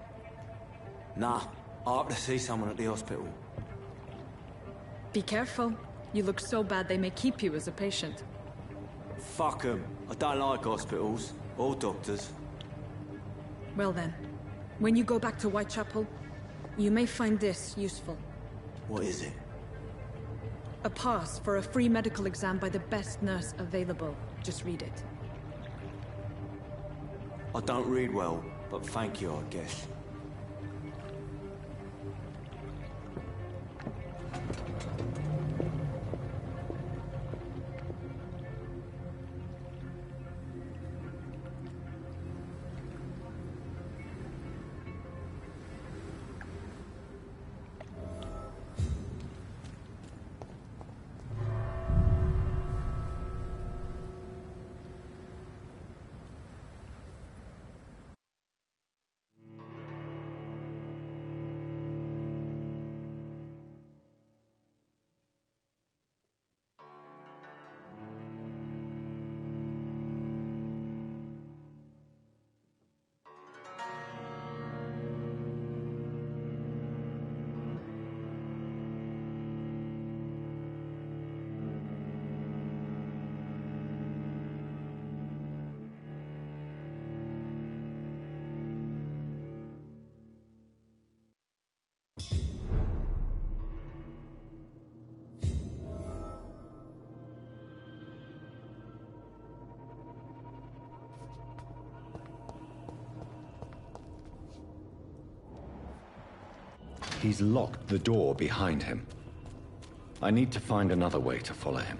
H: Nah, I have to see someone at the hospital.
N: Be careful. You look so bad they may keep you as a patient.
H: Fuck 'em. I don't like hospitals. Or doctors.
N: Well then, when you go back to Whitechapel, you may find this useful.
H: What is it?
N: A pass for a free medical exam by the best nurse available. Just read it.
H: I don't read well, but thank you, I guess.
T: he's locked the door behind him. I need to find another way to follow him.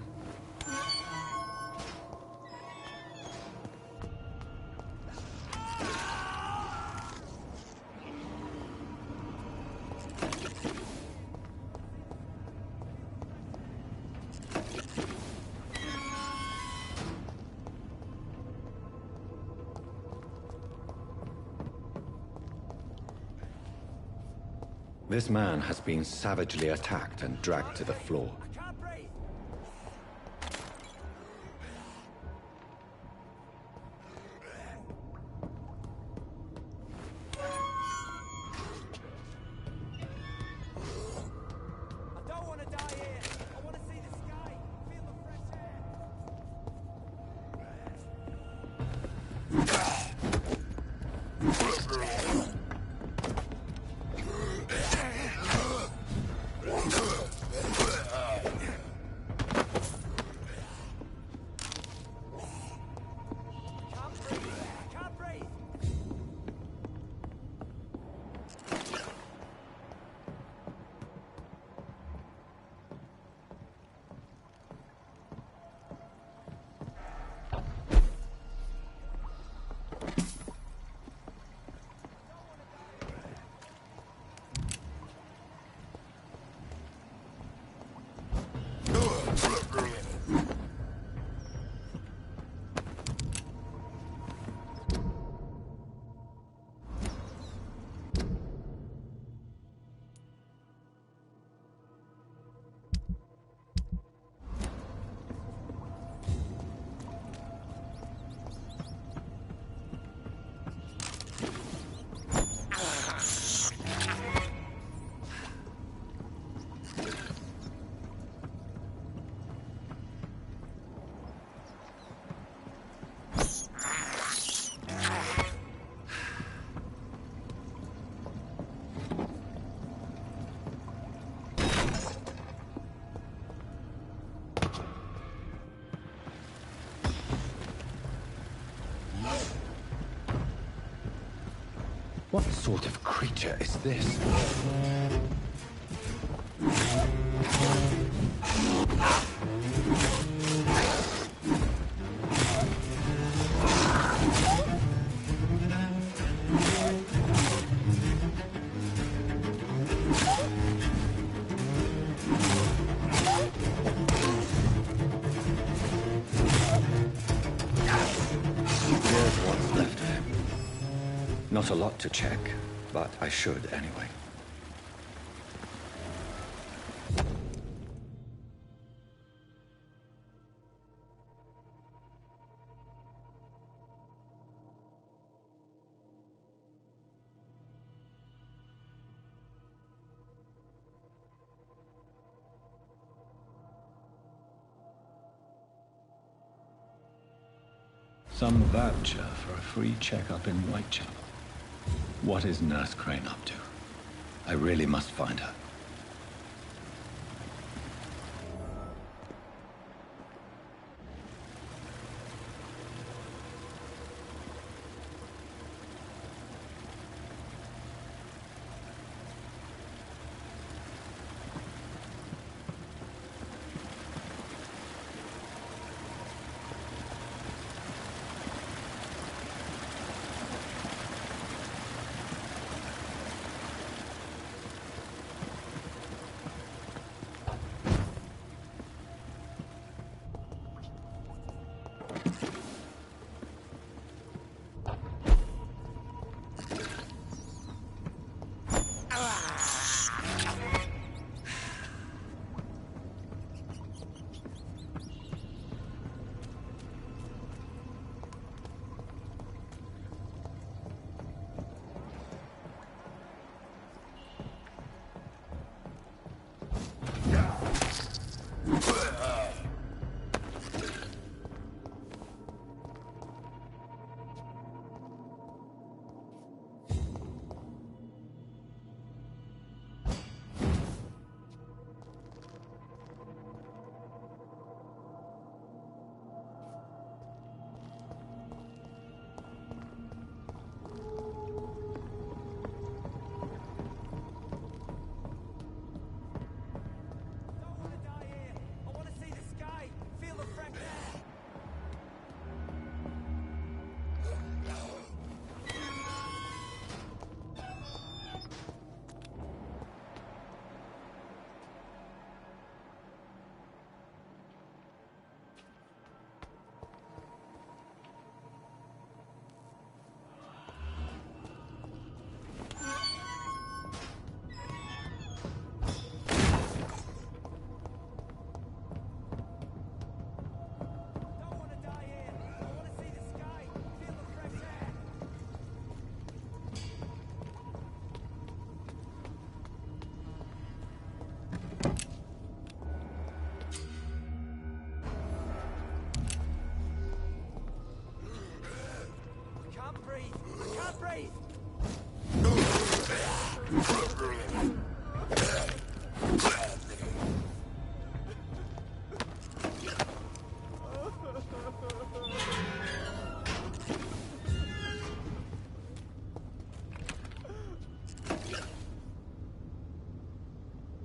T: This man has been savagely attacked and dragged to the floor. What sort of creature is this? Not a lot to check, but I should anyway. Some voucher for a free checkup in Whitechapel. What is Nurse Crane up to? I really must find her.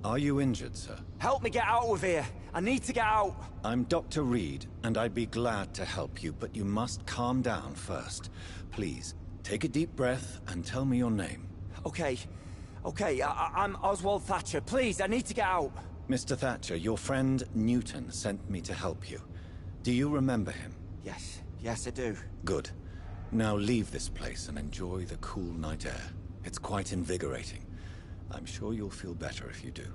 C: Are you injured, sir?
H: Help me get out of here. I need to get out.
C: I'm Dr. Reed, and I'd be glad to help you, but you must calm down first. Please, take a deep breath and tell me your name.
H: Okay. I'm Oswald Thatcher. Please, I need to get out.
C: Mr. Thatcher, your friend Newton sent me to help you. Do you remember him?
H: Yes, I do.
C: Good. Now leave this place and enjoy the cool night air. It's quite invigorating. I'm sure you'll feel better if you do.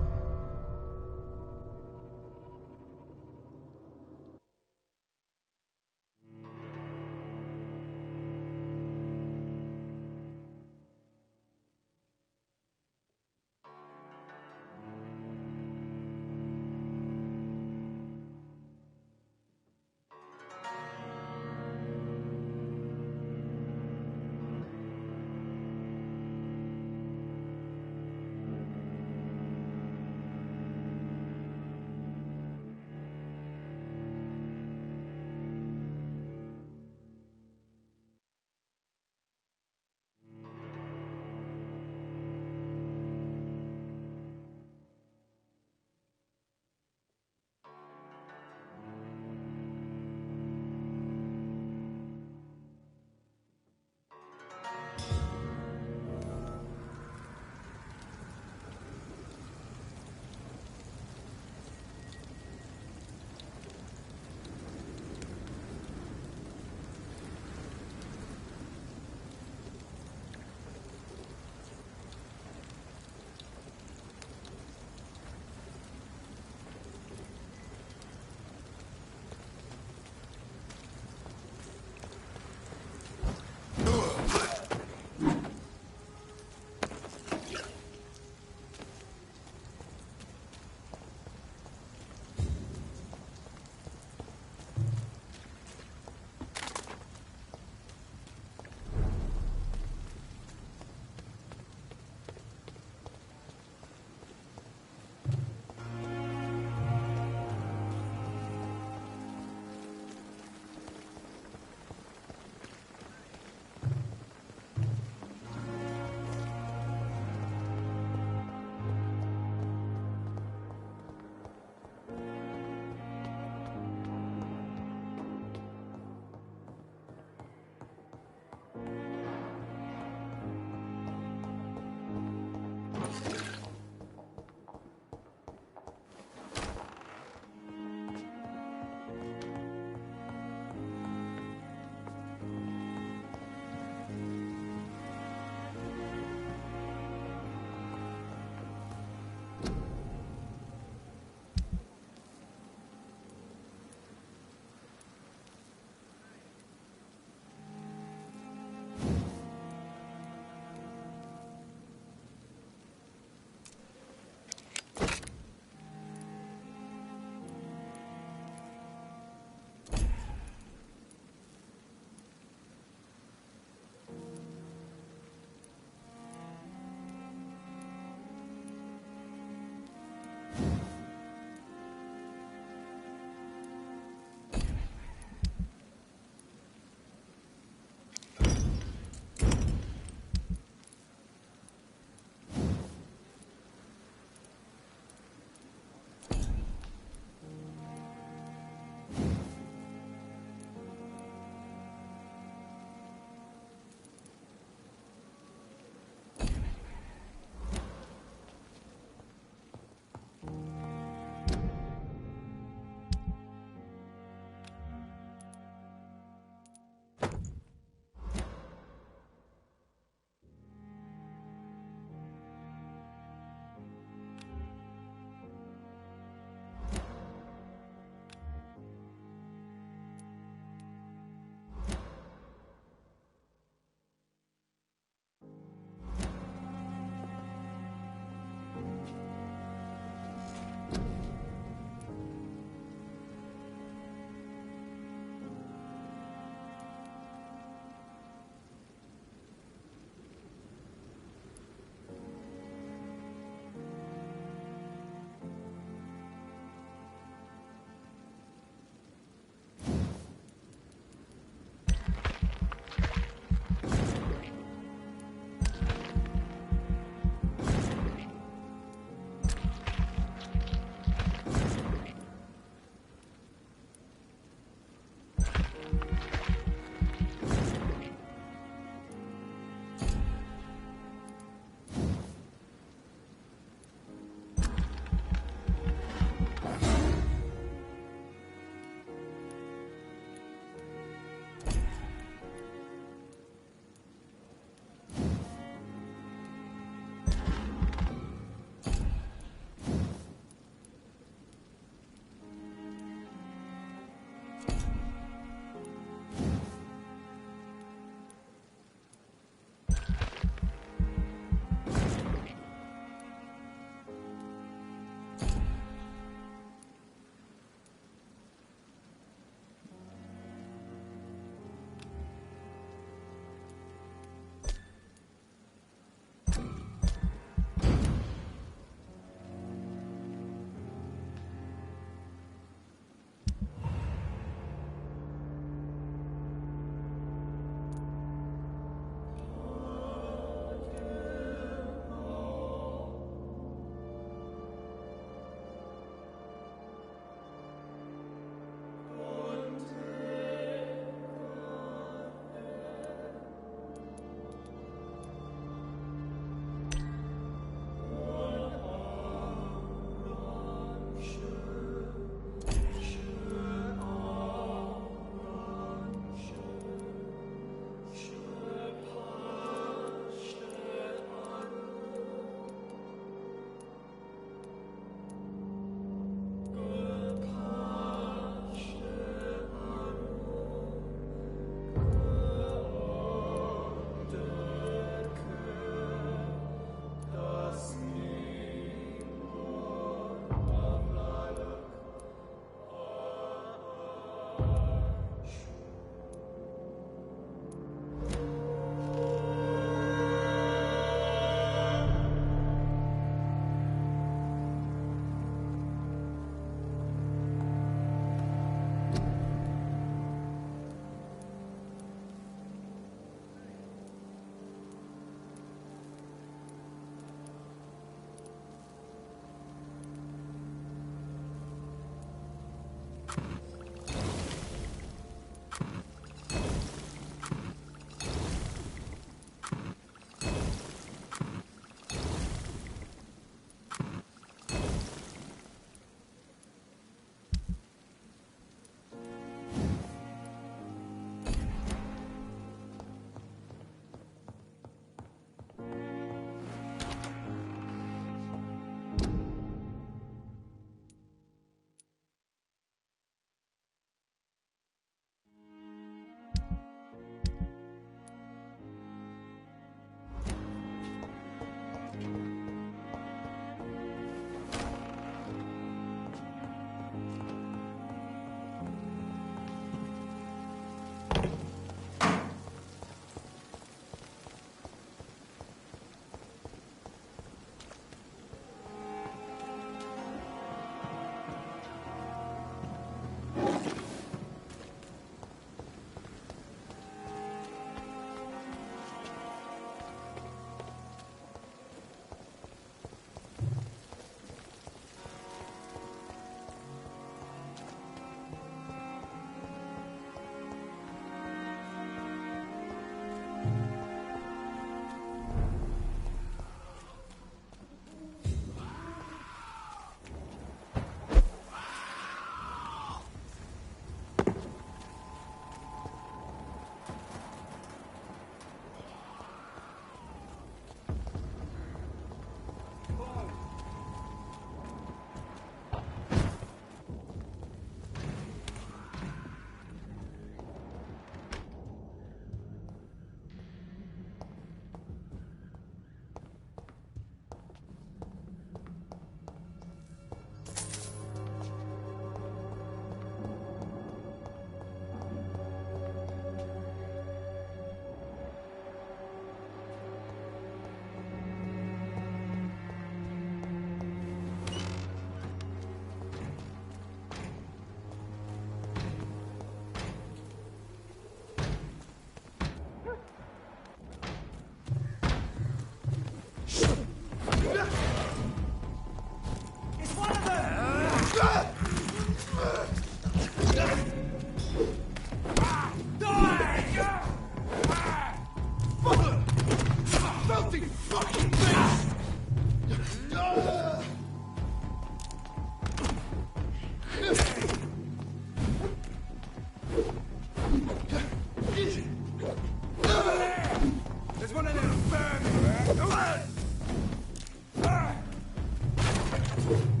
G: you.